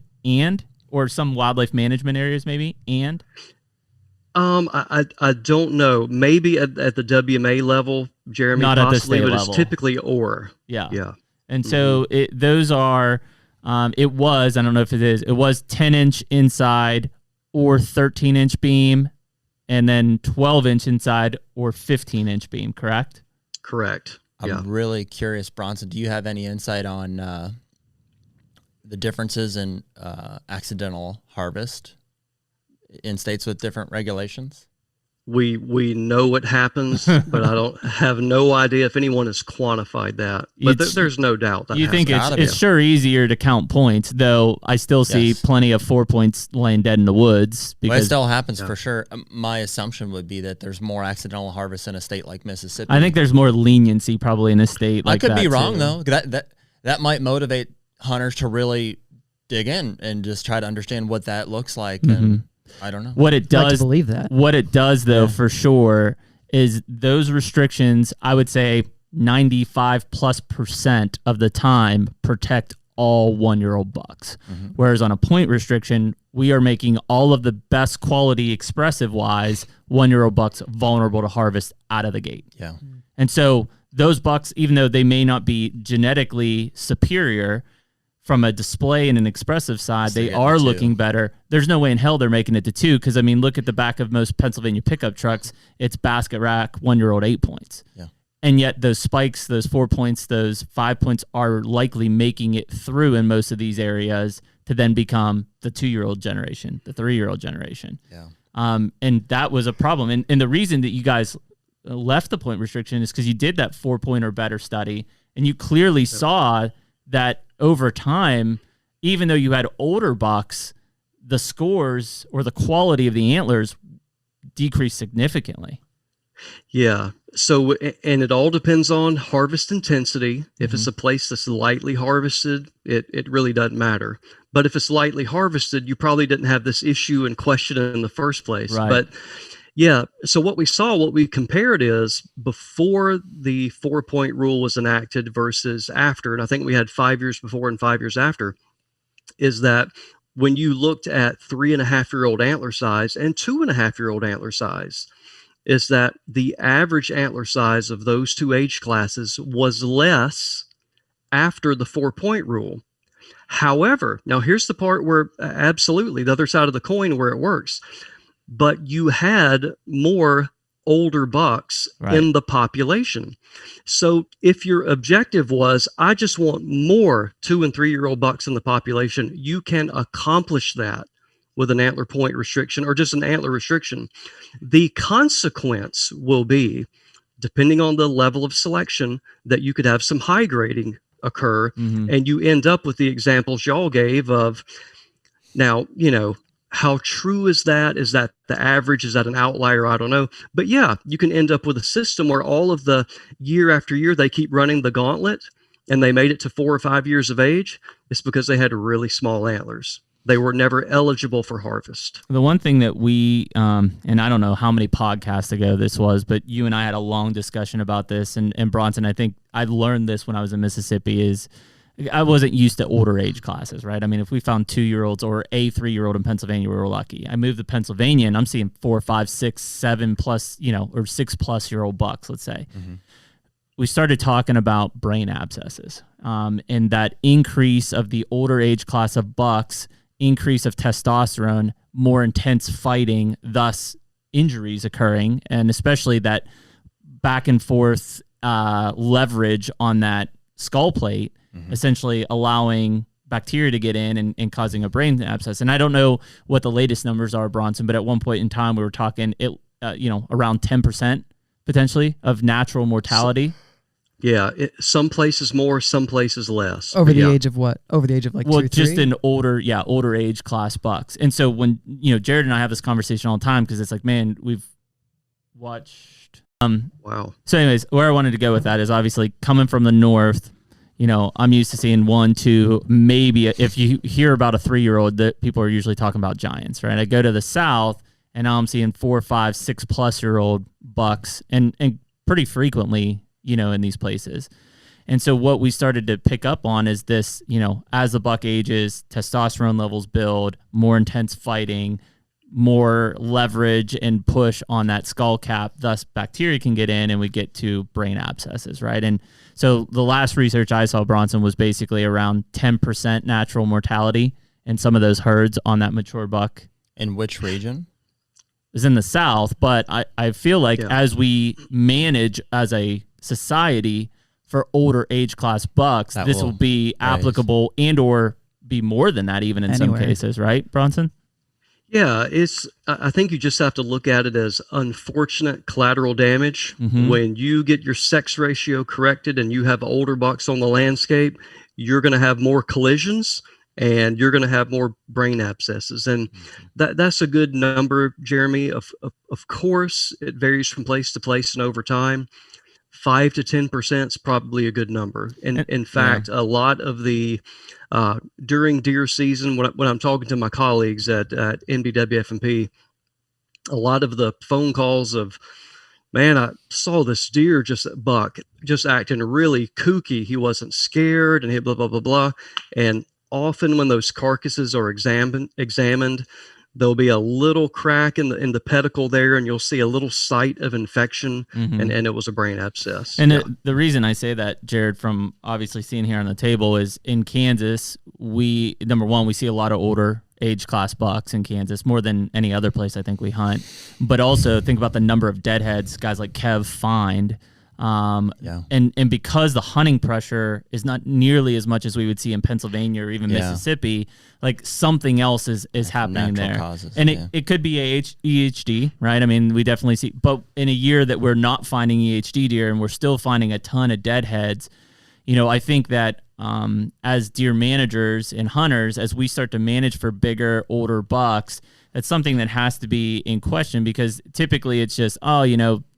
or some wildlife management areas maybe I don't know. Maybe at the WMA level, Jeremy, not possibly, at the state but level. It's typically or. Yeah. And so those are it was, I don't know if it is, it was 10-inch inside or 13-inch beam, and then 12-inch inside or 15-inch beam, correct? Correct. I'm really curious, Bronson, do you have any insight on the differences in accidental harvest in states with different regulations? We know what happens, but I don't have no idea if anyone has quantified that. But there's no doubt that you think it's sure easier to count points, though I still see plenty of 4 points laying dead in the woods. Because it still happens for sure. My assumption would be that there's more accidental harvest in a state like Mississippi. I think there's more leniency probably in a state like that. I could be wrong though. That might motivate hunters to really dig in and just try to understand what that looks like. And I don't know what it does. I'd like to believe that. What it does, though, for sure, is those restrictions, I would say 95+% of the time protect all 1-year-old bucks. Whereas on a point restriction, we are making all of the best quality expressive wise 1-year-old bucks vulnerable to harvest out of the gate. Yeah. And so those bucks, even though they may not be genetically superior, from a display and an expressive side, they are looking better. There's no way in hell they're making it to 2, because, I mean, look at the back of most Pennsylvania pickup trucks. It's basket rack, 1-year-old 8 points. Yeah. And yet those spikes, those 4 points, those 5 points are likely making it through in most of these areas to then become the 2-year-old generation, the 3-year-old generation. Yeah. And that was a problem. And the reason that you guys left the point restriction is because you did that 4-point or better study, and you clearly saw that over time, even though you had older bucks, the scores or the quality of the antlers decreased significantly. Yeah. So, and it all depends on harvest intensity. If it's a place that's lightly harvested, it really doesn't matter. But if it's lightly harvested, you probably didn't have this issue in question in the first place. Right. But yeah, so what we compared is before the 4-point rule was enacted versus after, and I think we had 5 years before and 5 years after, is that when you looked at 3.5-year-old antler size and 2.5-year-old antler size, is that the average antler size of those two age classes was less after the 4-point rule. However, now here's the part where absolutely the other side of the coin where it works. But you had more older bucks in the population. So if your objective was, I just want more 2- and 3-year-old bucks in the population, you can accomplish that with an antler point restriction or just an antler restriction, the consequence will be, depending on the level of selection, that you could have some high grading occur, and you end up with the examples y'all gave of, now, how true is that? Is that the average? Is that an outlier? I don't know. But yeah, you can end up with a system where all of the year after year, they keep running the gauntlet and they made it to 4 or 5 years of age. It's because they had really small antlers. They were never eligible for harvest. The one thing that we, and I don't know how many podcasts ago this was, but you and I had a long discussion about this. And Bronson, I think I learned this when I was in Mississippi, is I wasn't used to older age classes, right? I mean, if we found 2-year-olds or a 3-year-old in Pennsylvania, we were lucky. I moved to Pennsylvania and I'm seeing 4, 5, 6, 7 plus, or 6+ year old bucks, let's say. We started talking about brain abscesses, and that increase of the older age class of bucks, increase of testosterone, more intense fighting, thus injuries occurring, and especially that back and forth leverage on that skull plate, essentially allowing bacteria to get in and causing a brain abscess. And I don't know what the latest numbers are, Bronson, but at one point in time we were talking around 10% potentially of natural mortality. Yeah, some places more, some places less. Over the age of what? Over the age of like 2 or 3? Just in older age class bucks. And so when, Jared and I have this conversation all the time, because it's like, man, we've watched. Wow. So anyways, where I wanted to go with that is obviously coming from the north, I'm used to seeing 1, 2, maybe if you hear about a 3-year-old, that people are usually talking about giants, right? I go to the south and now I'm seeing 4, 5, 6+-year-old bucks and pretty frequently, in these places. And so what we started to pick up on is this, as the buck ages, testosterone levels build, more intense fighting, more leverage and push on that skull cap, thus bacteria can get in and we get to brain abscesses, right? And so the last research I saw, Bronson, was basically around 10% natural mortality in some of those herds on that mature buck. In which region? Is in the south, but I feel like as we manage as a society for older age class bucks, this will be applicable and or be more than that even in some cases, right, Bronson? Yeah, I think you just have to look at it as unfortunate collateral damage. When you get your sex ratio corrected and you have older bucks on the landscape, you're going to have more collisions and you're going to have more brain abscesses. And that's a good number, Jeremy. Of course, it varies from place to place and over time. 5 to 10% is probably a good number. And in fact, a lot of the during deer season, when I'm talking to my colleagues at NBWF&P, a lot of the phone calls of, man, I saw this deer just acting really kooky. He wasn't scared and he blah, blah, blah, blah. And often when those carcasses are examined, there'll be a little crack in the pedicle there, and you'll see a little site of infection, and it was a brain abscess. And the reason I say that, Jared, from obviously seeing here on the table, is in Kansas, number one, we see a lot of older age class bucks in Kansas, more than any other place I think we hunt. But also think about the number of deadheads guys like Kev find. And because the hunting pressure is not nearly as much as we would see in Pennsylvania or even Mississippi, like something else is happening there. Causes, and it could be EHD, right? I mean, we definitely see, but in a year that we're not finding EHD deer and we're still finding a ton of deadheads, I think that as deer managers and hunters, as we start to manage for bigger, older bucks, that's something that has to be in question, because typically it's just,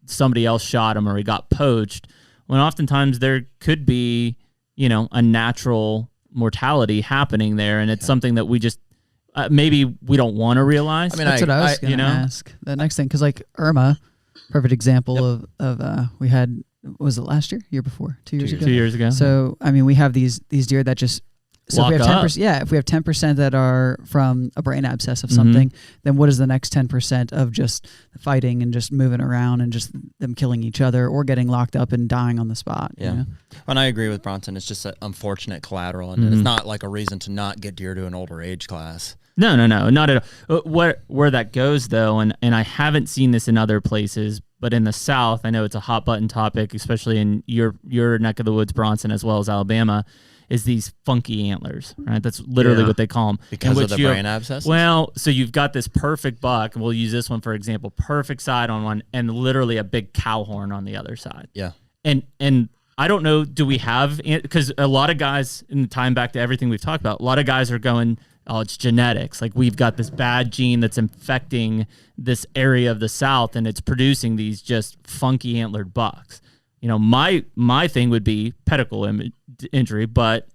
somebody else shot him or he got poached, when oftentimes there could be, a natural mortality happening there. And it's something that we just, maybe we don't want to realize. I mean, that's what I was going to ask. The next thing, because like Irma, perfect example of we had, was it last year before, 2 years ago? 2 years ago. So, I mean, we have these deer that just, so if we have 10%, if we have 10% that are from a brain abscess of something, then what is the next 10% of just fighting and just moving around and just them killing each other or getting locked up and dying on the spot? Yeah. And I agree with Bronson. It's just an unfortunate collateral, and it's not like a reason to not get deer to an older age class. No, not at all. Where that goes, though, and I haven't seen this in other places, but in the South, I know it's a hot button topic, especially in your neck of the woods, Bronson, as well as Alabama, is these funky antlers, right? That's literally what they call them. Because of the brain abscesses? Well, so you've got this perfect buck. We'll use this one for example. Perfect side on one, and literally a big cow horn on the other side. Yeah. And I don't know, do we have, because a lot of guys, in time back to everything we've talked about, a lot of guys are going, oh, it's genetics. Like we've got this bad gene that's infecting this area of the South, and it's producing these just funky antlered bucks. You know, my thing would be pedicle injury, but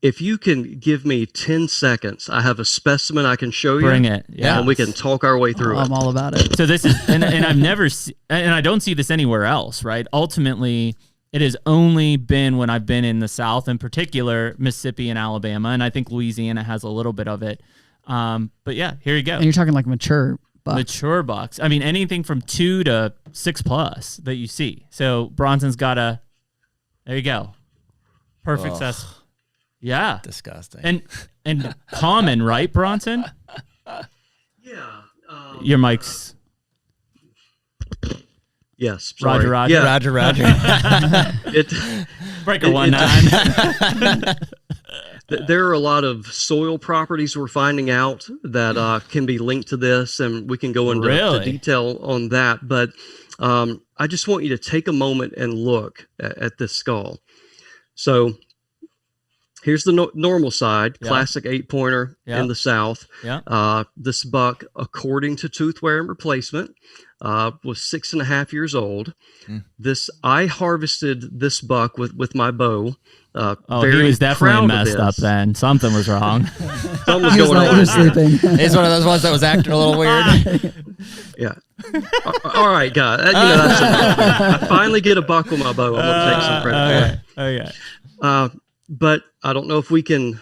if you can give me 10 seconds, I have a specimen I can show you. Bring it. Yeah. And we can talk our way through it. I'm all about it. So this is, and I've never, and I don't see this anywhere else, right? Ultimately, it has only been when I've been in the South, in particular, Mississippi and Alabama, and I think Louisiana has a little bit of it. But yeah, here you go. And you're talking like mature bucks. Mature bucks. I mean, anything from 2 to 6+ that you see. So Bronson's got there you go. Perfect size. Yeah. Disgusting. And common, right, Bronson? Yeah. Your mic's. Yes. Sorry. Roger. Yeah. Roger. Breaker 19. There are a lot of soil properties we're finding out that can be linked to this, and we can go into to detail on that. But I just want you to take a moment and look at this skull. So here's the normal side, classic 8-pointer in the South. This buck, according to tooth wear and replacement, was 6.5 years old. I harvested this buck with my bow. He was definitely messed up then. Something was wrong. Something was going on. He was sleeping. He's one of those ones that was acting a little weird. Yeah. All right, guys. I finally get a buck with my bow. I'm going to take some credit for it. Okay. But I don't know if we can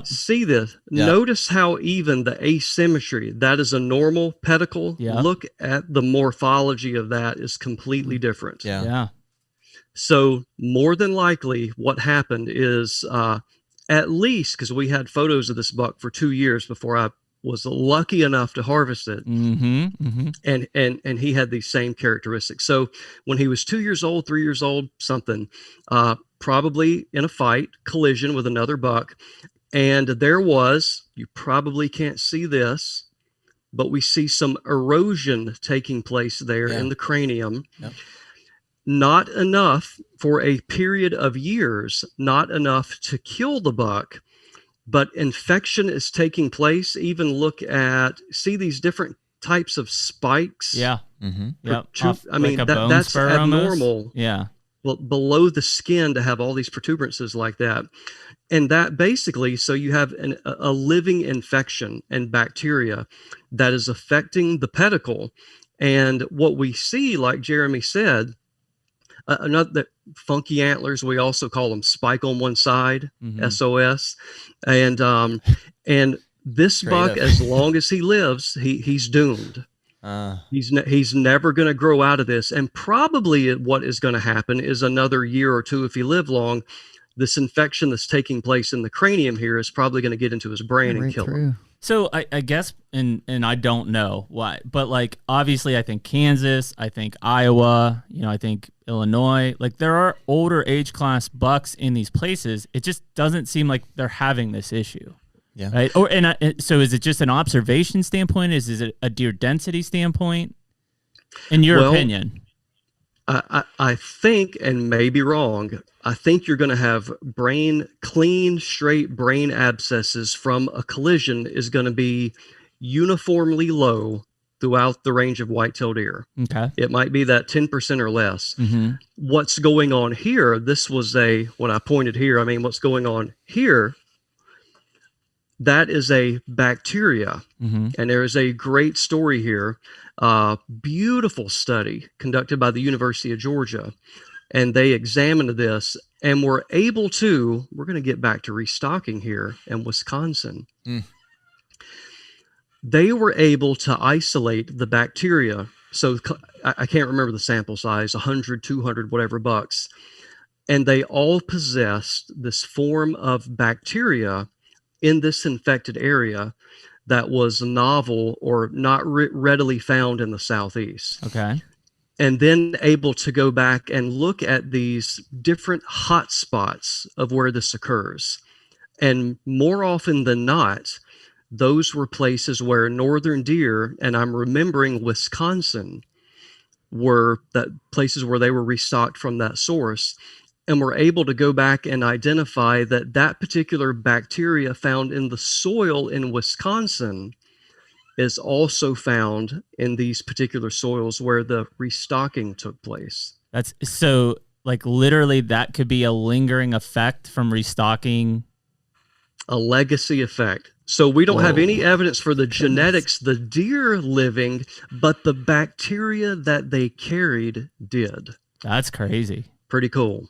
see this. Notice how even the asymmetry, that is a normal pedicle. Look at the morphology of that is completely different. Yeah. So more than likely what happened is at least, because we had photos of this buck for 2 years before I was lucky enough to harvest it. And he had these same characteristics. So when he was 2 years old, 3 years old, something, probably in a fight, collision with another buck. And there was, you probably can't see this, but we see some erosion taking place there in the cranium. Not enough for a period of years, not enough to kill the buck, but infection is taking place. Even see these different types of spikes. I mean, like that's abnormal. Almost. Yeah. Well, below the skin to have all these protuberances like that. And that basically, so you have a living infection and bacteria that is affecting the pedicle. And what we see, like Jeremy said, another funky antlers, we also call them spike on one side, SOS. And this buck, as long as he lives, he's doomed. He's never going to grow out of this. And probably what is going to happen is another year or two, if he live long, this infection that's taking place in the cranium here is probably going to get into his brain and kill him. So I guess, and I don't know why, but like, obviously I think Kansas, I think Iowa, I think Illinois, like there are older age class bucks in these places. It just doesn't seem like they're having this issue. Yeah. Right. So is it just an observation standpoint? Is it a deer density standpoint? In your opinion? I think, and may be wrong, I think you're going to have clean, straight brain abscesses from a collision is going to be uniformly low throughout the range of whitetail deer. Okay. It might be that 10% or less. What's going on here, this was when I pointed here, what's going on here, that is a bacteria. And there is a great story here. Beautiful study conducted by the University of Georgia. And they examined this and were able to, we're going to get back to restocking here in Wisconsin. They were able to isolate the bacteria. So I can't remember the sample size, 100, 200, whatever bucks. And they all possessed this form of bacteria in this infected area that was novel or not readily found in the Southeast. Okay. and then able to go back and look at these different hot spots of where this occurs. And more often than not, those were places where northern deer, and I'm remembering Wisconsin, were that places where they were restocked from that source, and were able to go back and identify that that particular bacteria found in the soil in Wisconsin is also found in these particular soils where the restocking took place. That's so, like, literally that could be a lingering effect from restocking. A legacy effect. So we don't have any evidence for the genetics, the deer living, but the bacteria that they carried did. That's crazy. Pretty cool.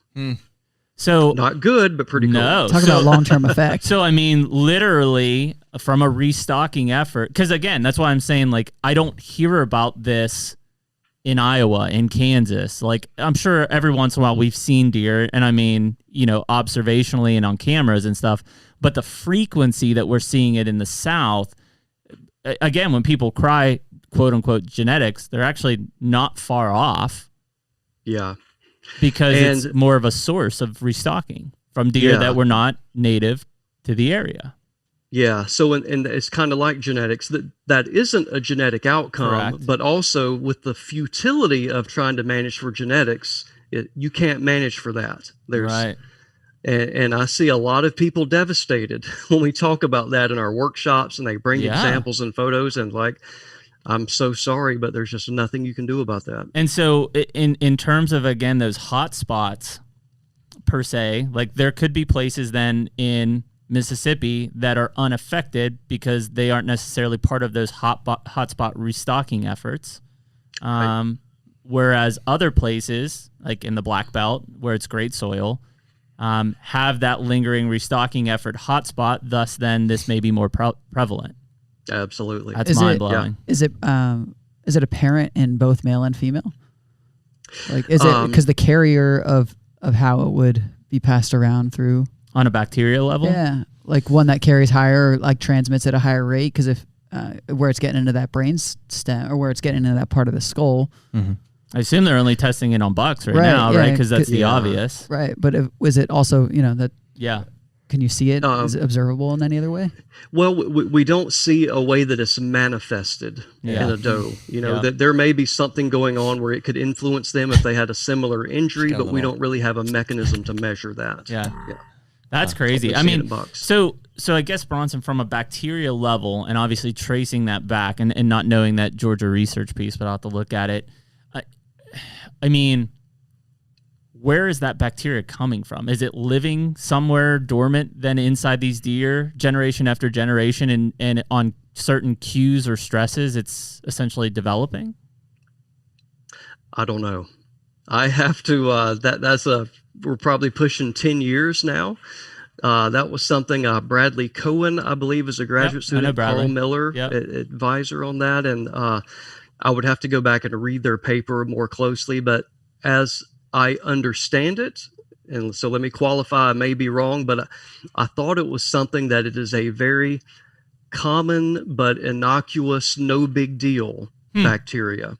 So not good, but pretty cool. No. Talk about long-term effect. So, I mean, literally from a restocking effort, because again, that's why I'm saying, like, I don't hear about this in Iowa, in Kansas. Like, I'm sure every once in a while we've seen deer, and I mean, you know, observationally and on cameras and stuff, but the frequency that we're seeing it in the South, again, when people cry, quote unquote, genetics, they're actually not far off. Yeah. Because it's more of a source of restocking from deer that were not native to the area. Yeah. So, and it's kind of like genetics, that isn't a genetic outcome. Correct. But also with the futility of trying to manage for genetics, you can't manage for that. Right. And I see a lot of people devastated when we talk about that in our workshops, and they bring examples and photos, and like, I'm so sorry, but there's just nothing you can do about that. And so in terms of, again, those hot spots per se, like there could be places then in Mississippi that are unaffected because they aren't necessarily part of those hotspot restocking efforts. Right. Whereas other places, like in the Black Belt, where it's great soil, have that lingering restocking effort hotspot. Thus, then this may be more prevalent. Absolutely. That's mind-blowing. Is it apparent in both male and female? Like, is it because the carrier of how it would be passed around through on a bacterial level? Yeah, like one that carries higher, like transmits at a higher rate, because if where it's getting into that brain stem or where it's getting into that part of the skull. Mm-hmm. I assume they're only testing it on bucks now, right? Because that's the obvious. Right, but was it also, you know, that... Yeah. Can you see it? Is it observable in any other way? Well, we don't see a way that it's manifested in a doe. You know, that there may be something going on where it could influence them if they had a similar injury, but we don't really have a mechanism to measure that. Yeah. That's crazy. I mean, so I guess, Bronson, from a bacterial level, and obviously tracing that back and not knowing that Georgia research piece, but I'll have to look at it. I mean, where is that bacteria coming from? Is it living somewhere dormant then inside these deer generation after generation, and on certain cues or stresses it's essentially developing? I don't know. I have to, we're probably pushing 10 years now. That was something Bradley Cohen, I believe, is a graduate student, Carl Miller, advisor on that. And I would have to go back and read their paper more closely, but as I understand it, and so let me qualify, I may be wrong, but I thought it was something that it is a very common but innocuous, no big deal bacteria.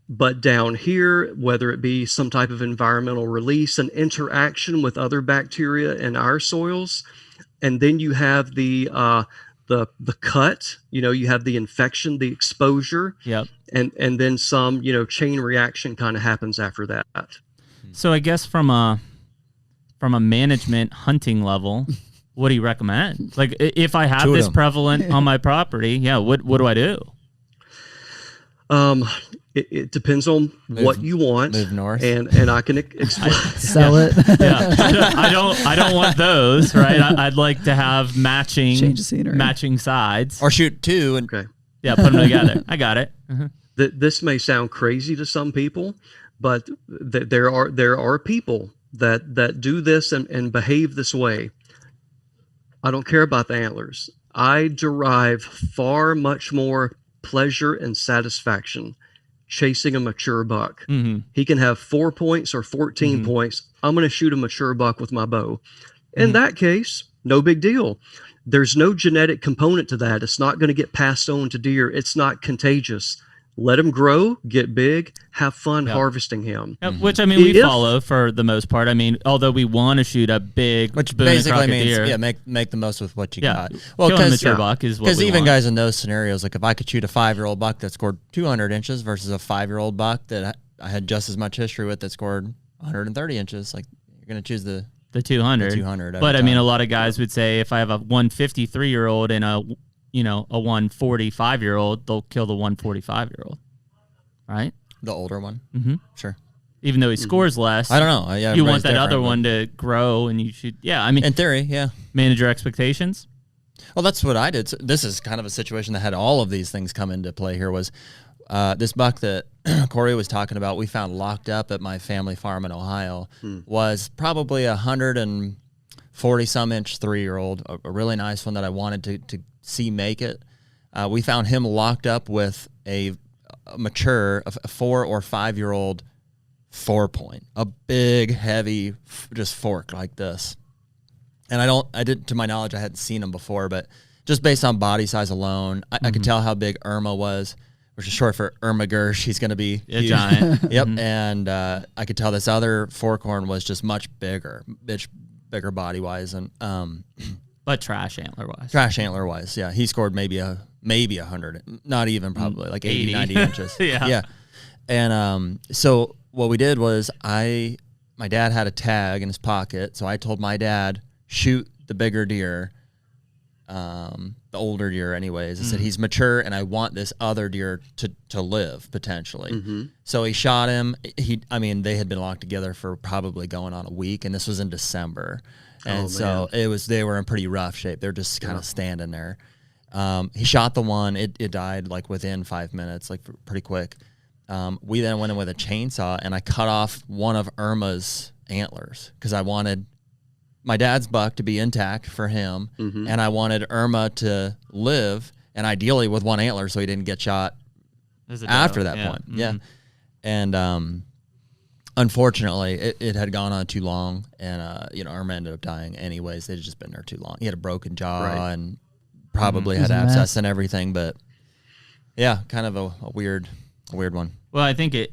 But down here, whether it be some type of environmental release and interaction with other bacteria in our soils, and then you have the cut, you know, you have the infection, the exposure, and then some, you know, chain reaction kind of happens after that. So I guess from a management hunting level, what do you recommend? Like, if I have this prevalent on my property, what do I do? It depends on what you want. Move north, and I can explain. Sell it. I don't want those. Right. I'd like to have matching sides, or shoot two and put them together. I got it. This may sound crazy to some people, but there are people that do this and behave this way. I don't care about the antlers. I derive far much more pleasure and satisfaction chasing a mature buck. Mm-hmm. He can have 4 points or 14 points. I'm going to shoot a mature buck with my bow. In that case, no big deal. There's no genetic component to that. It's not going to get passed on to deer. It's not contagious. let him grow, get big, have fun harvesting him. Which, I mean, we follow for the most part. I mean, although we want to shoot a big, which basically means make the most with what you got. Well, because buck is what we even want. Guys, in those scenarios, like if I could shoot a 5-year-old buck that scored 200 inches versus a 5-year-old buck that I had just as much history with that scored 130 inches, like you're gonna choose the 200. The 200. But I mean, a lot of guys would say if I have a 153-year-old and a 145-year-old, they'll kill the 145-year-old, right? The older one, sure. Even though he scores less, I don't know. Yeah, you want that other one to grow, and you should. Yeah, I mean, in theory, yeah. Manage your expectations. Well, that's what I did. So this is kind of a situation that had all of these things come into play. Here was this buck that Corey was talking about. We found locked up at my family farm in Ohio. Was probably 140-some inch 3-year-old, a really nice one that I wanted to see make it. We found him locked up with a mature, a 4 or 5-year-old 4-point, a big, heavy, just fork like this. And I didn't, to my knowledge, I hadn't seen him before, but just based on body size alone, I could tell how big Irma was, which is short for Irma Gersh. He's going to be a giant. Yep. And I could tell this other forkhorn was just much bigger body wise, and but trash antler wise. Yeah. He scored maybe 100, not even probably like 80, 90 inches. Yeah. And so what we did was my dad had a tag in his pocket, so I told my dad, shoot the bigger deer, the older deer anyways. I said, he's mature and I want this other deer to live potentially. So he shot him. They had been locked together for probably going on a week, and this was in December. And they were in pretty rough shape. They're just kind of standing there. He shot the one, it died like within 5 minutes, like pretty quick. We then went in with a chainsaw and I cut off one of Irma's antlers because I wanted my dad's buck to be intact for him, and I wanted Irma to live, and ideally with one antler so he didn't get shot after that point. Yeah. And unfortunately, it had gone on too long, and Irma ended up dying anyways. They'd just been there too long. He had a broken jaw and probably had abscess and everything, but yeah, kind of a weird one. Well, I think I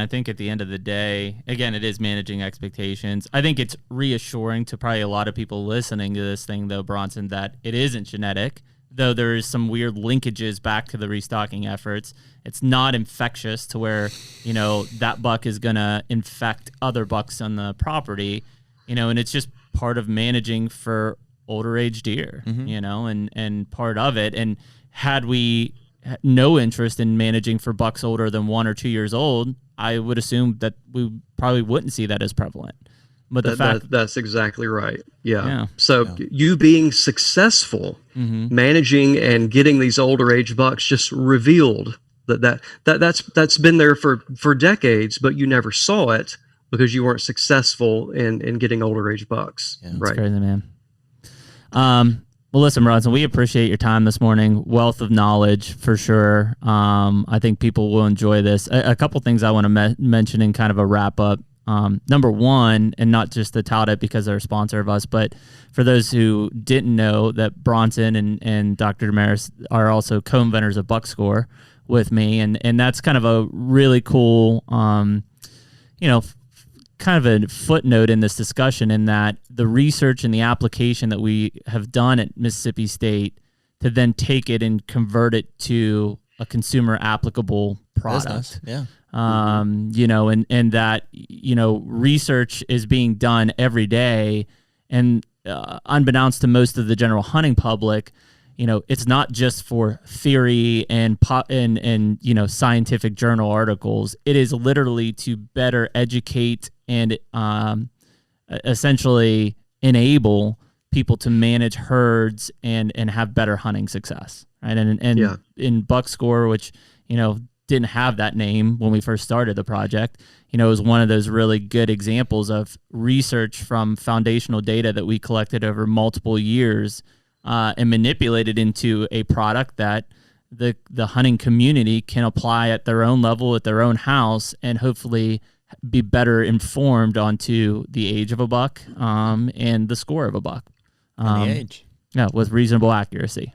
think at the end of the day, again, it is managing expectations. I think it's reassuring to probably a lot of people listening to this thing, though, Bronson, that it isn't genetic, though there is some weird linkages back to the restocking efforts. It's not infectious to where, that buck is going to infect other bucks on the property, and it's just part of managing for older age deer, and part of it. And had we no interest in managing for bucks older than 1 or 2 years old, I would assume that we probably wouldn't see that as prevalent. But that's exactly right. Yeah. So you being successful managing and getting these older age bucks just revealed that's been there for decades, but you never saw it because you weren't successful in getting older age bucks. Yeah, that's crazy, man. Well, listen, Bronson, we appreciate your time this morning. Wealth of knowledge for sure. I think people will enjoy this. A couple things I want to mention in kind of a wrap up. Number one, and not just to tout it because they're a sponsor of us, but for those who didn't know that Bronson and Dr. Damaris are also co-inventors of BuckScore with me. And that's kind of a really cool, kind of a footnote in this discussion, in that the research and the application that we have done at Mississippi State to then take it and convert it to a consumer applicable product. Yeah. And that, research is being done every day, and unbeknownst to most of the general hunting public, it's not just for theory and scientific journal articles. It is literally to better educate and essentially enable people to manage herds and have better hunting success, right? And in BuckScore, which didn't have that name when we first started the project, it was one of those really good examples of research from foundational data that we collected over multiple years and manipulated into a product that the hunting community can apply at their own level, at their own house, and hopefully be better informed onto the age of a buck and the score of a buck. And the age. Yeah, with reasonable accuracy.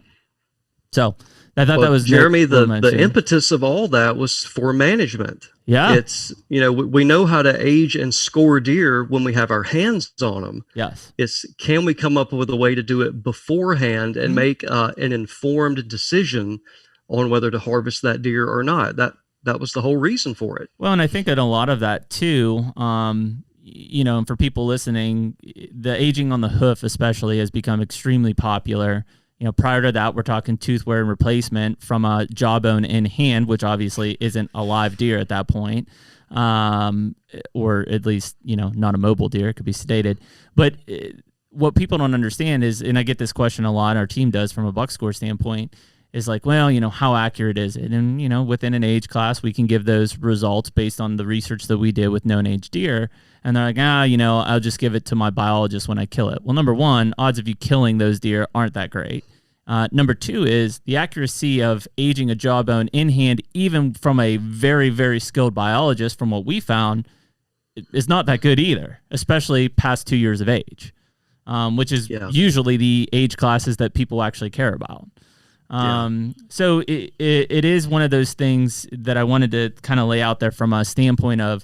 So I thought that was Jeremy. The impetus of all that was for management. Yeah, it's we know how to age and score deer when we have our hands on them. Yes, it's can we come up with a way to do it beforehand and make an informed decision on whether to harvest that deer or not. That was the whole reason for it. Well, and I think that a lot of that too, and for people listening, the aging on the hoof especially has become extremely popular. Prior to that, we're talking tooth wear and replacement from a jawbone in hand, which obviously isn't a live deer at that point, or at least, not a mobile deer. It could be sedated. But what people don't understand is, and I get this question a lot, our team does from a buck score standpoint, is like, well, how accurate is it? And, within an age class, we can give those results based on the research that we did with known age deer. And they're like, I'll just give it to my biologist when I kill it. Well, number one, odds of you killing those deer aren't that great. Number two is the accuracy of aging a jawbone in hand, even from a very, very skilled biologist, from what we found, is not that good either, especially past 2 years of age, which is usually the age classes that people actually care about. So it is one of those things that I wanted to kind of lay out there from a standpoint of,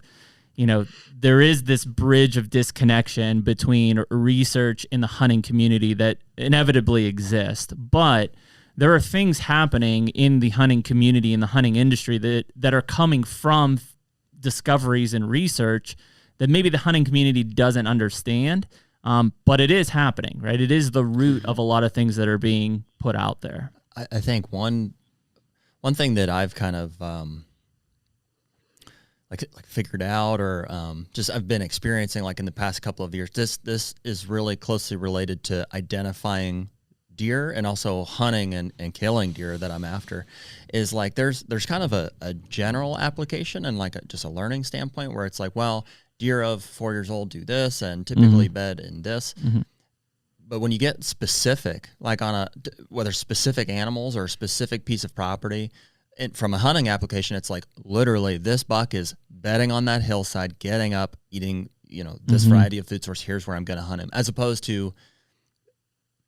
there is this bridge of disconnection between research in the hunting community that inevitably exists, but there are things happening in the hunting community, in the hunting industry that are coming from discoveries and research that maybe the hunting community doesn't understand, but it is happening, right? It is the root of a lot of things that are being put out there. I think one thing that I've kind of like figured out, or just I've been experiencing like in the past couple of years, this is really closely related to identifying deer and also hunting and killing deer that I'm after, is like there's kind of a general application and like just a learning standpoint where it's like, well, deer of 4 years old do this and typically bed in this. But when you get specific, like on whether specific animals or a specific piece of property, and from a hunting application, it's like literally this buck is bedding on that hillside, getting up, eating, this variety of food source. Here's where I'm going to hunt him, as opposed to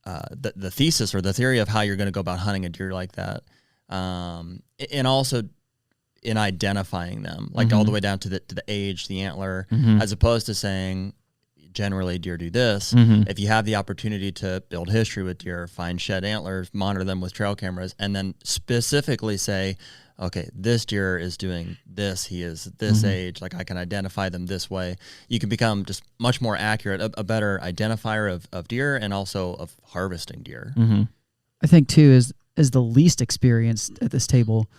the thesis or the theory of how you're going to go about hunting a deer like that, and also in identifying them, like all the way down to the age, the antler, as opposed to saying, generally deer do this. If you have the opportunity to build history with deer, find shed antlers, monitor them with trail cameras, and then specifically say, okay, this deer is doing this, he is this age, like I can identify them this way, you can become just much more accurate, a better identifier of deer and also of harvesting deer. I think too is the least experienced at this table.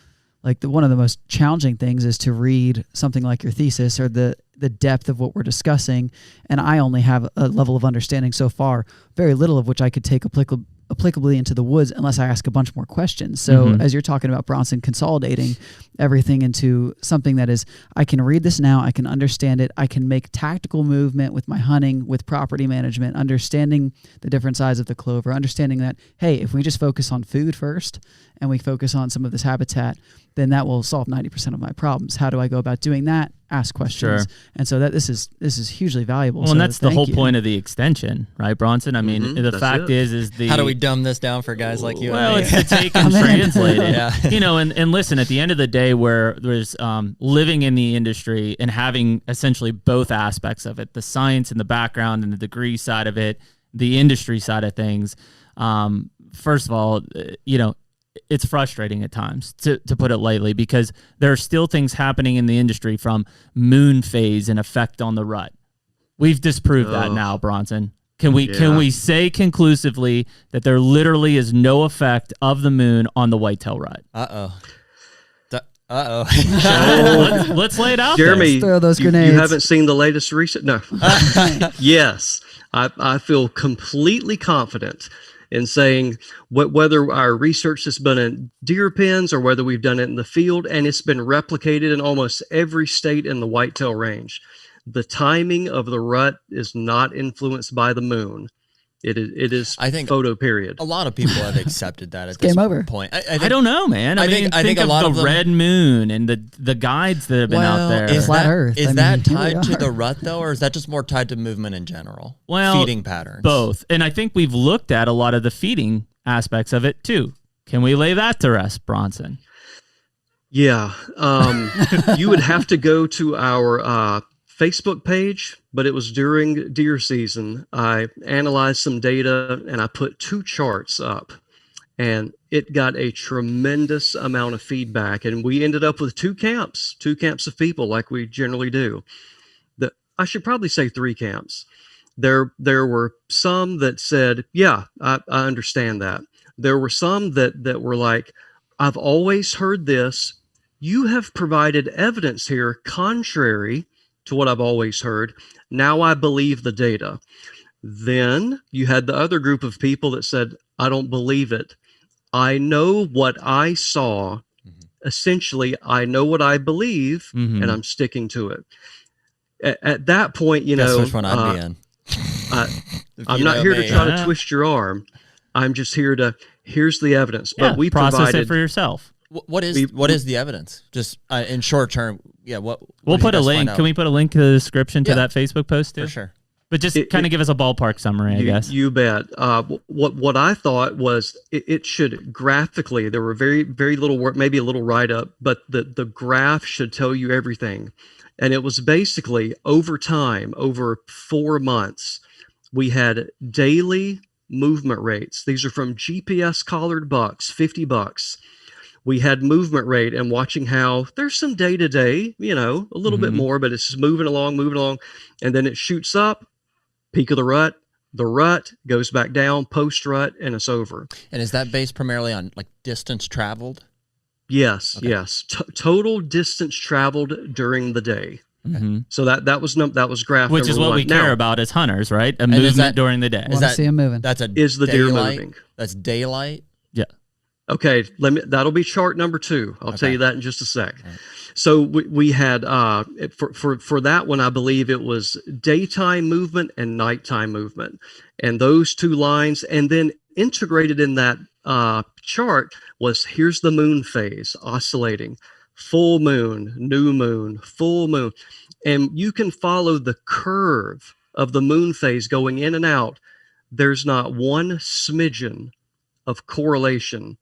Like one of the most challenging things is to read something like your thesis or the depth of what we're discussing. And I only have a level of understanding so far, very little of which I could take applicably into the woods unless I ask a bunch more questions. So as you're talking about, Bronson, consolidating everything into something that is, I can read this now, I can understand it, I can make tactical movement with my hunting, with property management, understanding the different sides of the clover, understanding that, hey, if we just focus on food first and we focus on some of this habitat, then that will solve 90% of my problems. How do I go about doing that? Ask questions. Sure. And so this is hugely valuable. Well, and that's the whole point of the extension, right, Bronson? I mean, the fact is how do we dumb this down for guys like you? Well, it's to take and translate it. And listen, at the end of the day, where there's living in the industry and having essentially both aspects of it, the science and the background and the degree side of it, the industry side of things, first of all, it's frustrating at times, to put it lightly, because there are still things happening in the industry, from moon phase and effect on the rut. We've disproved that now, Bronson. Can we say conclusively that there literally is no effect of the moon on the whitetail rut? Let's lay it out, Jeremy. Throw those grenades. You haven't seen the latest research? No. Yes, I feel completely confident in saying whether our research has been in deer pens or whether we've done it in the field, and it's been replicated in almost every state in the whitetail range. The timing of the rut is not influenced by the moon. It is I think photo period. A lot of people have accepted that at this point. I don't know, man. I think a lot of the red moon and the guides that have been out there. Is Flat Earth. Is that tied to the rut though, or is that just more tied to movement in general? Well, feeding patterns. Both. And I think we've looked at a lot of the feeding aspects of it too. Can we lay that to rest, Bronson? Yeah. You would have to go to our Facebook page, but it was during deer season. I analyzed some data and I put 2 charts up, and it got a tremendous amount of feedback. And we ended up with 2 camps of people, like we generally do. I should probably say 3 camps. There were some that said, yeah, I understand that. There were some that were like, I've always heard this. You have provided evidence here contrary to what I've always heard. Now I believe the data. Then you had the other group of people that said, I don't believe it. I know what I saw. Essentially, I know what I believe, and I'm sticking to it. At that point, Guess which one I'd be in. I'm not here to try to twist your arm. I'm just here to, here's the evidence. But we process provided it for yourself. What is the evidence? Just in short term, yeah. We'll put a link. Can we put a link in the description to that Facebook post too? For sure. But just kind of give us a ballpark summary, I guess. You bet. What I thought was it should graphically, there were very, very little work, maybe a little write-up, but the graph should tell you everything. And it was basically over time, over 4 months, we had daily movement rates. These are from GPS collared bucks, 50 bucks. We had movement rate and watching how there's some day to day, a little bit more, but it's just moving along. And then it shoots up, peak of the rut goes back down, post rut, and it's over. And is that based primarily on like distance traveled? Yes, okay. Yes. Total distance traveled during the day. So that was graph, which is what we care about as hunters, right? A movement during the day. Want to see them moving. Is the deer moving? That's daylight. Yeah. Okay. That'll be chart number 2. I'll tell you that in just a sec. Right. So we had for that one, I believe it was daytime movement and nighttime movement, and those 2 lines, and then integrated in that chart was, here's the moon phase oscillating, full moon, new moon, full moon, and you can follow the curve of the moon phase going in and out. There's not one smidgen of correlation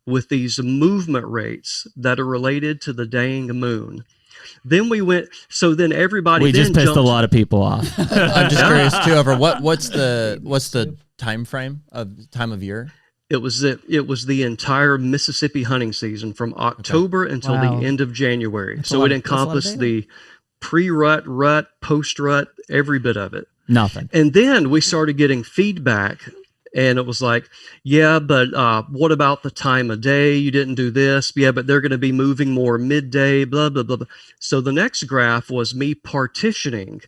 with these movement rates that are related to the dang moon. Then we went, so then everybody we just pissed a lot of people off. I'm just curious too, over what's the time frame of time of year? It was the entire Mississippi hunting season from October until the end of January. So it encompassed the pre-rut, rut, post-rut, every bit of it. Nothing. And then we started getting feedback, and it was like, yeah, but what about the time of day? You didn't do this. Yeah, but they're going to be moving more midday, blah, blah, blah, blah. So the next graph was me partitioning,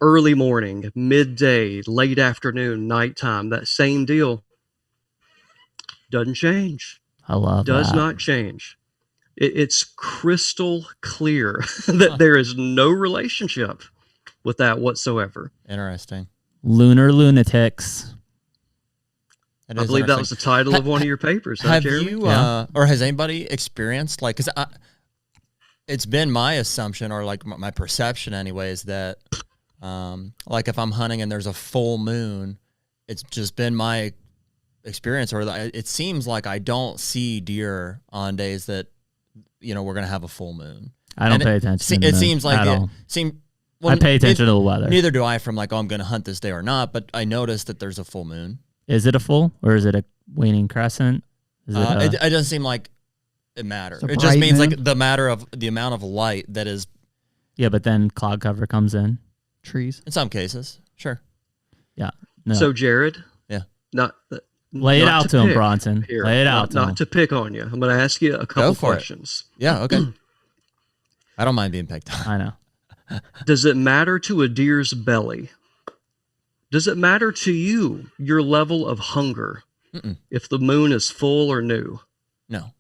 early morning, midday, late afternoon, nighttime, that same deal. Doesn't change. I love Does not change. It's crystal clear that there is no relationship with that whatsoever. Interesting. Lunar lunatics. I believe that was the title of one of your papers. Have you, or has anybody experienced, like, because it's been my assumption, or like my perception anyways, that like if I'm hunting and there's a full moon, it's just been my experience, or it seems like I don't see deer on days that we're gonna have a full moon. I don't pay attention. It seems like I pay attention to the weather. Neither do I, from like, I'm gonna hunt this day or not. But I noticed that there's a full moon. Is it a full, or is it a waning crescent? It doesn't seem like it matters. It just means like the matter of the amount of light that is. Yeah, but then cloud cover comes in. Trees. In some cases, sure. Yeah. No. So Jared. Yeah. Lay it out to him, Bronson. Here, lay it out to him. Not to pick on you. I'm going to ask you a couple questions. Yeah, okay. I don't mind being picked on. I know. Does it matter to a deer's belly? Does it matter to you, your level of hunger, if the moon is full or new? No.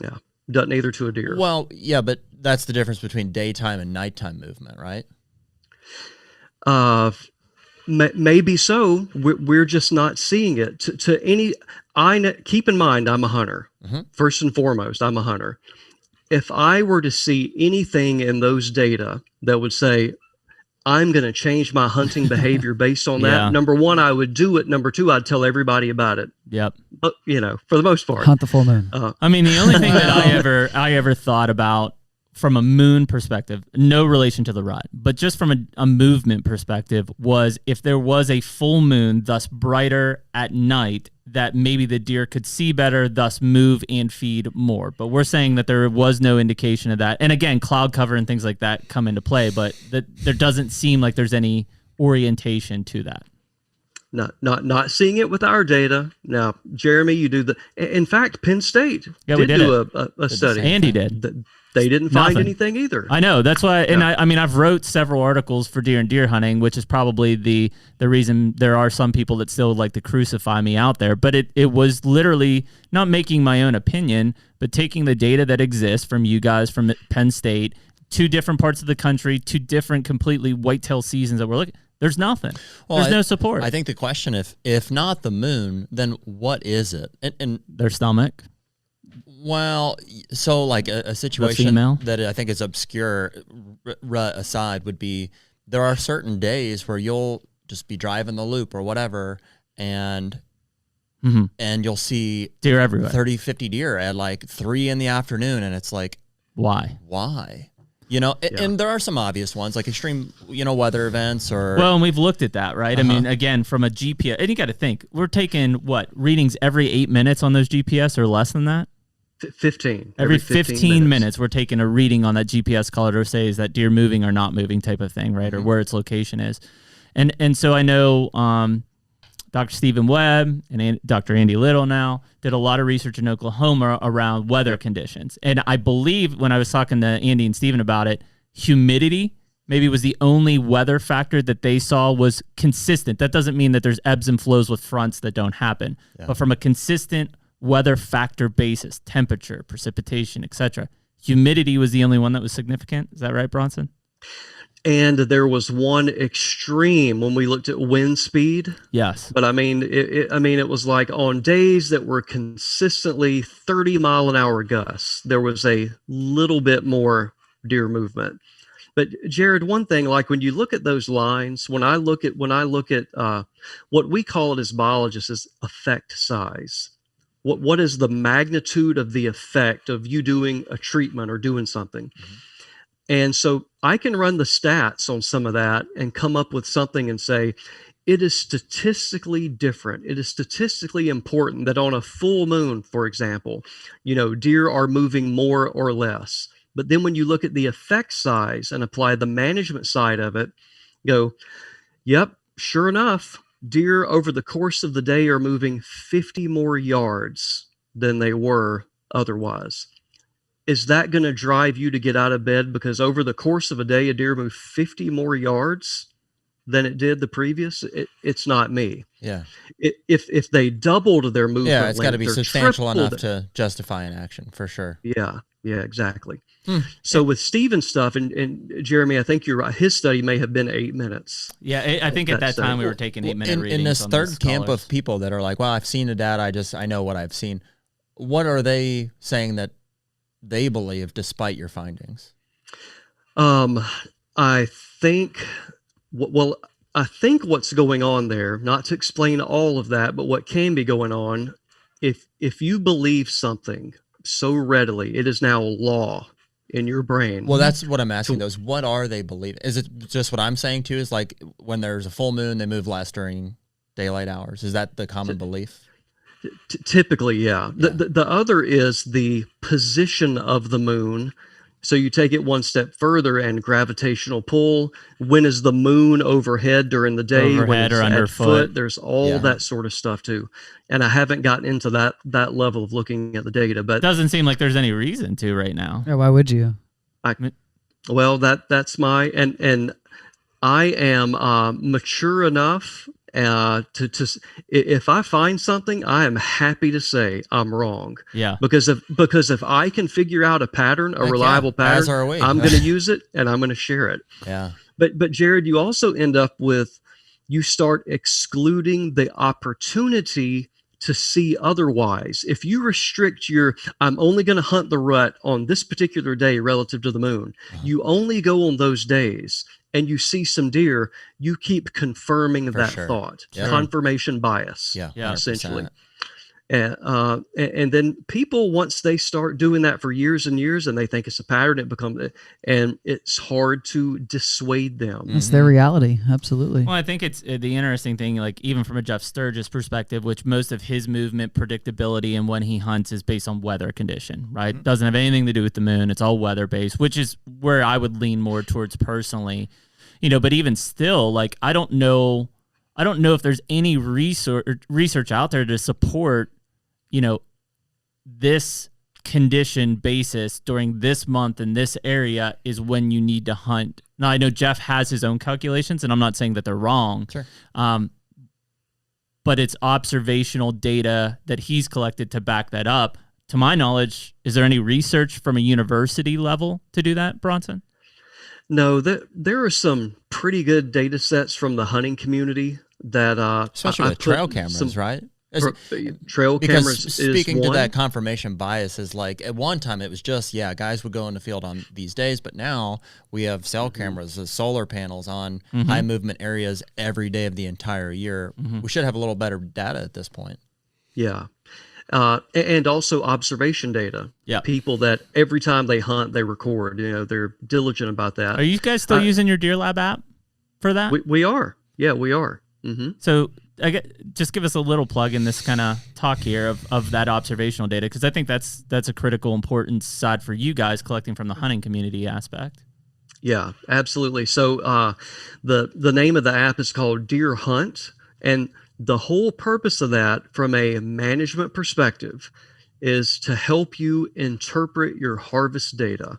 Yeah. Doesn't either to a deer. Well, yeah, but that's the difference between daytime and nighttime movement, right? Maybe so. We're just not seeing it. To any, keep in mind, I'm a hunter. First and foremost, I'm a hunter. If I were to see anything in those data that would say, I'm going to change my hunting behavior based on that, number one, I would do it. Number two, I'd tell everybody about it. Yep. for the most part. Hunt the full moon. I mean, the only thing that I ever thought about from a moon perspective, no relation to the rut, but just from a movement perspective, was if there was a full moon, thus brighter at night, that maybe the deer could see better, thus move and feed more. But we're saying that there was no indication of that. And again, cloud cover and things like that come into play, but there doesn't seem like there's any orientation to that. Not seeing it with our data. Now, Jeremy, you do in fact, Penn State did do a study. Andy did. They didn't find anything either. I know. That's why. And I mean, I've wrote several articles for Deer and Deer Hunting, which is probably the reason there are some people that still like to crucify me out there. But it was literally not making my own opinion, but taking the data that exists from you guys from Penn State, 2 different parts of the country, 2 different completely whitetail seasons that we're looking. There's nothing. Well, there's no support. I think the question, if not the moon, then what is it? And their stomach. Well, so like a situation that I think is obscure, rut aside, would be there are certain days where you'll just be driving the loop or whatever, and you'll see deer everywhere, 30, 50 deer at like 3 in the afternoon, and it's like, why? And there are some obvious ones like extreme, weather events or. Well, and we've looked at that, right? I mean, again, from a GPS, and you got to think, we're taking readings every 8 minutes on those GPS or less than that? 15. Every 15 minutes, we're taking a reading on that GPS color to say is that deer moving or not moving type of thing, right? Or where its location is. And so I know Dr. Stephen Webb and Dr. Andy Little now did a lot of research in Oklahoma around weather conditions. And I believe when I was talking to Andy and Stephen about it, humidity maybe was the only weather factor that they saw was consistent. That doesn't mean that there's ebbs and flows with fronts that don't happen. Yeah. But from a consistent weather factor basis, temperature, precipitation, etc., humidity was the only one that was significant. Is that right, Bronson? And there was one extreme when we looked at wind speed. Yes. But I mean, it was like on days that were consistently 30-mile-an-hour gusts, there was a little bit more deer movement. But Jared, one thing, like when you look at those lines, when I look at what we call it as biologists is effect size. What is the magnitude of the effect of you doing a treatment or doing something? Mm-hmm. And so I can run the stats on some of that and come up with something and say, it is statistically different. It is statistically important that on a full moon, for example, deer are moving more or less. But then when you look at the effect size and apply the management side of it, go, yep, sure enough, deer over the course of the day are moving 50 more yards than they were otherwise. Is that going to drive you to get out of bed because over the course of a day, a deer moved 50 more yards than it did the previous? It's not me. Yeah. If they doubled their movement, yeah, it's got to be substantial enough to justify an action for sure. Yeah, exactly. So with Stephen's stuff, and Jeremy, I think you're right. His study may have been 8 minutes. Yeah, I think at that time we were taking 8-minute readings. In this third camp of people that are like, well, I've seen the data, I know what I've seen. What are they saying that they believe despite your findings? I think what's going on there, not to explain all of that, but what can be going on, if you believe something so readily, it is now law in your brain. Well, that's what I'm asking, those. What are they believing? Is it just what I'm saying too? Is like when there's a full moon, they move less during daylight hours. Is that the common belief? Typically, yeah. The other is the position of the moon. So you take it one step further and gravitational pull. When is the moon overhead during the day? Overhead or underfoot. There's all that sort of stuff too. And I haven't gotten into that level of looking at the data, but it doesn't seem like there's any reason to right now. Yeah, why would you? That's my and I am mature enough to if I find something, I am happy to say I'm wrong. Yeah. Because if I can figure out a pattern, a reliable pattern, I'm going to use it and I'm going to share it. Yeah. But Jared, you also end up with, you start excluding the opportunity to see otherwise. If you restrict I'm only going to hunt the rut on this particular day relative to the moon, you only go on those days, and you see some deer, you keep confirming that thought. Yep. Confirmation bias, essentially. And then people, once they start doing that for years and years, and they think it's a pattern, and it's hard to dissuade them. That's their reality. Absolutely. Well, I think it's the interesting thing, like even from a Jeff Sturgis perspective, which most of his movement predictability and when he hunts is based on weather condition, right? Doesn't have anything to do with the moon. It's all weather based, which is where I would lean more towards personally, but even still, like, I don't know if there's any research out there to support, this condition basis during this month in this area is when you need to hunt. Now, I know Jeff has his own calculations, and I'm not saying that they're wrong. Sure. But it's observational data that he's collected to back that up. To my knowledge, is there any research from a university level to do that, Bronson? No, there are some pretty good data sets from the hunting community that especially with trail cameras, right? Trail cameras. Speaking to that confirmation bias, is like at one time it was just guys would go in the field on these days, but now we have cell cameras, solar panels on high movement areas every day of the entire year. We should have a little better data at this point. Yeah. And also observation data. Yeah. People that every time they hunt, they record. They're diligent about that. Are you guys still using your Deer Lab app for that? We are. Yeah, we are. So just give us a little plug in this kind of talk here of that observational data, because I think that's a critical importance side for you guys collecting from the hunting community aspect. Yeah, absolutely. So the name of the app is called Deer Hunt, and the whole purpose of that from a management perspective is to help you interpret your harvest data.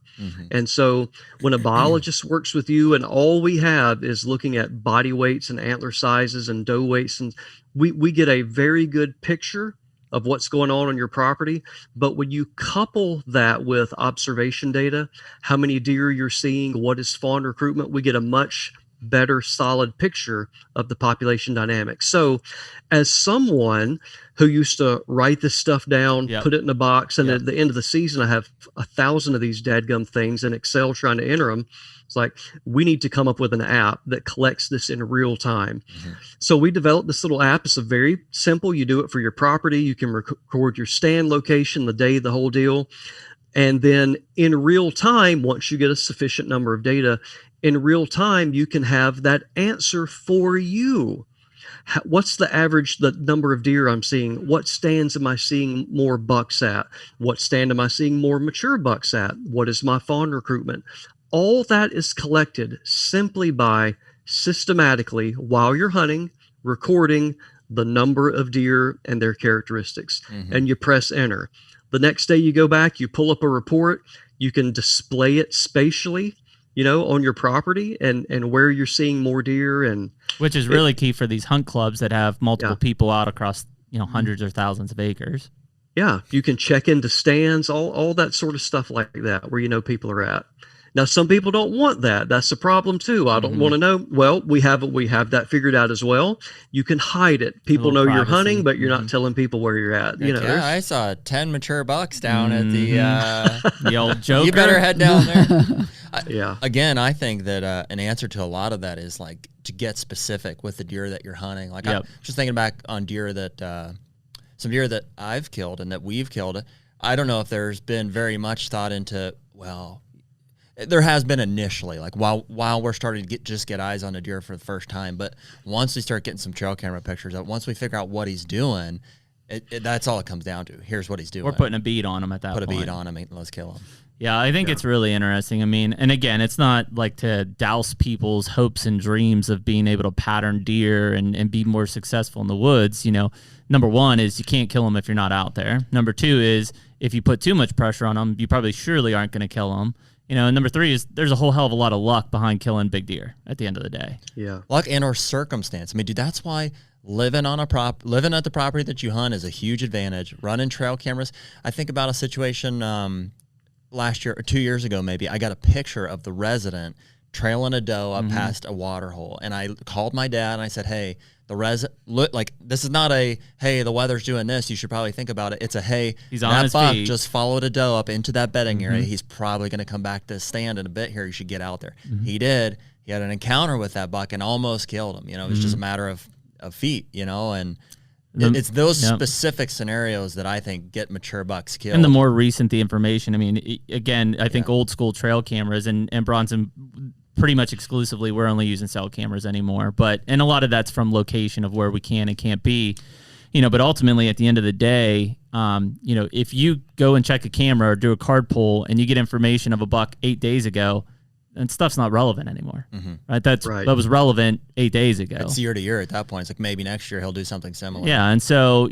And so when a biologist works with you and all we have is looking at body weights and antler sizes and doe weights, and we get a very good picture of what's going on your property. But when you couple that with observation data, how many deer you're seeing, what is fawn recruitment, we get a much better solid picture of the population dynamics. So as someone who used to write this stuff down, put it in a box, and at the end of the season I have 1,000 of these dadgum things in Excel trying to enter them, it's like, we need to come up with an app that collects this in real time. So we developed this little app. It's a very simple. You do it for your property. You can record your stand location, the day, the whole deal. And then in real time, once you get a sufficient number of data, in real time, you can have that answer for you. What's the number of deer I'm seeing? What stands am I seeing more bucks at? What stand am I seeing more mature bucks at? What is my fawn recruitment? All that is collected simply by systematically, while you're hunting, recording the number of deer and their characteristics. And you press enter. The next day you go back, you pull up a report, you can display it spatially, on your property and where you're seeing more deer, and which is really key for these hunt clubs that have multiple people out across, hundreds or thousands of acres. Yeah. You can check into stands, all that sort of stuff like that, where people are at. Now, some people don't want that. That's a problem too. I don't want to know. Well, we have that figured out as well. You can hide it. People know you're hunting, but you're not telling people where you're at. I saw 10 mature bucks down at the old Joker. You better head down there. Yeah. Again, I think that an answer to a lot of that is like to get specific with the deer that you're hunting. Like I'm just thinking back on deer that some deer that I've killed and that we've killed. I don't know if there's been very much thought into, there has been initially, like while we're starting to get eyes on a deer for the first time, but once we start getting some trail camera pictures, once we figure out what he's doing, that's all it comes down to. Here's what he's doing. We're putting a bead on him at that point. Put a bead on him and let's kill him. Yeah, I think it's really interesting. I mean, and again, it's not like to douse people's hopes and dreams of being able to pattern deer and be more successful in the woods. Number one is you can't kill them if you're not out there. Number two is if you put too much pressure on them, you probably surely aren't going to kill them. And number three is there's a whole hell of a lot of luck behind killing big deer at the end of the day. Yeah. Luck and or circumstance. I mean, dude, that's why living at the property that you hunt is a huge advantage. Running trail cameras. I think about a situation last year or 2 years ago, maybe. I got a picture of the resident trailing a doe up past a water hole. And I called my dad and I said, hey, this is not a, hey, the weather's doing this, you should probably think about it. It's a, hey, he's on his buck feet. Just followed a doe up into that bedding area. He's probably going to come back to stand in a bit here. You should get out there. He did. He had an encounter with that buck and almost killed him. It was just a matter of feet, and It's those specific scenarios that I think get mature bucks killed. And the more recent the information, I mean, again, I think old school trail cameras and Bronson pretty much exclusively, we're only using cell cameras anymore. And a lot of that's from location of where we can and can't be, but ultimately at the end of the day, if you go and check a camera or do a card pull and you get information of a buck 8 days ago, and stuff's not relevant anymore, right? That was relevant 8 days ago. It's year to year at that point. It's like maybe next year he'll do something similar. Yeah, and so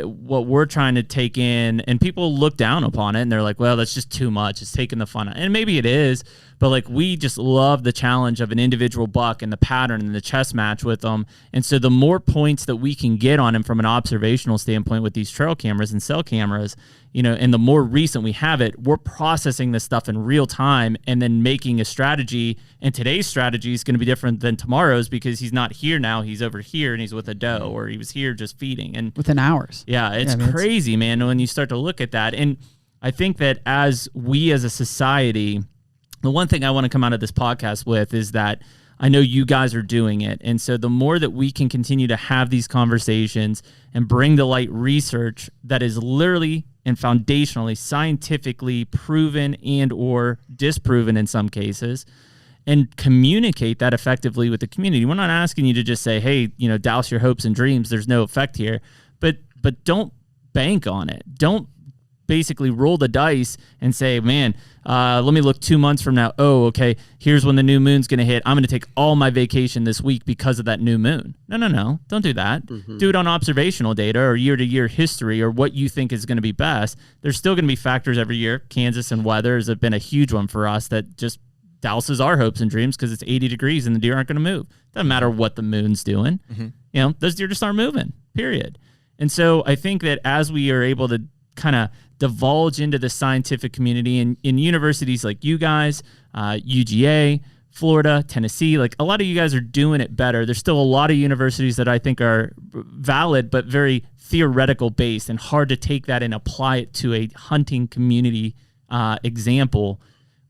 what we're trying to take in, and people look down upon it, and they're like, "Well, that's just too much. It's taking the fun out." And maybe it is, but like we just love the challenge of an individual buck and the pattern and the chess match with them. And so the more points that we can get on him from an observational standpoint with these trail cameras and cell cameras, and the more recent we have it, we're processing this stuff in real time and then making a strategy. And today's strategy is going to be different than tomorrow's because he's not here now. He's over here and he's with a doe, or he was here just feeding. And within hours. Yeah, it's crazy, man, when you start to look at that. And I think that as a society, the one thing I want to come out of this podcast with is that I know you guys are doing it. And so the more that we can continue to have these conversations and bring to light research that is literally and foundationally, scientifically proven and or disproven in some cases, and communicate that effectively with the community. We're not asking you to just say, hey, douse your hopes and dreams. There's no effect here. But don't bank on it. Don't basically roll the dice and say, man, let me look 2 months from now. Oh, okay, here's when the new moon's going to hit. I'm going to take all my vacation this week because of that new moon. No. Don't do that. Do it on observational data or year-to-year history or what you think is going to be best. There's still going to be factors every year. Kansas and weather has been a huge one for us that just douses our hopes and dreams because it's 80 degrees and the deer aren't going to move. Doesn't matter what the moon's doing. Those deer just aren't moving, period. And so I think that as we are able to kind of divulge into the scientific community and in universities like you guys, UGA, Florida, Tennessee, like a lot of you guys are doing it better. There's still a lot of universities that I think are valid, but very theoretical based and hard to take that and apply it to a hunting community example.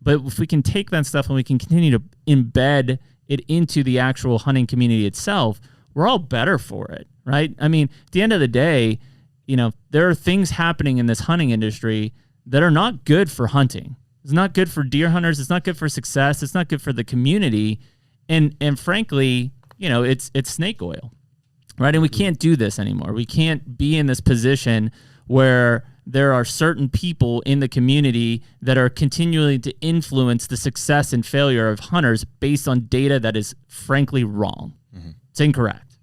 But if we can take that stuff and we can continue to embed it into the actual hunting community itself, we're all better for it, right? I mean, at the end of the day, there are things happening in this hunting industry that are not good for hunting. It's not good for deer hunters. It's not good for success. It's not good for the community. And frankly, it's snake oil, right? And we can't do this anymore. We can't be in this position where there are certain people in the community that are continuing to influence the success and failure of hunters based on data that is frankly wrong. It's incorrect.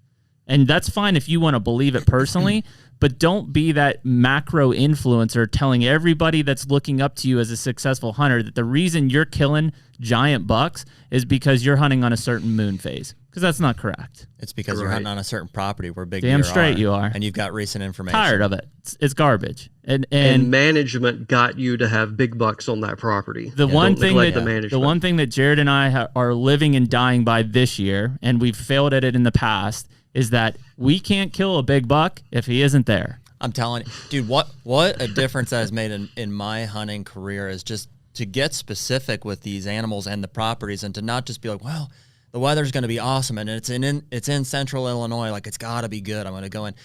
And that's fine if you want to believe it personally, but don't be that macro influencer telling everybody that's looking up to you as a successful hunter that the reason you're killing giant bucks is because you're hunting on a certain moon phase, because that's not correct. It's because you're hunting on a certain property where big damn deer straight are, you are, and you've got recent information. Tired of it. It's garbage. And management got you to have big bucks on that property. The one thing that Jared and I are living and dying by this year, and we've failed at it in the past, is that we can't kill a big buck if he isn't there. I'm telling you, dude, what a difference that has made in my hunting career is just to get specific with these animals and the properties and to not just be like, well, the weather's going to be awesome and it's in central Illinois, like it's got to be good. I'm going to go in.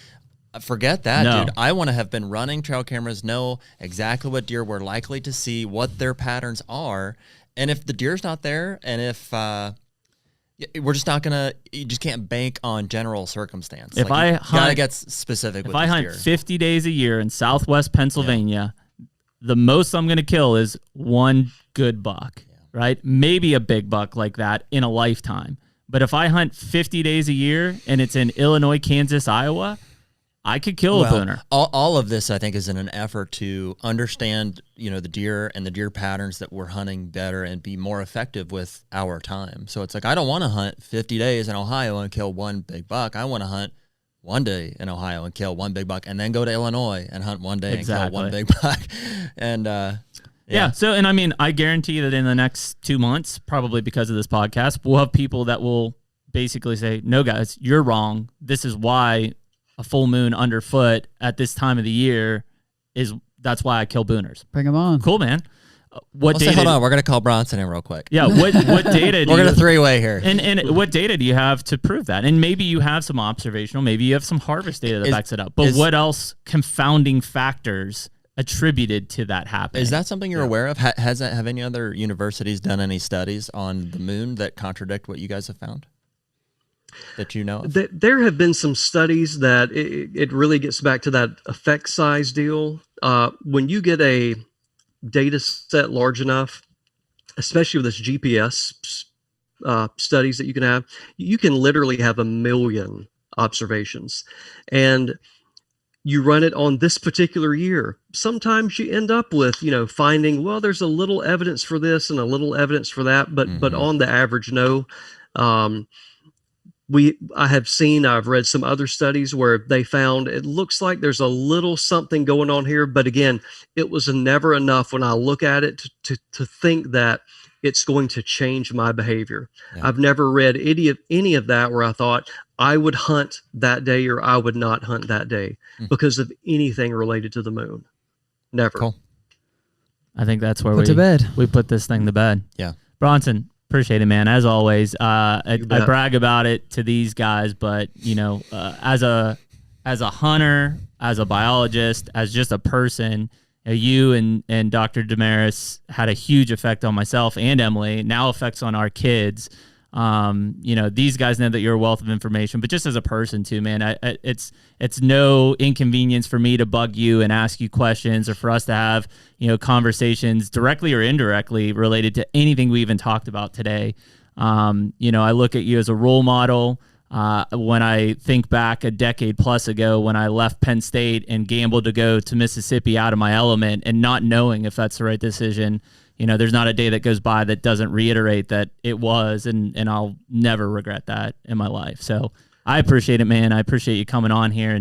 Forget that, dude. I want to have been running trail cameras, know exactly what deer we're likely to see, what their patterns are, and if the deer's not there, and if we're just not gonna. You just can't bank on general circumstance. If I hunt, gotta get specific. If I hunt 50 days a year in Southwest Pennsylvania, the most I'm gonna kill is one good buck, right? Maybe a big buck like that in a lifetime. But if I hunt 50 days a year and it's in Illinois, Kansas, Iowa, I could kill a booner. All of this, I think, is in an effort to understand, the deer and the deer patterns that we're hunting better and be more effective with our time. So it's like, I don't want to hunt 50 days in Ohio and kill one big buck. I want to hunt one day in Ohio and kill one big buck, and then go to Illinois and hunt one day and kill one big buck. And So, and I mean, I guarantee that in the next 2 months, probably because of this podcast, we'll have people that will basically say, no, guys, you're wrong. This is why a full moon underfoot at this time of the year that's why I kill booners. Bring them on. Cool, man. What data? Hold on, we're gonna call Bronson in real quick. Yeah, what data? We're gonna three-way here. And what data do you have to prove that? And maybe you have some observational, maybe you have some harvest data that backs it up. But what else confounding factors attributed to that happening? Is that something you're aware of? Have any other universities done any studies on the moon that contradict what you guys have found? That you know of? There have been some studies that it really gets back to that effect size deal. When you get a data set large enough, especially with this GPS studies that you can literally have 1 million observations, and you run it on this particular year. Sometimes you end up with, finding, well, there's a little evidence for this and a little evidence for that, but on the average, no. I've read some other studies where they found it looks like there's a little something going on here, but again, it was never enough when I look at it to think that it's going to change my behavior. Yeah. I've never read any of that where I thought I would hunt that day or I would not hunt that day because of anything related to the moon. Never. Cool. I think that's where we put this thing to bed. Yeah. Bronson, appreciate it, man. As always, I brag about it to these guys, but as a hunter, as a biologist, as just a person, you and Dr. Damaris had a huge effect on myself and Emily. Now affects on our kids. These guys know that you're a wealth of information, but just as a person too, man, it's no inconvenience for me to bug you and ask you questions, or for us to have, conversations directly or indirectly related to anything we even talked about today. I look at you as a role model. When I think back a decade plus ago, when I left Penn State and gambled to go to Mississippi out of my element and not knowing if that's the right decision, there's not a day that goes by that doesn't reiterate that it was, and I'll never regret that in my life. So I appreciate it, man. I appreciate you coming on here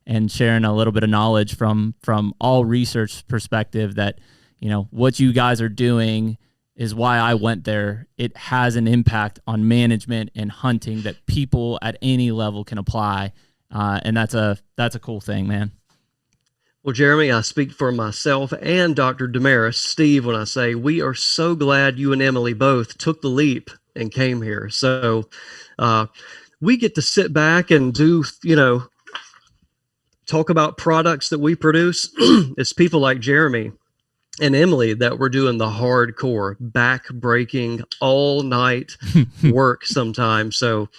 and sharing a little bit of knowledge from all research perspective that, what you guys are doing is why I went there. It has an impact on management and hunting that people at any level can apply. And that's a cool thing, man. Well, Jeremy, I speak for myself and Dr. Damaris, Steve, when I say we are so glad you and Emily both took the leap and came here. So we get to sit back and do, talk about products that we produce. It's people like Jeremy and Emily that we're doing the hardcore, back-breaking, all-night work sometimes. So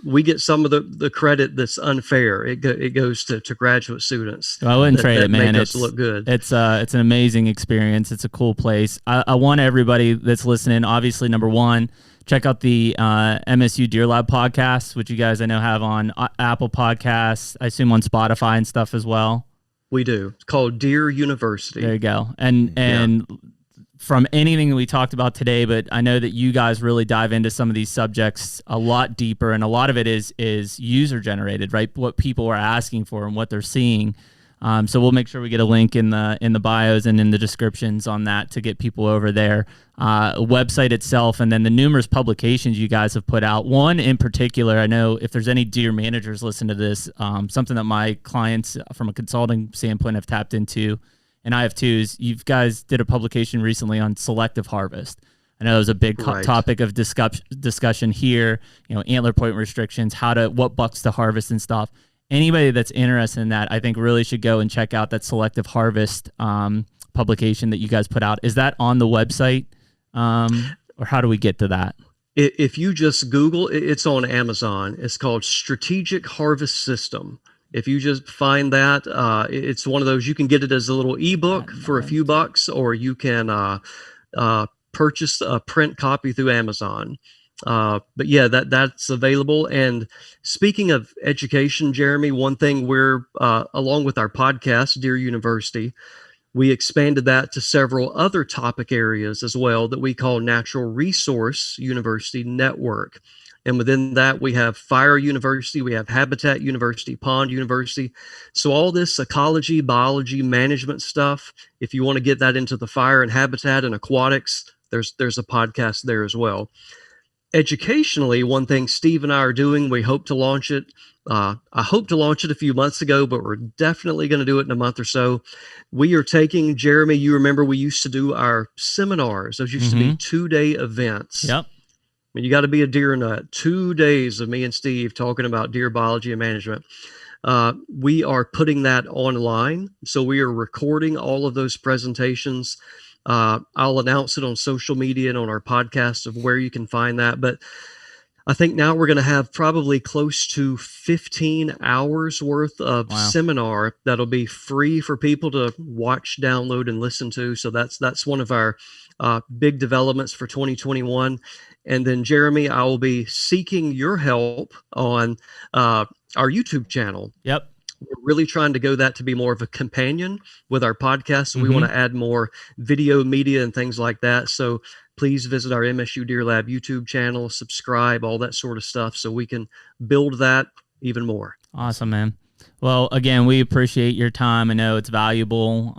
we get some of the credit that's unfair. It goes to graduate students. Well, I wouldn't trade it, man. Make us look good. It's an amazing experience. It's a cool place. I want everybody that's listening, obviously, number one, check out the MSU Deer Lab podcast, which you guys I know have on Apple Podcasts. I assume on Spotify and stuff as well. We do. It's called Deer University. There you go. And from anything that we talked about today, but I know that you guys really dive into some of these subjects a lot deeper, and a lot of it is user generated, right? What people are asking for and what they're seeing. So we'll make sure we get a link in the bios and in the descriptions on that to get people over there. Website itself, and then the numerous publications you guys have put out. One in particular, I know if there's any deer managers listen to this, something that my clients from a consulting standpoint have tapped into, and I have too, is you guys did a publication recently on selective harvest. I know it was a big topic of discussion here, antler point restrictions, what bucks to harvest and stuff. Anybody that's interested in that, I think really should go and check out that selective harvest publication that you guys put out. Is that on the website? Or how do we get to that? If you just Google, it's on Amazon. It's called Strategic Harvest System. If you just find that, it's one of those, you can get it as a little ebook for a few bucks, or you can purchase a print copy through Amazon. But yeah, that's available. And speaking of education, Jeremy, one thing we're, along with our podcast, Deer University, we expanded that to several other topic areas as well that we call Natural Resource University Network. And within that, we have Fire University, we have Habitat University, Pond University. So all this ecology, biology, management stuff, if you want to get that into the fire and habitat and aquatics, there's a podcast there as well. educationally, one thing Steve and I are doing, we hope to launch it. I hope to launch it a few months ago, but we're definitely going to do it in a month or so. We are taking, Jeremy, you remember we used to do our seminars. Those used to be 2-day events. Yep. I mean, you got to be a deer nut. 2 days of me and Steve talking about deer biology and management. We are putting that online. So we are recording all of those presentations. I'll announce it on social media and on our podcast of where you can find that. But I think now we're going to have probably close to 15 hours worth of seminar that'll be free for people to watch, download, and listen to. So that's one of our big developments for 2021. And then, Jeremy, I will be seeking your help on our YouTube channel. Yep. We're really trying to go that to be more of a companion with our podcast. So we want to add more video media and things like that. So please visit our MSU Deer Lab YouTube channel, subscribe, all that sort of stuff, so we can build that even more. Awesome, man. Well, again, we appreciate your time. I know it's valuable.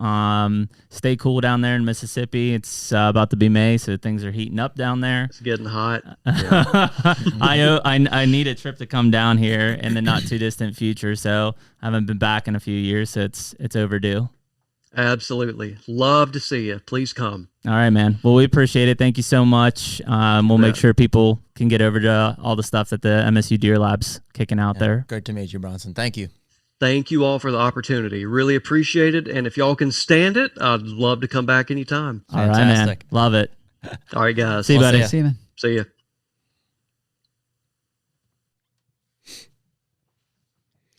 Stay cool down there in Mississippi. It's about to be May, so things are heating up down there. It's getting hot. Yeah. I need a trip to come down here in the not too distant future. So I haven't been back in a few years, so it's overdue. Absolutely. Love to see you. Please come. All right, man. Well, we appreciate it. Thank you so much. We'll make sure people can get over to all the stuff that the MSU Deer Lab's kicking out there. Great to meet you, Bronson. Thank you. Thank you all for the opportunity. Really appreciate it. And if y'all can stand it, I'd love to come back anytime. All right, man. Love it. All right, guys. See you, buddy. See you, man. See you.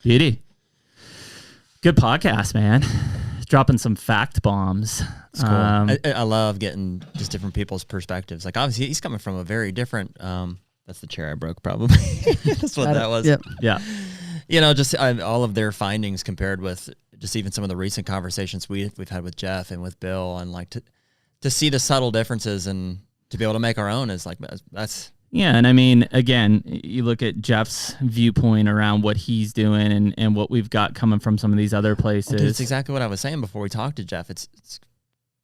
Beauty. Good podcast, man. Dropping some fact bombs. It's cool. I love getting just different people's perspectives. Like, obviously, he's coming from a very different. That's the chair I broke, probably. That's what that was. Yep. Yeah. You know, just all of their findings compared with just even some of the recent conversations we've had with Jeff and with Bill, and like to see the subtle differences and to be able to make our own is like that's. Yeah, and I mean, again, you look at Jeff's viewpoint around what he's doing and what we've got coming from some of these other places. Well, dude, it's exactly what I was saying before we talked to Jeff. It's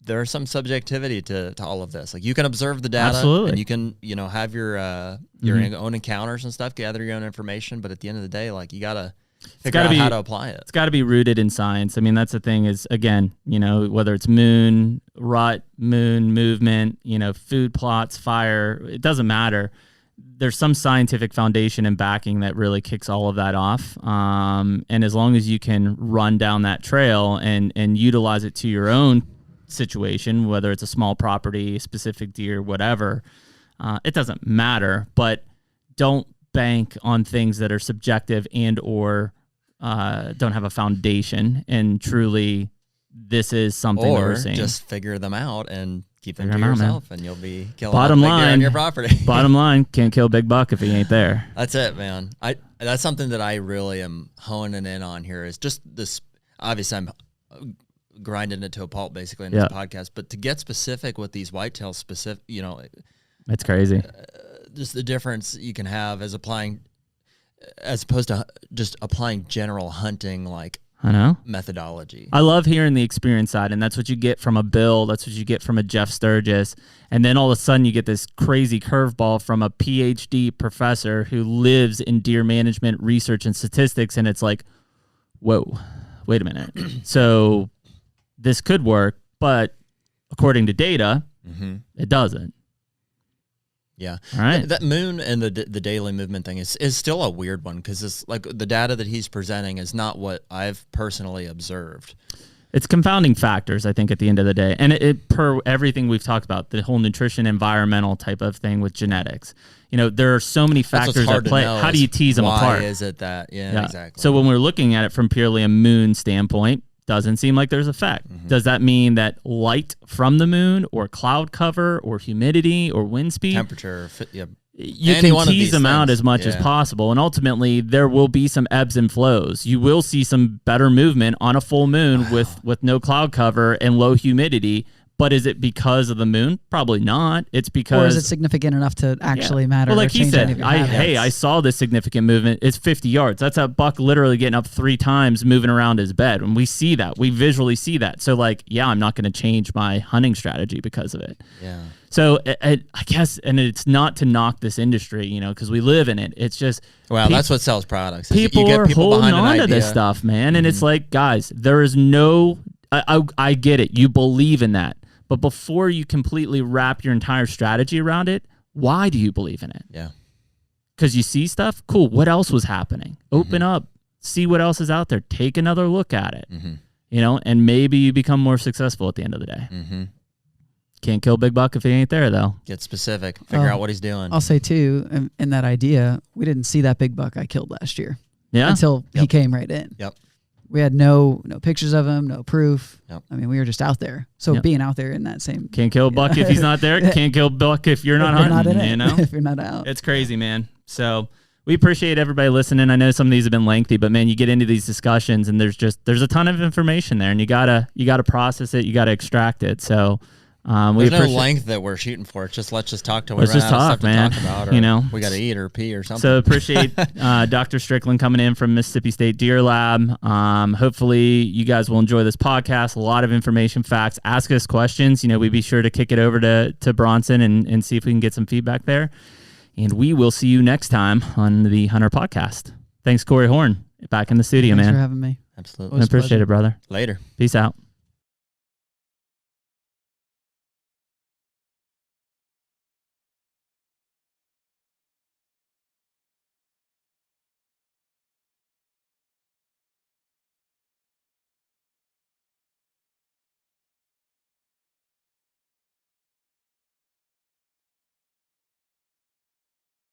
there's some subjectivity to all of this. Like, you can observe the data, Absolutely. and you can have your own encounters and stuff, gather your own information. But at the end of the day, like, you gotta figure out how to apply it. It's got to be rooted in science. I mean, that's the thing. Is again, whether it's moon rut, moon movement, food plots, fire, it doesn't matter. There's some scientific foundation and backing that really kicks all of that off. And as long as you can run down that trail and utilize it to your own situation, whether it's a small property, specific deer, whatever, it doesn't matter. But don't bank on things that are subjective and or don't have a foundation. And truly, this is something that we're seeing. Just figure them out and keep them to yourself, and you'll be killing bottom a big deer line on your property. Bottom line, can't kill a big buck if he ain't there. That's it, man. That's something that I really am honing in on here is just this. Obviously, I'm grinding it to a pulp basically in this podcast, but to get specific with these whitetail specific, it's crazy. Just the difference you can have as opposed to just applying general hunting methodology. I love hearing the experience side, and that's what you get from a Bill. That's what you get from a Jeff Sturgis. And then all of a sudden you get this crazy curveball from a PhD professor who lives in deer management, research, and statistics. And it's like, whoa, wait a minute. So this could work, but according to data, it doesn't. Yeah. All right. That moon and the daily movement thing is still a weird one because it's like the data that he's presenting is not what I've personally observed. It's confounding factors, I think, at the end of the day. And it per everything we've talked about, the whole nutrition, environmental type of thing with genetics. There are so many factors at play. How do you tease them apart? Why is it that? Yeah, exactly. So when we're looking at it from purely a moon standpoint, doesn't seem like there's effect. Does that mean that light from the moon or cloud cover or humidity or wind speed? Temperature, you can tease them out as much as possible, and ultimately there will be some ebbs and flows. You will see some better movement on a full moon with no cloud cover and low humidity, But is it because of the moon? Probably not. It's because... Or is it significant enough to actually matter? Well, like he said, I saw this significant movement. It's 50 yards. That's a buck literally getting up 3 times, moving around his bed. And we see that. We visually see that. So, like, yeah, I'm not going to change my hunting strategy because of it. Yeah. So, I guess, and it's not to knock this industry, you know, because we live in it. It's just... Well, that's what sells products. People are holding on to this stuff, man. And it's like, guys, there is no... I get it. You believe in that. But before you completely wrap your entire strategy around it, why do you believe in it? Yeah. Because you see stuff? Cool. What else was happening? Open up. See what else is out there. Take another look at it. You know, and maybe you become more successful at the end of the day. Can't kill big buck if he ain't there, though. Get specific. Figure out what he's doing. I'll say, too, in that idea, we didn't see that big buck I killed last year. Yeah. Until he came right in. Yep. We had no pictures of him, no proof. Yep. I mean, we were just out there. So being out there in that same... Can't kill a buck if he's not there. Can't kill a buck if you're not hunting, you know? If you're not out. It's crazy, man. So we appreciate everybody listening. I know some of these have been lengthy, but, man, you get into these discussions, and there's a ton of information there, and you gotta process it. You got to extract it. So... There's no length that we're shooting for. It's just let's just talk till we run out of stuff to talk about, or you know, we got to eat or pee or something. So appreciate Dr. Strickland coming in from Mississippi State Deer Lab. Hopefully you guys will enjoy this podcast. A lot of information, facts. Ask us questions. You know, we'd be sure to kick it over to Bronson and see if we can get some feedback there. And we will see you next time on the Hunter Podcast. Thanks, Corey Horn, back in the studio, man. Thanks for having me. Absolutely. I appreciate it, brother. Later. Peace out.